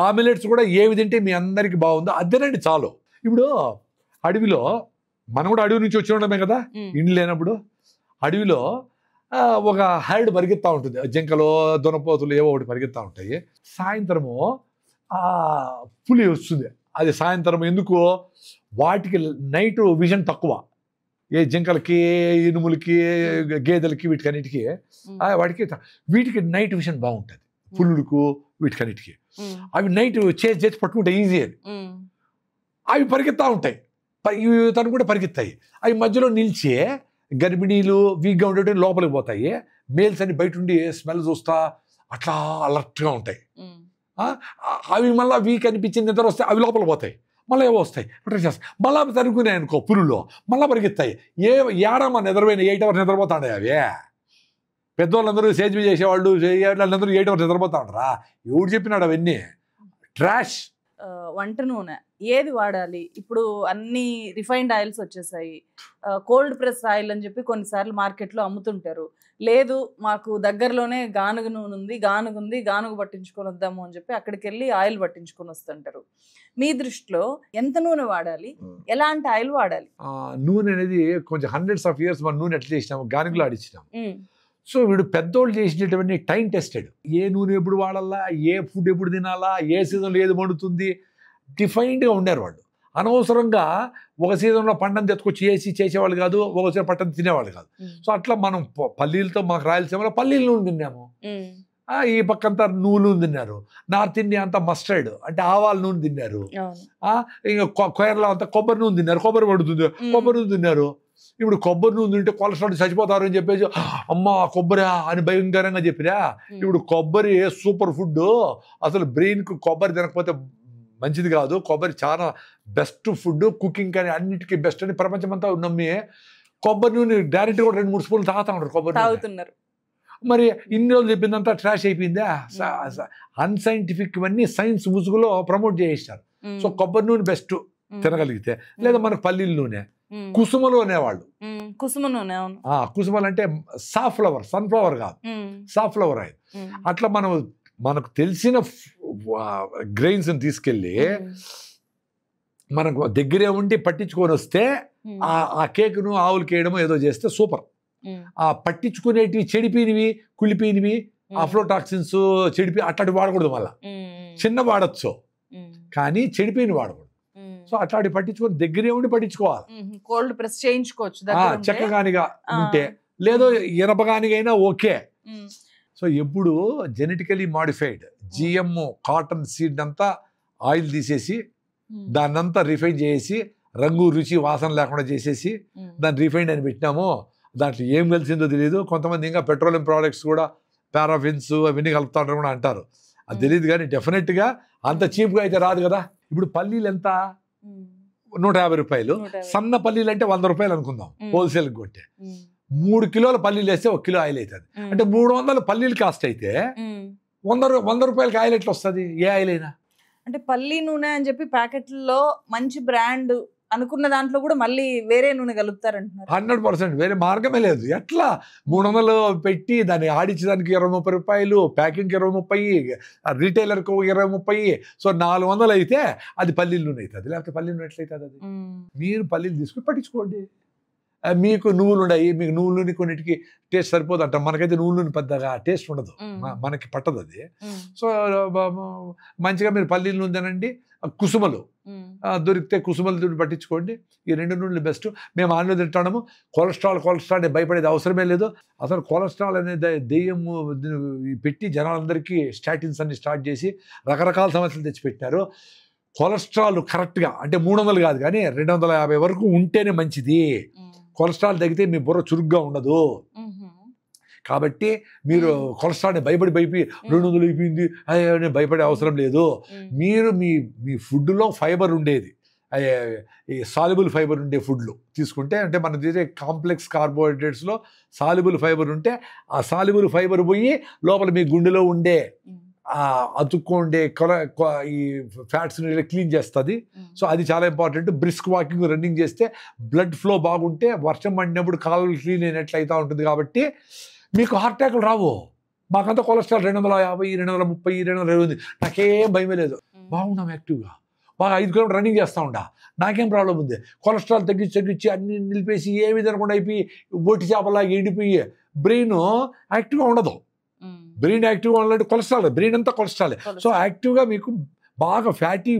ఆ మిల్లెట్స్ కూడా ఏవి తింటే మీ అందరికి బాగుందో అది తినండి చాలు. ఇప్పుడు అడవిలో మనం కూడా అడవి నుంచి వచ్చి ఉండమే కదా, ఇండ్లు లేనప్పుడు అడవిలో ఒక హైడ్ పరిగెత్తా ఉంటుంది, జింకలు దునపోతులు ఏవో ఒకటి పరిగెత్తా ఉంటాయి. సాయంత్రము పులి వస్తుంది. అది సాయంత్రం ఎందుకు, వాటికి నైట్ విజన్ తక్కువ. ఏ జింకలకి, ఇనుములకి, గేదెలకి, వీటికన్నిటికీ వీటికి నైట్ విజన్ బాగుంటుంది. పులులకు వీటికన్నిటికీ అవి నైట్ చేసి పట్టుకుంటే ఈజీ అని అవి పరిగెత్తా ఉంటాయి. తను కూడా పరిగెత్తాయి. అవి మధ్యలో నిలిచి గర్భిణీలు వీక్గా ఉండేవి లోపలికి పోతాయి. మేల్స్ అని బయట ఉండి స్మెల్ చూస్తా అట్లా అలర్ట్గా ఉంటాయి. అవి మళ్ళీ వీక్ అనిపించిన నిద్ర వస్తే అవి లోపలికి పోతాయి, మళ్ళీ ఏవో వస్తాయి, మళ్ళీ తరుకున్నాయి అనుకో పులులో, మళ్ళీ పరిగెత్తాయి. ఏడమ్మా నిద్రపోయిన 8 hours నిద్రపోతాడే అవి. పెద్దవాళ్ళందరూ సేజ్ చేసేవాళ్ళు వాళ్ళందరూ 8 hours నిద్రపోతా ఉంటారా? ఎవడు చెప్పినాడు అవన్నీ? ట్రాష్. వంట నూనె ఏది వాడాలి? ఇప్పుడు అన్ని రిఫైన్డ్ ఆయిల్స్ వచ్చేసాయి. కోల్డ్ ప్రెస్ ఆయిల్ అని చెప్పి కొన్నిసార్లు మార్కెట్లో అమ్ముతుంటారు. లేదు మాకు దగ్గరలోనే గానుగ నూనె ఉంది, గానుగ పట్టించుకొని వద్దాము అని చెప్పి అక్కడికి వెళ్ళి ఆయిల్ పట్టించుకొని వస్తుంటారు. మీ దృష్టిలో ఎంత నూనె వాడాలి, ఎలాంటి ఆయిల్ వాడాలి? నూనె అనేది కొంచెం hundreds of years మన నూనె ఎట్లా చేసినాము, గానుగలో ఆడిచ్చినాము. సో వీడు పెద్దోళ్ళు చేసినటువంటి టైం టెస్టెడ్. ఏ నూనె ఎప్పుడు వాడాలా, ఏ ఫుడ్ ఎప్పుడు తినాలా, ఏ సీజన్లో ఏది వండుతుంది, డిఫైన్డ్గా ఉండారు వాళ్ళు. అనవసరంగా ఒక సీజన్లో పంటను తెచ్చుకొచ్చి చేసేవాళ్ళు కాదు, ఒక సీజన్ పంటను తినేవాళ్ళు కాదు. సో అట్లా మనం పల్లీలతో, మాకు రాయలసీమలో పల్లీల నూనె తిన్నాము, ఈ పక్కంతా నువ్వులు తిన్నారు. నార్త్ ఇండియా అంతా మస్టర్డ్ అంటే ఆవాల నూనె తిన్నారు. ఇంకా కేరళ అంతా కొబ్బరి నూనె తిన్నారు, కొబ్బరి పడుతుంది, కొబ్బరి నూనె తిన్నారు. ఇప్పుడు కొబ్బరి నూనె తింటే కొలెస్ట్రాల్ చచ్చిపోతారు అని చెప్పేసి అమ్మ కొబ్బరి అని భయంకరంగా చెప్పిరా. ఇప్పుడు కొబ్బరి సూపర్ ఫుడ్, అసలు బ్రెయిన్కు కొబ్బరి తినకపోతే మంచిది కాదు. కొబ్బరి చాలా బెస్ట్ ఫుడ్, కుకింగ్ కానీ అన్నిటికీ బెస్ట్ అని ప్రపంచమంతా నమ్మి కొబ్బరి నూనె డైరెక్ట్గా కూడా 2-3 స్పూన్లు తాగుతా ఉంటారు కొబ్బరి తాగుతున్నారు. మరి ఇన్ని రోజులు చెప్పిందంతా ట్రాష్ అయిపోయిందా? అన్సైంటిఫిక్ ఇవన్నీ సైన్స్ ముసుగులో ప్రమోట్ చేసేసారు. సో కొబ్బరి నూనె బెస్ట్ తినగలిగితే. లేదా మనకు పల్లీల నూనె, కుసుమలు అనేవాళ్ళు. కుసుమ నూనె, కుసుమలు అంటే సాఫ్లవర్, సన్ఫ్లవర్ కాదు, సాఫ్లవర్ ఆయిల్. అట్లా మనకు తెలిసిన గ్రెయిన్స్ తీసుకెళ్ళి మనకు దగ్గరే ఉండి పట్టించుకొని వస్తే ఆ కేకును ఆవులకి వేయడమో ఏదో చేస్తే సూపర్. ఆ పట్టించుకునేటివి చెడిపోయినవి, కుళ్ళిపోయినవి, అఫ్లోటాక్సిన్స్ చెడిపి అట్లాంటి వాడకూడదు. మళ్ళీ చిన్న వాడచ్చు కానీ చెడిపోయిన వాడకూడదు. సో అట్లాంటి పట్టించుకొని దగ్గరే ఉండి పట్టించుకోవాలి. కోల్డ్ ప్రెస్ చేయించుకోవచ్చు చెక్కగానిగా ఉంటే, లేదో ఇనపగానిగైనా ఓకే. సో ఎప్పుడు genetically modified GM cotton seed అంతా ఆయిల్ తీసేసి దాన్నంతా రిఫైన్ చేసి రంగు రుచి వాసన లేకుండా చేసేసి దాన్ని రిఫైండ్ అని పెట్టినాము. దాంట్లో ఏం కలిసిందో తెలియదు. కొంతమంది ఇంకా పెట్రోలియం ప్రోడక్ట్స్ కూడా పారాఫిన్స్ అవన్నీ కలుపుతా ఉంటారు కూడా అంటారు. అది తెలియదు కానీ డెఫినెట్గా అంత చీప్గా అయితే రాదు కదా. ఇప్పుడు పల్లీలు ఎంత, 150 రూపాయలు. సన్న పల్లీలు అంటే 100 రూపాయలు అనుకుందాం హోల్సేల్కి కొట్టే. 3 కిలోల పల్లీలు వేస్తే 1 కిలో ఆయిల్ అవుతుంది. అంటే 300 పల్లీలు కాస్ట్ అయితే 100 రూపాయలకి ఆయిల్ ఎట్లా వస్తుంది? ఏ ఆయిల్ అయినా అంటే పల్లి నూనె అని చెప్పి ప్యాకెట్లో మంచి బ్రాండ్ అనుకున్న దాంట్లో కూడా మళ్ళీ వేరే నూనె కలుపుతారంటున్నారు. 100% వేరే మార్గమే లేదు. ఎట్లా 300 పెట్టి దాన్ని ఆడించడానికి 20-30 రూపాయలు, ప్యాకింగ్కి 20-30, రీటైలర్కి 20-30. సో 400 అయితే అది పల్లీల నూనె అవుతుంది. లేకపోతే పల్లీల నూనె ఎట్లయితుంది? అది మీరు పల్లీలు తీసుకుని పట్టించుకోండి. మీకు నువ్వులు ఉన్నాయి, మీకు నువ్వుల నూనె కొన్నిటికి టేస్ట్ సరిపోదు అంటాం. మనకైతే నువ్వుల నూనె పెద్దగా టేస్ట్ ఉండదు, మనకి పట్టదు అది. సో మంచిగా మీరు పల్లీల నూనె తినండి. కుసుమలు దొరికితే కుసుమలు పట్టించుకోండి. ఈ 2 నూనెలు బెస్ట్. మేము ఆన్లో తింటాము. కొలెస్ట్రాల్ అని భయపడేది అవసరమే లేదు. అసలు కొలెస్ట్రాల్ అనే దెయ్యము పెట్టి జనాలందరికీ స్టాటిన్స్ అన్ని స్టార్ట్ చేసి రకరకాల సమస్యలు తెచ్చిపెట్టారు. కొలెస్ట్రాల్ కరెక్ట్గా అంటే 300 కాదు కానీ 250 వరకు ఉంటేనే మంచిది. కొలెస్ట్రాల్ తగ్గితే మీ బుర్ర చురుగ్గా ఉండదు. కాబట్టి మీరు కొలెస్ట్రాల్ని భయపడి 200 అయిపోయింది అని భయపడే అవసరం లేదు. మీరు మీ ఫుడ్లో ఫైబర్ ఉండేది, ఈ సాల్యుబుల్ ఫైబర్ ఉండే ఫుడ్లు తీసుకుంటే, అంటే మనం తీసే కాంప్లెక్స్ కార్బోహైడ్రేట్స్లో సాల్యుబుల్ ఫైబర్ ఉంటే ఆ సాల్యుబుల్ ఫైబర్ పోయి లోపల మీ గుండెలో ఉండే అతుక్కుండే ఈ ఫ్యాట్స్ని క్లీన్ చేస్తుంది. సో అది చాలా ఇంపార్టెంట్. బ్రిస్క్ వాకింగ్, రన్నింగ్ చేస్తే బ్లడ్ ఫ్లో బాగుంటే వర్షం పడినప్పుడు కాలువలు క్లీన్ అయినట్లు అవుతూ ఉంటుంది. కాబట్టి మీకు హార్ట్ అటాక్లు రావు. మాకంతా కొలెస్ట్రాల్ 250, 230, 220. నాకేం భయమే లేదు. బాగున్నాం యాక్టివ్గా. బాగా 5 కిలోమీటర్ రన్నింగ్ చేస్తూ ఉంటా. నాకేం ప్రాబ్లం ఉంది? కొలెస్ట్రాల్ తగ్గించి అన్ని నిలిపేసి ఏమి తినకుండా అయిపోయి ఒట్టి చేపలాగా ఎండిపోయి బ్రెయిన్ యాక్టివ్గా ఉండదు. బ్రెయిన్ యాక్టివ్గా ఉండాలంటే కొలెస్ట్రాల్, బ్రెయిన్ అంతా కొలెస్ట్రాల్. సో యాక్టివ్గా మీకు బాగా ఫ్యాటీ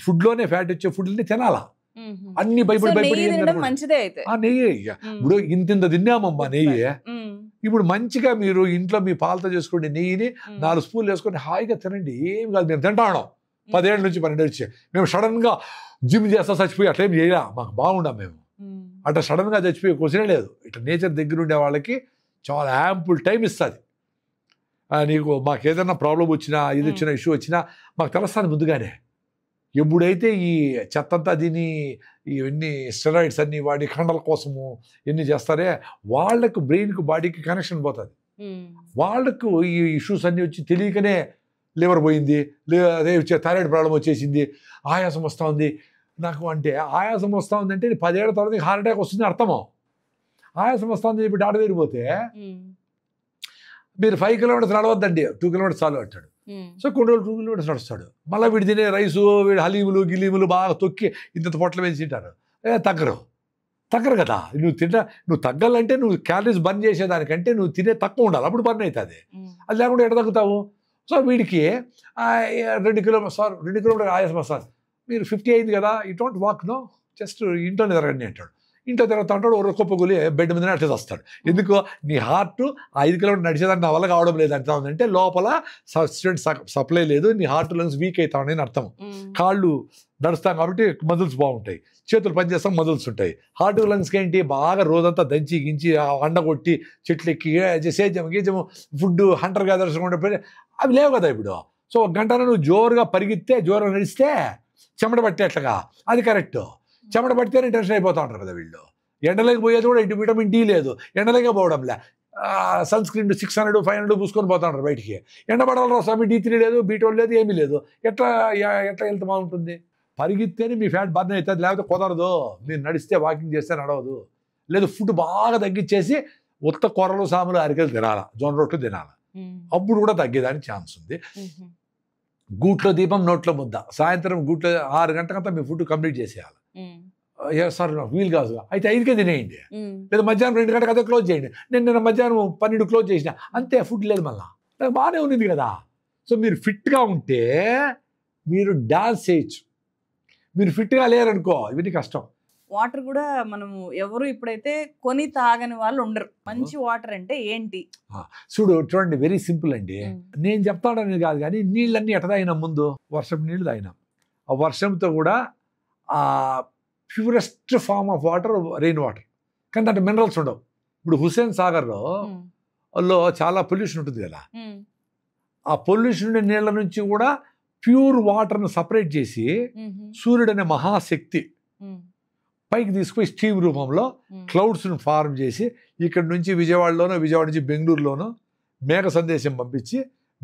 ఫుడ్లోనే ఫ్యాట్ వచ్చే ఫుడ్ని తినాలా. అన్ని భయపడి నెయ్యి ఇప్పుడు ఇంత తిన్నామమ్మా నెయ్యి. ఇప్పుడు మంచిగా మీరు ఇంట్లో మీ పాలతో చేసుకోండి. నెయ్యిని 4 స్పూన్లు వేసుకొని హాయిగా తినండి. ఏం కాదు. మేము తింటాం 10 ఏళ్ళ నుంచి 12 వచ్చి. మేము సడన్గా జిమ్ చేస్తా చచ్చిపోయి అట్లేం చేయలే. మాకు బాగుండాం మేము. అట్లా సడన్గా చచ్చిపోయి క్వశ్చనే లేదు. ఇట్లా నేచర్ దగ్గర ఉండే వాళ్ళకి చాలా యాంపుల్ టైం ఇస్తుంది. నీకు మాకు ఏదైనా ప్రాబ్లం వచ్చినా, ఇది వచ్చినా, ఇష్యూ వచ్చినా మాకు తెలుస్తుంది ముందుగానే. ఎప్పుడైతే ఈ చెత్తంతా దీని ఇవన్నీ స్టెరాయిడ్స్ అన్నీ వాడి కండల కోసము ఎన్ని చేస్తారే వాళ్ళకు బ్రెయిన్కు బాడీకి కనెక్షన్ పోతుంది. వాళ్ళకు ఈ ఇష్యూస్ అన్నీ వచ్చి తెలియకనే లివర్ పోయింది, అదే థైరాయిడ్ ప్రాబ్లం వచ్చేసింది, ఆయాసం వస్తూ ఉంది నాకు. అంటే ఆయాసం వస్తూ ఉంది అంటే 10 ఏళ్ల తర్వాత హార్ట్ అటాక్ వస్తుంది అర్థమో. ఆయాసం వస్తుంది చెప్పి డాక్టర్ దగ్గరికి పోతే మీరు 5 కిలోమీటర్స్ నడవద్దండి, 2 కిలోమీటర్స్ చాలు అంటాడు. సో కొన్ని రోజులు 2 కిలోమీటర్స్ నడుస్తాడు. మళ్ళీ వీడు తినే రైసు, వీడు హలీములు గిలీములు బాగా తొక్కి ఇంత పొట్ల వేసి తింటారు. తగ్గరు కదా. నువ్వు తగ్గాలంటే నువ్వు క్యాలరీస్ బర్న్ చేసేదానికంటే నువ్వు తినే తక్కువ ఉండాలి, అప్పుడు బర్న్ అవుతుంది. అది లేకుండా ఎక్కడ తగ్గుతావు? సో వీడికి 2 కిలోమీటర్ ఆయాసం వస్తుంది. మీరు 50 అయింది కదా, you don't walk no, just ఇంట్లోనే తిరగండి అంటాడు. ఇంట్లో తిరుగుతూ ఉంటాడు, ఒక కుప్పగులి బెడ్ మీద అట్లా వస్తాడు. ఎందుకు? నీ హార్ట్ 5 కిలోమీటర్ నడిచేదాన్ని నా వల్ల కావడం లేదు అంటా ఉందంటే లోపల సబ్స్టెంట్ సప్లై లేదు, నీ హార్ట్ లంగ్స్ వీక్ అవుతా ఉన్నాయని అర్థం. కాళ్ళు నడుస్తాం కాబట్టి మజిల్స్ బాగుంటాయి, చేతులు పనిచేస్తాం మజిల్స్ ఉంటాయి. హార్ట్ లంగ్స్కి ఏంటి? బాగా రోజంతా దంచి గించి అండగొట్టి చెట్లు ఎక్కి గీజము ఫుడ్ హంటర్ గ్యాదర్స్ అవి లేవు కదా ఇప్పుడు. సో 1 గంట నువ్వు జోరుగా పరిగెత్తే, జోరుగా నడిస్తే చెమట పట్టేట్లుగా అది కరెక్ట్. చెమట పడితేనే టెన్షన్ అయిపోతూ ఉంటారు కదా వీళ్ళు. ఎండలోకి పోయేది కూడా ఇటు విటమిన్ డి లేదు, ఎండలోకే పోవడంలే. సన్ స్క్రీన్ 600, 500 పూసుకొని పోతూ ఉంటారు బయటికి. ఎండ పడాలి స్వామి, D3 లేదు, B12 లేదు, ఏమీ లేదు. ఎట్లా హెల్త్ బాగుంటుంది? పరిగెత్తేనే మీ ఫ్యాట్ బర్న్ అవుతుంది, లేకపోతే కుదరదు. మీరు నడిస్తే, వాకింగ్ చేస్తే నడవదు. లేదు ఫుడ్ బాగా తగ్గించేసి ఉత్త కూరలు, సాములు, అరికెలు తినాలా, జొన్న రొట్టెలు తినాలా. అప్పుడు కూడా తగ్గేదానికి ఛాన్స్ ఉంది. గూట్లో దీపం నోట్లో ముద్ద. సాయంత్రం గూట్లో 6 గంటలంతా మీ ఫుడ్ కంప్లీట్ చేసేయాలి. సార్ నాకు వీలు కాదు అయితే 5కే తినేయండి, లేదా మధ్యాహ్నం 2 గంటలకు అదే క్లోజ్ చేయండి. నేను మధ్యాహ్నం 12 క్లోజ్ చేసిన అంతే, ఫుడ్ లేదు మళ్ళీ. నాకు బాగానే ఉంది కదా. సో మీరు ఫిట్గా ఉంటే మీరు డాన్స్ చేయొచ్చు. మీరు ఫిట్గా లేరనుకో ఇవన్నీ కష్టం. వాటర్ కూడా మనము ఎవరు ఇప్పుడైతే కొని తాగని వాళ్ళు ఉండరు. మంచి వాటర్ అంటే ఏంటి? చూడండి, వెరీ సింపుల్ అండి. నేను చెప్తాడని కాదు కానీ నీళ్ళన్నీ ఎట్ట తాగినాం? ముందు వర్షం నీళ్ళు తాగినాం. ఆ వర్షంతో కూడా purest form of water rain water, కానీ దాంట్లో మినరల్స్ ఉండవు. ఇప్పుడు హుస్సేన్ సాగర్లో లో చాలా పొల్యూషన్ ఉంటుంది కదా, ఆ పొల్యూషన్ నీళ్ళ నుంచి కూడా ప్యూర్ వాటర్ను సపరేట్ చేసి సూర్యుడు అనే మహాశక్తి పైకి తీసుకుపోయి స్టీమ్ రూపంలో క్లౌడ్స్ను ఫార్మ్ చేసి ఇక్కడ నుంచి విజయవాడ నుంచి బెంగళూరులోనో మేఘ సందేశం పంపించి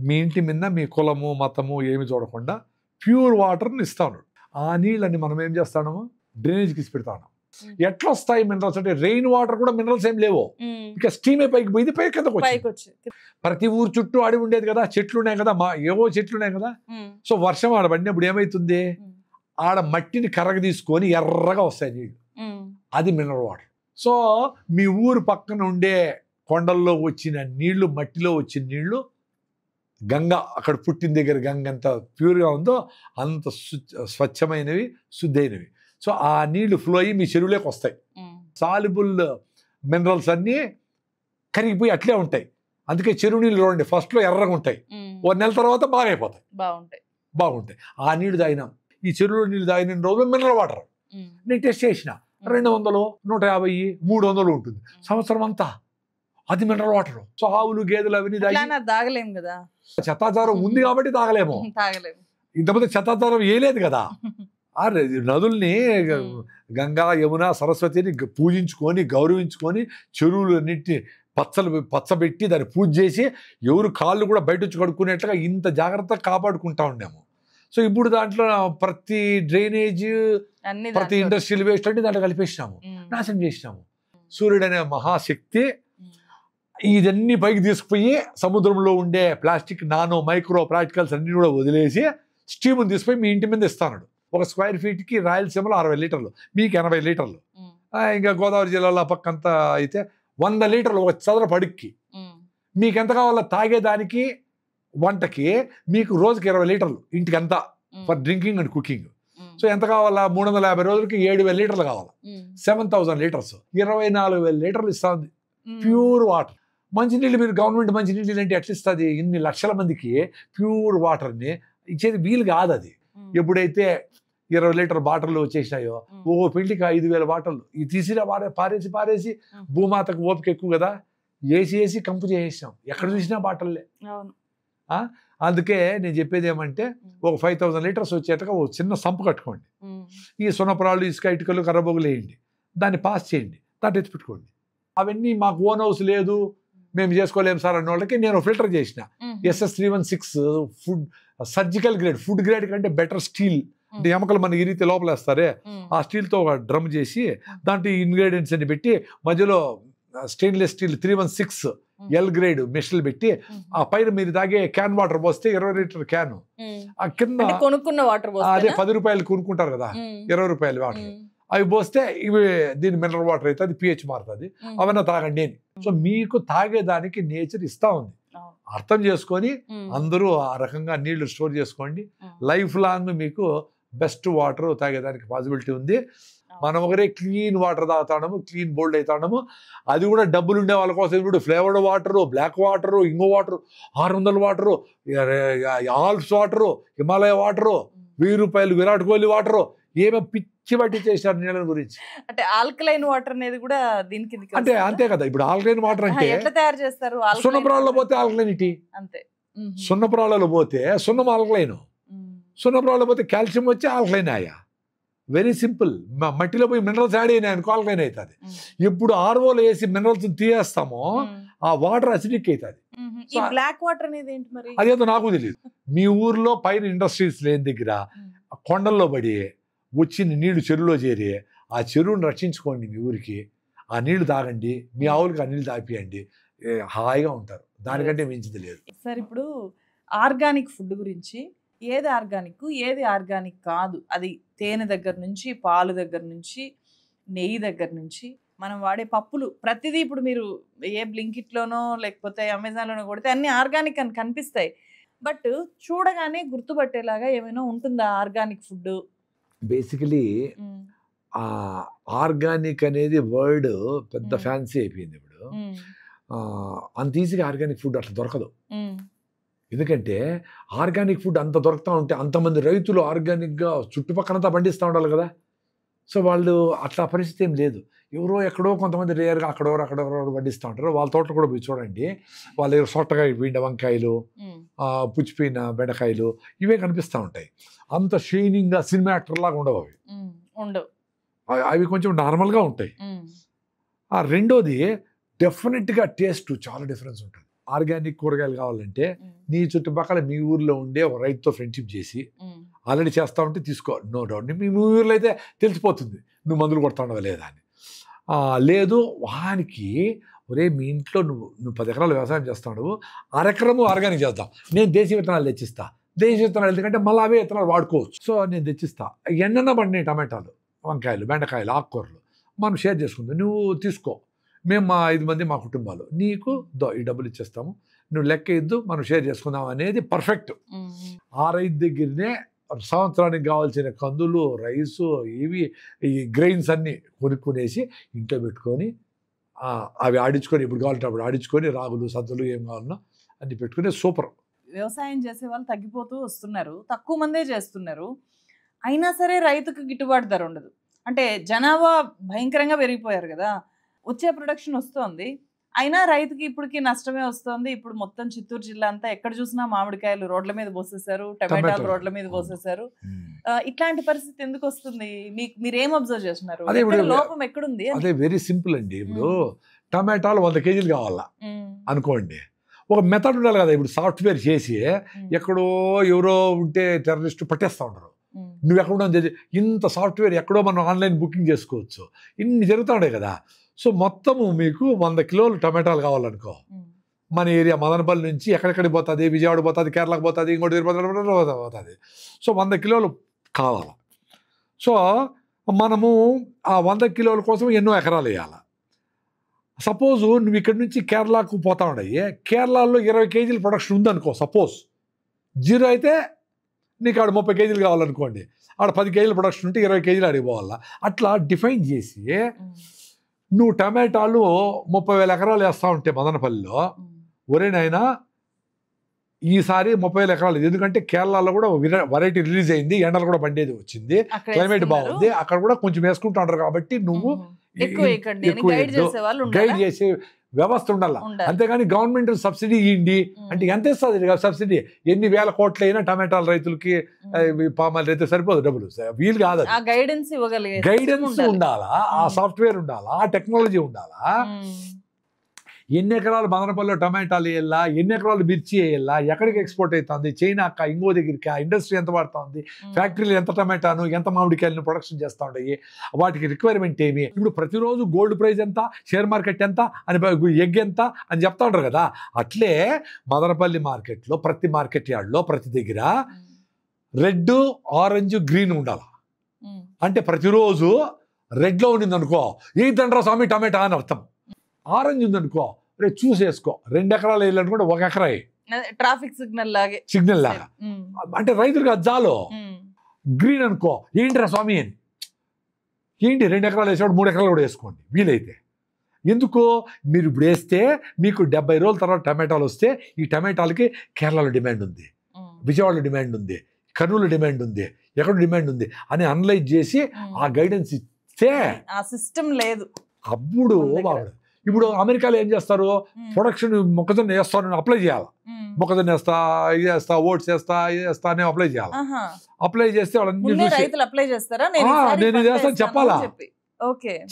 మీ ఇంటి మీద మీ కులము మతము ఏమి చూడకుండా ప్యూర్ వాటర్ని ఇస్తాను. ఆ నీళ్ళని మనం ఏం చేస్తాము, డ్రైనేజ్కి ఇసి పెడతాను. ఎట్లా వస్తాయి మినరల్స్ అంటే రెయిన్ వాటర్ కూడా మినరల్స్ ఏం లేవు, ఇక స్టీమే పైకి పోయింది, పైకి కిందకు వచ్చి. ప్రతి ఊరు చుట్టూ అడవి ఉండేది కదా, చెట్లు ఉన్నాయి కదా, ఏవో చెట్లు ఉన్నాయి కదా. సో వర్షం ఆడ పడినప్పుడు ఏమవుతుంది, ఆడ మట్టిని కర్రగా తీసుకొని ఎర్రగా వస్తాయి నీళ్ళు, అది మినరల్ వాటర్. సో మీ ఊరు పక్కన ఉండే కొండల్లో వచ్చిన నీళ్లు, మట్టిలో వచ్చిన నీళ్లు, గంగ అక్కడ పుట్టిన దగ్గర గంగ ఎంత ప్యూర్గా ఉందో అంత స్వచ్ఛమైనవి, శుద్ధైనవి. సో ఆ నీళ్లు ఫ్లో అయ్యి మీ చెరువులోకి వస్తాయి. సాల్యుబుల్ మినరల్స్ అన్నీ కరిగిపోయి అట్లే ఉంటాయి. అందుకే చెరువు నీళ్ళు చూడండి, ఫస్ట్లో ఎర్రగా ఉంటాయి, ఓ నెల తర్వాత బాగైపోతాయి, బాగుంటాయి. ఆ నీళ్లు తాగినాం, ఈ చెరువులో నీళ్ళు తాగిన రోజులు మినరల్ వాటర్. నేను టెస్ట్ చేసిన 200, 150, 300 ఉంటుంది సంవత్సరం అంతా, అది మినరల్ వాటర్. సో ఆవులు గేదెలు అవన్నీ తాగలేము కదా, చెత్తాచారం ఉంది కాబట్టి తాగలేము. ఇంతమంది చెత్తాచారం వేయలేదు కదా. ఆ నదుల్ని గంగా యమున సరస్వతిని పూజించుకొని గౌరవించుకొని చెరువులన్నింటినీ పచ్చబెట్టి దాన్ని పూజ చేసి ఎవరు కాళ్ళు కూడా బయట వచ్చి కడుక్కునేట్లుగా ఇంత జాగ్రత్తగా కాపాడుకుంటా ఉన్నాము. సో ఇప్పుడు దాంట్లో ప్రతి డ్రైనేజ్, ప్రతి ఇండస్ట్రియల్ వేస్ట్ అంటే దాంట్లో కలిపేసినాము, నాశనం చేసినాము. సూర్యుడు అనే మహాశక్తి ఇదన్నీ పైకి తీసుకుపోయి సముద్రంలో ఉండే ప్లాస్టిక్, నానో, మైక్రో ప్లాస్టికల్స్ అన్ని కూడా వదిలేసి స్టీమ్ని తీసుకుపోయి మీ ఇంటి మీద ఇస్తాడు. ఒక స్క్వేర్ ఫీట్కి రాయలసీమలో 60 లీటర్లు, మీకు 80 లీటర్లు. ఇంకా గోదావరి జిల్లాలో పక్కంతా అయితే 100 లీటర్లు ఒక చదరపు అడుగుకి. మీకు ఎంత కావాలో తాగేదానికి, వంటకి మీకు రోజుకి 20 లీటర్లు ఇంటికంతా for drinking and cooking. So ఎంత కావాలా, 350 రోజులకి 7,000 లీటర్లు కావాలా, 7,000 లీటర్స్, 24,000 లీటర్లు ఇస్తుంది ప్యూర్ వాటర్. మంచినీళ్ళు మీరు గవర్నమెంట్ మంచినీళ్ళు అంటే ఎట్లా ఇస్తుంది, ఇన్ని లక్షల మందికి ప్యూర్ వాటర్ని ఇచ్చేది వీలు కాదు. అది ఎప్పుడైతే 20 లీటర్ బాటిల్లు వచ్చేసినాయో, ఓ పెళ్లికి 5,000 బాటిల్లు ఇది తీసినా పారేసి భూమాతకు ఓపిక ఎక్కువ కదా, వేసి కంపు చేసేసాం, ఎక్కడ చూసినా బాటిల్లే. అందుకే నేను చెప్పేది ఏమంటే, ఒక 5,000 లీటర్స్ వచ్చేటగా ఒక చిన్న సంపు కట్టుకోండి, ఈ సున్నపురాళ్ళు, ఇసుక, ఇటుకలు, కర్రబొగులు వేయండి, దాన్ని పాస్ చేయండి, దాంట్లో ఎత్తి పెట్టుకోండి. అవన్నీ మాకు ఓన్ హౌస్ లేదు, మేము చేసుకోలేము సార్ అన్న వాళ్ళకి నేను ఫిల్టర్ చేసిన SS316 food surgical grade, food grade కంటే బెటర్ స్టీల్. అంటే ఎముకలు మన ఈ రీతి లోపలేస్తారే, ఆ స్టీల్తో ఒక డ్రమ్ చేసి దాంట్లో ఇంగ్రీడియంట్స్ అని పెట్టి మధ్యలో స్టెయిన్లెస్ స్టీల్ 316 ఎల్ గ్రేడ్ మెషిన్లు పెట్టి ఆ పైన మీరు తాగే క్యాన్ వాటర్ పోస్తే 20 లీటర్ క్యాన్, ఆ కింద కొనుక్కున్న వాటర్ అదే 10 రూపాయలు కొనుక్కుంటారు కదా, 20 రూపాయలు వాటర్, అవి పోస్తే ఇవి దీని మినరల్ వాటర్ అవుతుంది, pH మారుతుంది, అవన్నీ తాగండి అని. సో మీకు తాగేదానికి నేచర్ ఇస్తా ఉంది, అర్థం చేసుకొని అందరూ ఆ రకంగా నీళ్లు స్టోర్ చేసుకోండి. లైఫ్ లాంగ్ మీకు బెస్ట్ వాటర్ తాగేదానికి పాసిబిలిటీ ఉంది. మనం ఒకరే క్లీన్ వాటర్ తాగుతాము, క్లీన్ బోల్డ్ అవుతాము. అది కూడా డబ్బులు ఉండే వాళ్ళ కోసం ఇప్పుడు ఫ్లేవర్డ్ వాటరు, బ్లాక్ వాటరు, ఇంగో water, 600 water, Alps water, Himalaya water, 1000 రూపాయలు విరాట్ కోహ్లీ వాటరు, ఏమో పిచ్చి పట్టి చేశారు నీళ్ళ గురించి. అంటే ఆల్కలైన్ వాటర్ అనేది కూడా దీనికి అంటే అంతే కదా. ఇప్పుడు ఆల్కలైన్ వాటర్ అంటే ఎట్లా తయారు చేస్తారు, సున్నపురాళ్ళలో పోతే ఆల్కలైనిటీ, అంతే సున్నపురాళ్ళలో పోతే సున్నం ఆల్కలైన్, సున్నపురాళ్ళలో పోతే కాల్షియం వచ్చి ఆల్కలైన్ ఆయా. Very simple. మట్టిలో పోయి మినరల్స్ యాడ్ అయినాయి అనుకో ఆల్కలైన్ అవుతుంది. ఎప్పుడు ROలో వేసి మినరల్స్ తీయేస్తామో ఆ వాటర్ అసిడిక్ అవుతుంది. బ్లాక్ వాటర్ అనేది ఏంటి మరి, అదేదో నాకు తెలియదు. మీ ఊర్లో పైన ఇండస్ట్రీస్ లేని దగ్గర కొండల్లో పడి వచ్చిన నీళ్లు చెరువులో చేరి ఆ చెరువుని రక్షించుకోండి. మీ ఊరికి ఆ నీళ్లు తాగండి, మీ ఆవులకి ఆ నీళ్లు తాపియండి, హాయిగా ఉంటారు. దానికంటే మించింది లేదు. సార్ ఇప్పుడు ఆర్గానిక్ ఫుడ్ గురించి, ఏది ఆర్గానిక్ ఏది ఆర్గానిక్ కాదు, అది తేనె దగ్గర నుంచి, పాలు దగ్గర నుంచి, నెయ్యి దగ్గర నుంచి, మనం వాడే పప్పులు ప్రతిదీ ఇప్పుడు మీరు ఏ బ్లింకిట్లోనో లేకపోతే అమెజాన్లోనో కొడితే అన్ని ఆర్గానిక్ అని కనిపిస్తాయి. బట్ చూడగానే గుర్తుపట్టేలాగా ఏమైనా ఉంటుందా ఆర్గానిక్ ఫుడ్? బేసికలీ ఆర్గానిక్ అనేది వర్డ్ పెద్ద ఫ్యాన్సీ అయిపోయింది ఇప్పుడు. అంత ఈజీగా ఆర్గానిక్ ఫుడ్ అట్లా దొరకదు. ఎందుకంటే ఆర్గానిక్ ఫుడ్ అంత దొరుకుతూ ఉంటే అంతమంది రైతులు ఆర్గానిక్గా చుట్టుపక్కలంతా పండిస్తూ ఉండాలి కదా. సో వాళ్ళు అట్లా పరిస్థితి ఏం లేదు. ఎవరో ఎక్కడో కొంతమంది రేర్గా అక్కడెవరో పండిస్తూ ఉంటారు. వాళ్ళ తోటలు కూడా పోయి చూడండి, వాళ్ళు సొట్టకాయ పిండి వంకాయలు, పుచ్చిపోయిన బెండకాయలు ఇవే కనిపిస్తూ ఉంటాయి. అంత షైనింగ్గా సినిమా యాక్టర్ లాగా ఉండవు అవి. అవి కొంచెం నార్మల్గా ఉంటాయి. రెండోది డెఫినెట్గా టేస్ట్ చాలా డిఫరెన్స్ ఉంటుంది. ఆర్గానిక్ కూరగాయలు కావాలంటే నీ చుట్టుపక్కల మీ ఊర్లో ఉండే ఒక రైతుతో ఫ్రెండ్షిప్ చేసి ఆల్రెడీ చేస్తా ఉంటే తీసుకో, నో డౌట్. మీ ఊర్లో అయితే తెలిసిపోతుంది నువ్వు మందులు కొడతా ఉండవా లేదా అని. లేదు వానికి ఒరే మీ ఇంట్లో నువ్వు 10 ఎకరాలు వ్యవసాయం చేస్తావు, అరెకరము ఆర్గానిక్ చేద్దాం, నేను దేశీ విత్తనాలు తెచ్చిస్తా. దేశీ విత్తనాలు ఎందుకంటే మళ్ళీ అవే విత్తనాలు వాడుకోవచ్చు. సో నేను తెచ్చిస్తా. ఎన్నెన్న పండినాయి టమాటాలు, వంకాయలు, బెండకాయలు, ఆకుకూరలు మనం షేర్ చేసుకుందాం, నువ్వు తీసుకో, మేము మా 5 మంది మా కుటుంబాలు నీకు ఈ డబ్బులు ఇచ్చేస్తాము, నువ్వు లెక్క ఇద్దు, మనం షేర్ చేసుకుందాం అనేది పర్ఫెక్ట్. ఆ రైతు దగ్గరనే సంవత్సరానికి కావాల్సిన కందులు, రైసు, ఈ గ్రెయిన్స్ అన్నీ కొనుక్కునేసి ఇంట్లో పెట్టుకొని అవి ఆడించుకొని ఎప్పుడు కావాలంటే అప్పుడు ఆడించుకొని రాగులు, సద్దులు ఏం కావాలన్నా అన్ని పెట్టుకుని సూపర్. వ్యవసాయం చేసే వాళ్ళు తగ్గిపోతూ వస్తున్నారు, తక్కువ మందే చేస్తున్నారు. అయినా సరే రైతుకు గిట్టుబాటు ధర ఉండదు. అంటే జనాభా భయంకరంగా పెరిగిపోయారు కదా, వచ్చే ప్రొడక్షన్ వస్తుంది, అయినా రైతుకి ఇప్పటికి నష్టమే వస్తుంది. ఇప్పుడు మొత్తం చిత్తూరు జిల్లా అంతా ఎక్కడ చూసినా మామిడికాయలు రోడ్ల మీద పోసేసారు, టమాటాలు రోడ్ల మీద పోసేసారు. ఇట్లాంటి పరిస్థితి ఎందుకు వస్తుంది? మీరేం అబ్జర్వ్ చేస్తున్నారు? లోపం ఎక్కడుంది? అదే వెరీ సింపుల్ అండి. ఇప్పుడు టమాటాలు 100 కేజీలు కావాలా అనుకోండి, ఒక మెథడ్ ఉండాలి కదా. ఇప్పుడు సాఫ్ట్వేర్ చేసి ఎక్కడో ఎవరో ఉంటే టెర్రరిస్ట్ పట్టేస్తూ ఉంటారు, నువ్వు ఎక్కడ ఉండవు, ఇంత సాఫ్ట్వేర్ ఎక్కడో మనం ఆన్లైన్ బుకింగ్ చేసుకోవచ్చు, ఇన్ని జరుగుతూ ఉంటాయి కదా. సో మొత్తము మీకు 100 కిలోలు టమాటాలు కావాలనుకో, మన ఏరియా మదనపల్లి నుంచి ఎక్కడెక్కడికి పోతుంది, విజయవాడ పోతుంది, కేరళకు పోతుంది, ఇంకోటి పోతుంది. సో 100 కిలోలు కావాలి. సో మనము ఆ 100 కిలోల కోసం ఎన్నో ఎకరాలు వేయాలి. సపోజ్ నువ్వు ఇక్కడి నుంచి కేరళకు పోతా ఉన్నాయి, కేరళలో 20 కేజీల ప్రొడక్షన్ ఉందనుకో, సపోజ్ 0 అయితే నీకు ఆడ 30 కేజీలు కావాలనుకోండి, ఆడ 10 కేజీల ప్రొడక్షన్ ఉంటే 20 కేజీలు అడిగిపోవాలా. అట్లా డిఫైన్ చేసి నువ్వు టమాటాలు 30,000 ఎకరాలు వేస్తా ఉంటే మదనపల్లిలో, ఒరేనైనా ఈసారి 30,000 ఎకరాలు, ఎందుకంటే కేరళలో కూడా వెరైటీ రిలీజ్ అయింది, ఎండలు కూడా పండేది వచ్చింది, క్లైమేట్ బాగుంది, అక్కడ కూడా కొంచెం వేసుకుంటూ ఉంటారు కాబట్టి నువ్వు గైడ్ చేసే వ్యవస్థ ఉండాలి. అంతేగాని గవర్నమెంట్ సబ్సిడీ ఇవ్వండి అంటే ఎంత ఇస్తుంది సబ్సిడీ? ఎన్ని వేల కోట్లు అయినా టమాటాల రైతులకి, పామాయిల్ రైతులు సరిపోదు డబ్బులు, వీలు కాదు. గైడెన్స్ ఉండాలా, ఆ సాఫ్ట్వేర్ ఉండాలా, ఆ టెక్నాలజీ ఉండాలా. ఎన్ని ఎకరాలు మదనపల్లిలో టమాటాలు వేయాలా, ఎన్ని ఎకరాలు మిర్చి వేయాలా, ఎక్కడికి ఎక్స్పోర్ట్ అవుతుంది, చైనాకా, ఇంకో దగ్గరికి, ఆ ఇండస్ట్రీ ఎంత పడుతుంది, ఫ్యాక్టరీలు ఎంత టమాటాను, ఎంత మామిడికాయలను ప్రొడక్షన్ చేస్తూ ఉంటాయి, వాటికి రిక్వైర్మెంట్ ఏమి. ఇప్పుడు ప్రతిరోజు గోల్డ్ ప్రైస్ ఎంత, షేర్ మార్కెట్ ఎంత అని, ఎగ్ ఎంత అని చెప్తా ఉంటారు కదా. అట్లే మదనపల్లి మార్కెట్లో, ప్రతి మార్కెట్ యార్డ్లో, ప్రతి దగ్గర రెడ్, ఆరెంజ్, గ్రీన్ ఉండాలి. అంటే ప్రతిరోజు రెడ్లో ఉండింది అనుకో, ఈ దండ్రా స్వామి టమాటా అని అర్థం. ఆరెంజ్ ఉందనుకో, రేపు చూసేసుకో, 2 ఎకరాలు వేయాలనుకుంటే 1 ఎకరా, ట్రాఫిక్ సిగ్నల్ లాగా అంటే రైతులకు అది చాలు. గ్రీన్ అనుకో, ఏంటిరా స్వామి అని, ఏంటి 2 ఎకరాలు వేసేవాడు 3 ఎకరాలు కూడా వేసుకోండి వీలైతే. ఎందుకు? మీరు ఇప్పుడు వేస్తే మీకు 70 రోజుల తర్వాత టమాటాలు వస్తే, ఈ టమాటాలకి కేరళలో డిమాండ్ ఉంది, విజయవాడలో డిమాండ్ ఉంది, కర్నూలు డిమాండ్ ఉంది, ఎక్కడ డిమాండ్ ఉంది అని అనలైజ్ చేసి ఆ గైడెన్స్ ఇస్తే, ఆ సిస్టమ్ లేదు అప్పుడు బాగుంది. ఇప్పుడు అమెరికాలో ఏం చేస్తారు, ప్రొడక్షన్ మొక్కజొన్న వేస్తాను అప్లై చేయాలి, మొక్కజొన్న వేస్తా, ఇది వేస్తా, ఓట్స్ వేస్తా, ఇది వేస్తా అని అప్లై చేయాలి. అప్లై చేస్తే వాళ్ళని నేను ఇది వేస్తాను చెప్పాలా.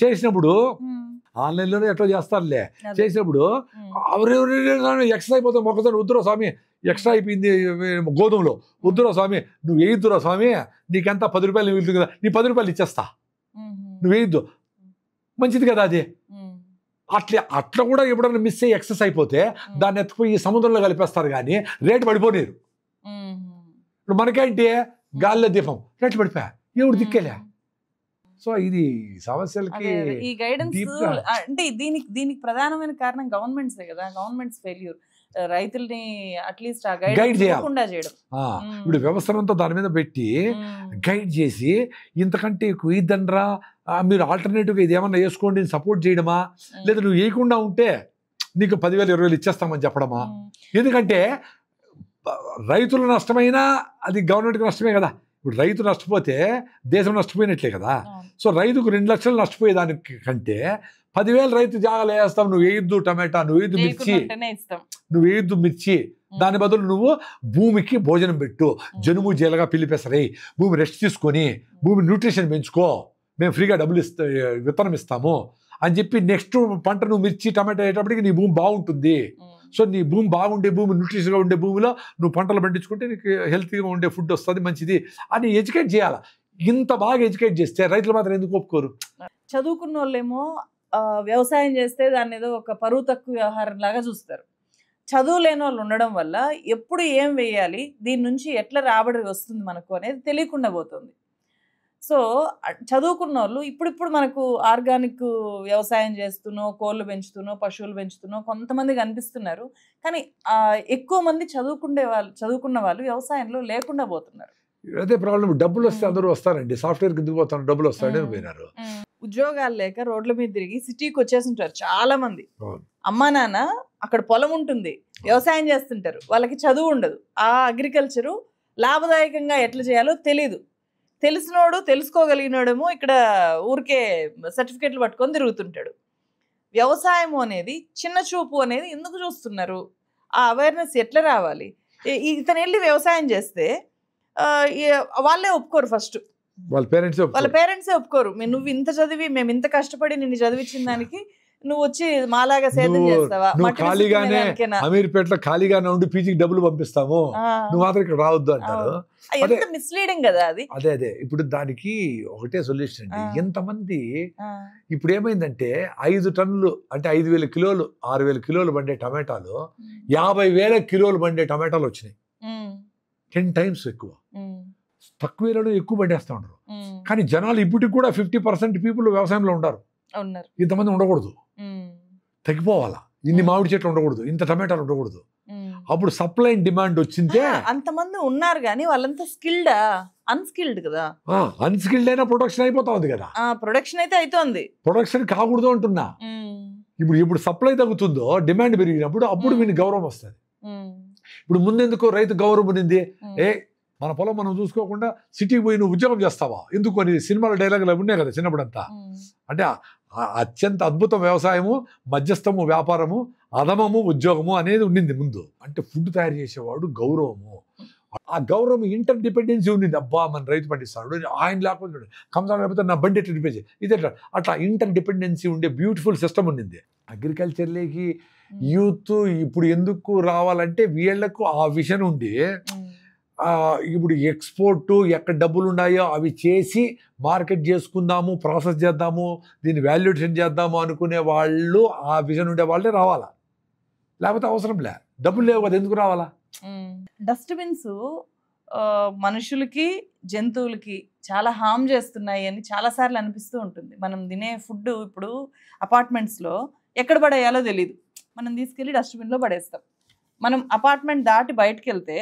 చేసినప్పుడు ఆన్లైన్లోనే ఎట్లా చేస్తారులే, చేసినప్పుడు ఎక్స్ట్రా అయిపోతాం మొక్కజొన్న, వద్దురా స్వామి ఎక్స్ట్రా అయిపోయింది గోధుమలో, వద్దురా స్వామి నువ్వు వేయద్దురా స్వామి, నీకెంత 10 రూపాయలు వెళ్తుంది కదా, నీ 10 రూపాయలు ఇచ్చేస్తా, నువ్వు వేయద్దు, మంచిది కదా అది. అట్లా కూడా ఎప్పుడైనా మిస్ అయ్యి ఎక్సెస్ అయిపోతే దాన్ని ఎత్తుకుపోయి సముద్రంలో కలిపేస్తారు, కానీ రేటు పడిపోలేరు. ఇప్పుడు మనకేంటి గాలిలో దీపం, రేట్లు పడిపోయా, ఎవడు దిక్కేలే. సో ఇది సమస్యలకి ఈ గైడెన్స్ అంటే దీనికి ప్రధానమైన కారణం గవర్నమెంట్సే కదా, గవర్నమెంట్స్ ఫెయిల్యూర్. రైతుల్ని అట్లీస్ట్ గైడ్ చేయాలి. ఇప్పుడు వ్యవస్థనంతా దాని మీద పెట్టి గైడ్ చేసి, ఇంతకంటే ఎక్కువ ఇద్దండ్రా, మీరు ఆల్టర్నేటివ్గా ఇది ఏమన్నా వేసుకోండి సపోర్ట్ చేయడమా, లేదా నువ్వు వేయకుండా ఉంటే నీకు 10,000 20,000 ఇచ్చేస్తామని చెప్పడమా. ఎందుకంటే రైతుల నష్టమైనా అది గవర్నమెంట్కి నష్టమే కదా. ఇప్పుడు రైతు నష్టపోతే దేశం నష్టపోయినట్లే కదా. సో రైతుకు 2 లక్షలు నష్టపోయేదానికి కంటే 10,000 రైతు జాగాలు వేస్తావు. నువ్వు వేయద్దు టమాటా, నువ్వు వేయద్దు మిర్చి, నువ్వు వేయద్దు మిర్చి, దాని బదులు నువ్వు భూమికి భోజనం పెట్టు, జనుము జీలగా పిలిపేసరై భూమి రెస్ట్ తీసుకొని భూమి న్యూట్రిషన్ పెంచుకో, మేము ఫ్రీగా డబ్బులు విత్తనం ఇస్తాము అని చెప్పి నెక్స్ట్ పంట నువ్వు మిర్చి టమాటా అయ్యేటప్పటికి నీ భూమి బాగుంటుంది. సో నీ భూమి బాగుండే భూమి, న్యూట్రిషన్గా ఉండే భూమిలో నువ్వు పంటలు పండించుకుంటే నీకు హెల్తీగా ఉండే ఫుడ్ వస్తుంది, మంచిది అని ఎడ్యుకేట్ చేయాలి. ఇంత బాగా ఎడ్యుకేట్ చేస్తే రైతులు మాత్రం ఎందుకు ఒప్పుకోరు? చదువుకున్న వాళ్ళేమో వ్యవసాయం చేస్తే దాన్ని ఏదో ఒక పరువు తక్కువ వ్యవహారం లాగా చూస్తారు. చదువు లేని వాళ్ళు ఉండడం వల్ల ఎప్పుడు ఏం వేయాలి, దీని నుంచి ఎట్లా రాబడి వస్తుంది మనకు అనేది తెలియకుండా పోతుంది. సో చదువుకున్న వాళ్ళు ఇప్పుడిప్పుడు మనకు ఆర్గానిక్ వ్యవసాయం చేస్తున్నో, కోళ్ళు పెంచుతున్నో, పశువులు పెంచుతున్నో కొంతమంది కనిపిస్తున్నారు. కానీ ఎక్కువ మంది చదువుకున్న వాళ్ళు వ్యవసాయంలో లేకుండా పోతున్నారు. అదే ప్రాబ్లం. డబ్బులు వస్తే అందరూ వస్తారండి, సాఫ్ట్వేర్కి ఎందుకు పోతారు, డబ్బులు వస్తాయని పోయినారు. ఉద్యోగాలు లేక రోడ్ల మీద తిరిగి సిటీకి వచ్చేసి ఉంటారు చాలా మంది. అమ్మా నాన్న అక్కడ పొలం ఉంటుంది, వ్యవసాయం చేస్తుంటారు, వాళ్ళకి చదువు ఉండదు. ఆ అగ్రికల్చరు లాభదాయకంగా ఎట్లా చేయాలో తెలీదు. తెలిసినోడు, తెలుసుకోగలిగినోడేమో ఇక్కడ ఊరికే సర్టిఫికెట్లు పట్టుకొని తిరుగుతుంటాడు. వ్యవసాయం అనేది చిన్న చూపు అనేది ఎందుకు చూస్తున్నారు? ఆ అవేర్నెస్ ఎట్లా రావాలి? ఇతను వెళ్ళి వ్యవసాయం చేస్తే వాళ్ళే ఒప్పుకోరు. ఫస్ట్ వాళ్ళ పేరెంట్సే ఒప్పుకోరు. నువ్వు ఇంత చదివి మేము ఇంత కష్టపడి నిన్ను చదివించిన దానికి నువ్వు వచ్చి మాలాగా సేద్యం చేస్తావా? ఖాళీగానే అమీర్పేటలో ఖాళీగానే ఉండి పీజీకి డబ్బులు పంపిస్తాము, నువ్వు మాత్రం ఇక్కడ రావద్దు అంటారు. మిస్లీడింగ్ కదా అది. అదే ఇప్పుడు దానికి ఒకటే సొల్యూషన్ అండి. ఎంతమంది ఇప్పుడు ఏమైందంటే 5 టన్నులు అంటే 5,000 కిలోలు 6,000 కిలోలు పండే టమాటాలు 50,000 కిలోలు పండే టమాటాలు వచ్చినాయి. 10 times ఎక్కువ. తక్కువ ఎక్కువ పండేస్తా ఉంటారు. కానీ జనాలు ఇప్పటికి కూడా 50% పీపుల్ వ్యవసాయంలో ఉన్నారు. ఇంతమంది ఉండకూడదు, తగ్గిపోవాలా. ఇన్ని మామిడి చెట్లు ఉండకూడదు, ఇంత టమాటాలు ఉండకూడదు. అప్పుడు సప్లై అండ్ డిమాండ్ వచ్చిందే. అంతమంది ఉన్నారు కానీ వాళ్ళంతా స్కిల్డా? అన్స్కిల్డ్ కదా. అన్స్కిల్డ్ అయినా ప్రొడక్షన్ అయిపోతా ఉంది కదా. ప్రొడక్షన్ అయితే అవుతుంది, ప్రొడక్షన్ కాకూడదు అంటున్నా. ఇప్పుడు సప్లై తగ్గుతుందో డిమాండ్ పెరిగినప్పుడు అప్పుడు వీళ్ళకి గౌరవం వస్తుంది. ఇప్పుడు ముందెందుకు రైతు గౌరవం ఉంది? మన పొలం మనం చూసుకోకుండా సిటీకి పోయి నువ్వు ఉద్యోగం చేస్తావా ఎందుకు అని సినిమాల డైలాగులు ఉన్నాయి కదా చిన్నప్పుడంతా. అంటే అత్యంత అద్భుతం వ్యవసాయము, మధ్యస్థము వ్యాపారము, అధమము ఉద్యోగము అనేది ఉండింది ముందు. అంటే ఫుడ్ తయారు చేసేవాడు గౌరవము. ఆ గౌరవం ఇంటర్ డిపెండెన్సీ ఉండింది. అబ్బా మన రైతు పండిస్తాడు, ఆయన లేకపోతే కంసాలు లేకపోతే నా బండి ఎట్లా రిపేర్ చేయి, ఇది అట్లా ఇంటర్ డిపెండెన్సీ ఉండే బ్యూటిఫుల్ సిస్టమ్ ఉండింది. అగ్రికల్చర్లోకి యూత్ ఇప్పుడు ఎందుకు రావాలంటే వీళ్లకు ఆ విజన్ ఉండి ఇప్పుడు ఎక్స్పోర్ట్ ఎక్కడ డబ్బులు ఉన్నాయో అవి చేసి మార్కెట్ చేసుకుందాము, ప్రాసెస్ చేద్దాము, దీన్ని వాల్యుయేషన్ చేద్దాము అనుకునే వాళ్ళు, ఆ విజన్ ఉండే వాళ్ళే రావాలా. లేకపోతే అవసరం లే, డబ్బులు లేవు కదా ఎందుకు రావాలా. డస్ట్బిన్స్ మనుషులకి జంతువులకి చాలా హామ్ చేస్తున్నాయి అని చాలాసార్లు అనిపిస్తూ ఉంటుంది. మనం తినే ఫుడ్ ఇప్పుడు అపార్ట్మెంట్స్లో ఎక్కడ పడేయాలో తెలీదు, మనం తీసుకెళ్ళి డస్ట్బిన్లో పడేస్తాం. మనం అపార్ట్మెంట్ దాటి బయటకు వెళ్తే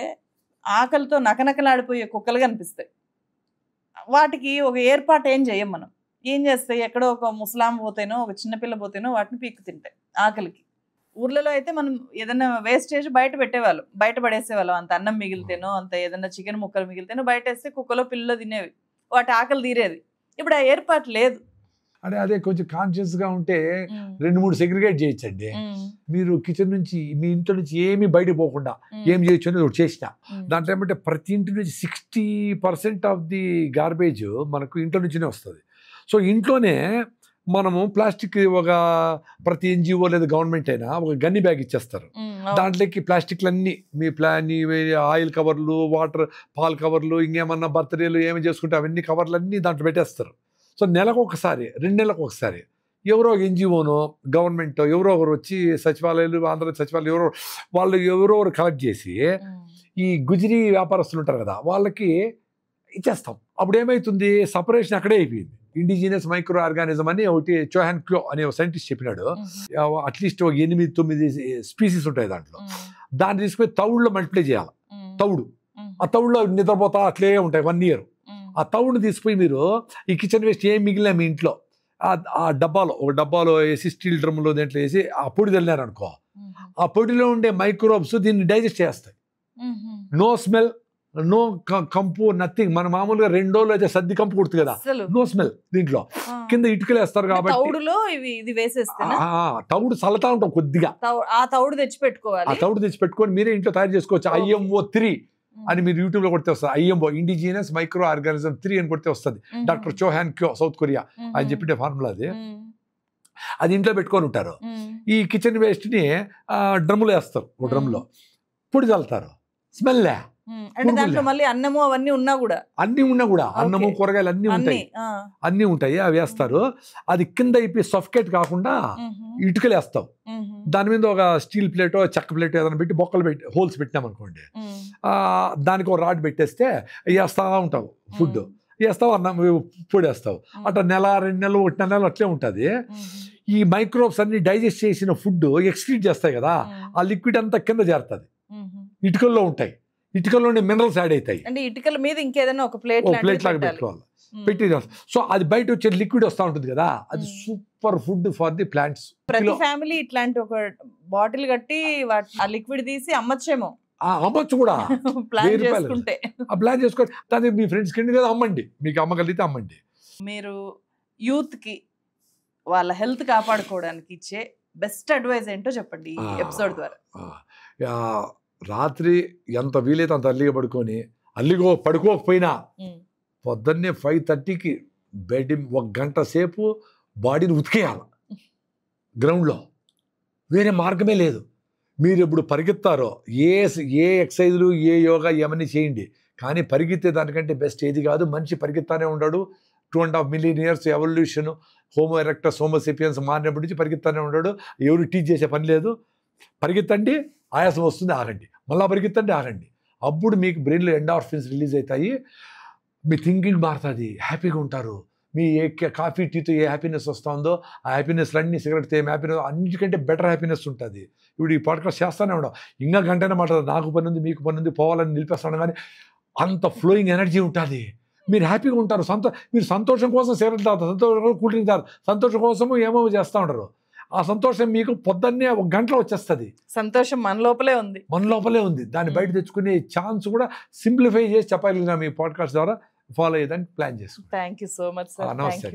ఆకలితో నకనకలాడిపోయే కుక్కలు కనిపిస్తాయి. వాటికి ఒక ఏర్పాటు ఏం చేయం మనం. ఏం చేస్తాయి, ఎక్కడో ఒక ముసలాం పోతేనో ఒక చిన్నపిల్ల పోతేనో వాటిని పీక్కు తింటాయి ఆకలికి. ఊర్లలో అయితే మనం ఏదైనా వేస్టేజ్ బయట పెట్టేవాళ్ళం, బయట పడేసేవాళ్ళం. అంత అన్నం మిగిలితేనో అంత ఏదైనా చికెన్ ముక్కలు మిగిలితేనో బయట వేస్తే కుక్కలో పిల్లలో తినేవి, వాటి ఆకలి తీరేది. ఇప్పుడు ఆ ఏర్పాటు లేదు. అంటే అదే కొంచెం కాన్షియస్గా ఉంటే 2-3 సెగ్రిగేట్ చేయొచ్చండి. మీరు కిచెన్ నుంచి మీ ఇంట్లో నుంచి ఏమీ బయటకు పోకుండా ఏం చేయొచ్చు అని ఒకటి చేసిన దాంట్లో ఏమంటే ప్రతి ఇంటి నుంచి 60% ఆఫ్ ది గార్బేజ్ మనకు ఇంట్లో నుంచినే వస్తుంది. సో ఇంట్లోనే మనము ప్లాస్టిక్ ప్రతి ఎన్జిఓ లేదా గవర్నమెంట్ అయినా ఒక గన్ని బ్యాగ్ ఇచ్చేస్తారు. దాంట్లోకి ప్లాస్టిక్లన్నీ మీ ఆయిల్ కవర్లు, వాటర్ పాల్ కవర్లు, ఇంకేమన్నా బర్త్డేలు ఏమి చేసుకుంటే అవన్నీ కవర్లన్నీ దాంట్లో పెట్టేస్తారు. సో నెలకు ఒకసారి 2 నెలలకు ఒకసారి ఎవరో ఎన్జిఓనో గవర్నమెంట్ ఎవరో ఒకరు వచ్చి సచివాలయాలు, ఆంధ్ర సచివాలయం ఎవరో ఒకరు కలెక్ట్ చేసి ఈ గుజరీ వ్యాపారస్తులు ఉంటారు కదా వాళ్ళకి ఇచ్చేస్తాం. అప్పుడు ఏమవుతుంది, సపరేషన్ అక్కడే అయిపోయింది. ఇండిజినియస్ మైక్రో ఆర్గానిజం అని ఒకటి చోహాన్ క్యో అనే ఒక సైంటిస్ట్ చెప్పినాడు. అట్లీస్ట్ ఒక 8-9 స్పీసీస్ ఉంటాయి దాంట్లో. దాన్ని తీసుకుని తౌడులో మల్టిప్లై చేయాలి. తౌడు ఆ తౌడులో నిద్రపోతా అట్లే ఉంటాయి 1 year. ఆ తౌడుని తీసుకుపోయి మీరు ఈ కిచెన్ వేస్ట్ ఏం మిగిలినా మీ ఇంట్లో ఆ డబ్బాలో వేసి స్టీల్ డ్రమ్లో దేంట్లో వేసి ఆ పొడి చల్లినారనుకో, ఆ పొడిలో ఉండే మైక్రోబ్స్ దీన్ని డైజెస్ట్ చేస్తాయి. నో స్మెల్, నో కంపు నథింగ్. మన మామూలుగా 2 రోజులు అయితే సర్ది కంపు కుడుతుంది కదా, నో స్మెల్. దీంట్లో కింద ఇటుకలు వేస్తారు కాబట్టి తౌడులో ఇది వేసేస్తేనా? తౌడు చల్లతా ఉంటాం కొద్దిగా, ఆ తౌడు తెచ్చి పెట్టుకోవాలి. ఆ తౌడు తెచ్చి పెట్టుకొని మీరే ఇంట్లో తయారు చేసుకోవచ్చు. IMO3 అని మీరు యూట్యూబ్ లో కొడితే వస్తుంది. IMO ఇండిజినస్ మైక్రో ఆర్గానిజం 3 అని కొడితే వస్తుంది. డాక్టర్ చో హ్యాన్ క్యో, సౌత్ కొరియా అని చెప్పిన ఫార్ములా అది ఇంట్లో పెట్టుకొని ఉంటారు. ఈ కిచెన్ వేస్ట్ ని డ్రమ్ములో వేస్తారు, ఓ డ్రమ్ లో పొడి చల్లుతారు, స్మెల్. అంటే దాంట్లో మళ్ళీ అన్నము అవన్నీ ఉన్నా కూడా, అన్నము కూరగాయలు అన్నీ ఉంటాయి, అవి వేస్తారు. అది కింద అయిపోయి సఫికేట్ కాకుండా ఇటుకలు వేస్తావు. దాని మీద ఒక స్టీల్ ప్లేటో చెక్క ప్లేటో ఏదైనా పెట్టి బొక్కలు పెట్టి హోల్స్ పెట్టినాం అనుకోండి, దానికి ఒక రాడ్ పెట్టేస్తే వేస్తా ఉంటావు, ఫుడ్ వేస్తావు, అన్నం పొడి వేస్తావు. అట్లా 1-2 నెలలు 1 నెలలు అట్లే ఉంటుంది. ఈ మైక్రోబ్స్ అన్ని డైజెస్ట్ చేసిన ఫుడ్ ఎక్స్క్రీట్ చేస్తాయి కదా, ఆ లిక్విడ్ అంతా కింద చేరుతుంది, ఇటుకల్లో ఉంటాయి. ఇటుకల్లోనే మినరల్స్ యాడ్ అవుతాయి. అంటే ఇటుకల మీద ఇంకేదైనా ఒక ప్లేట్ లాగా పెట్టుకోవాలి, పెట్టి సో అది బయట వచ్చే లిక్విడ్ వస్తూ ఉంటుంది కదా, అది super food for the plants. ప్రతి ఫ్యామిలీ ఇట్లాంటి ఒక బాటిల్ కట్టి ఆ లిక్విడ్ తీసి అమ్మచ్చేమో. అమ్మచ్చు కూడా, ప్లాన్ చేసుకుంటే. ప్లాన్ చేసుకోండి, దాన్ని మీ ఫ్రెండ్స్కి కింద కదా అమ్మండి, మీకు అమ్మగలిగితే అమ్మండి. మీరు యూత్కి వాళ్ళ హెల్త్ కాపాడుకోవడానికి ఇచ్చే బెస్ట్ అడ్వైజ్ ఏంటో చెప్పండి ఈ ఎపిసోడ్ ద్వారా. రాత్రి ఎంత వీలైతే అంత అల్లిగా పడుకొని, పడుకోకపోయినా పొద్దున్నే 5:30కి బెడ్ 1 గంట సేపు బాడీని ఉతికేయాలి గ్రౌండ్లో, వేరే మార్గమే లేదు. మీరు ఎప్పుడు పరిగెత్తారో ఏ ఎక్సర్సైజులు ఏ యోగా ఏమన్నీ చేయండి, కానీ పరిగెత్తే దానికంటే బెస్ట్ ఏది కాదు. మనిషి పరిగెత్తానే ఉన్నాడు. 2.5 million years evolution, homo erectus homo sapiens మారినప్పటి నుంచి పరిగెత్తానే ఉన్నాడు. ఎవరు టీచ్ చేసే పని లేదు. పరిగెత్తండి, ఆయాసం వస్తుంది, ఆగండి, మళ్ళీ పరిగెత్తండి, ఆగండి. అప్పుడు మీకు బ్రెయిన్లో ఎండార్ఫిన్స్ రిలీజ్ అవుతాయి, మీ థింకింగ్ మారుతుంది, హ్యాపీగా ఉంటారు. మీ కాఫీ టీతో ఏ హ్యాపీనెస్ వస్తుందో ఆ హ్యాపీనెస్ అన్ని, సిగరెట్తో ఏం హ్యాపీనెస్, అన్నిటికంటే బెటర్ హ్యాపీనెస్ ఉంటుంది. ఇప్పుడు ఈ పాడ్కాస్ట్ చేస్తూనే ఉండవు, ఇంకా గంటనే మాట్లాడదు, నాకు పని ఉంది, మీకు పని ఉంది, పోవాలని నిలిపేస్తాను, కానీ అంత ఫ్లోయింగ్ ఎనర్జీ ఉంటుంది. మీరు హ్యాపీగా ఉంటారు. మీరు సంతోషం కోసం సిగరెట్ తాగుతారు, సంతోషం కోసం కూల్ డ్రింక్ తాగుతారు, సంతోషం కోసం ఏమో చేస్తూ ఉంటారు. ఆ సంతోషం మీకు పొద్దున్నే 1 గంటలో వచ్చేస్తుంది. సంతోషం మన లోపలే ఉంది. దాన్ని బయట తెచ్చుకునే ఛాన్స్ కూడా సింప్లిఫై చేసి చెప్పగలిగిన మీ పాడ్కాస్ట్ ద్వారా ఫాలో అయ్యేదానికి ప్లాన్ చేసుకుంటాం. Thank you so much sir. నమస్తే.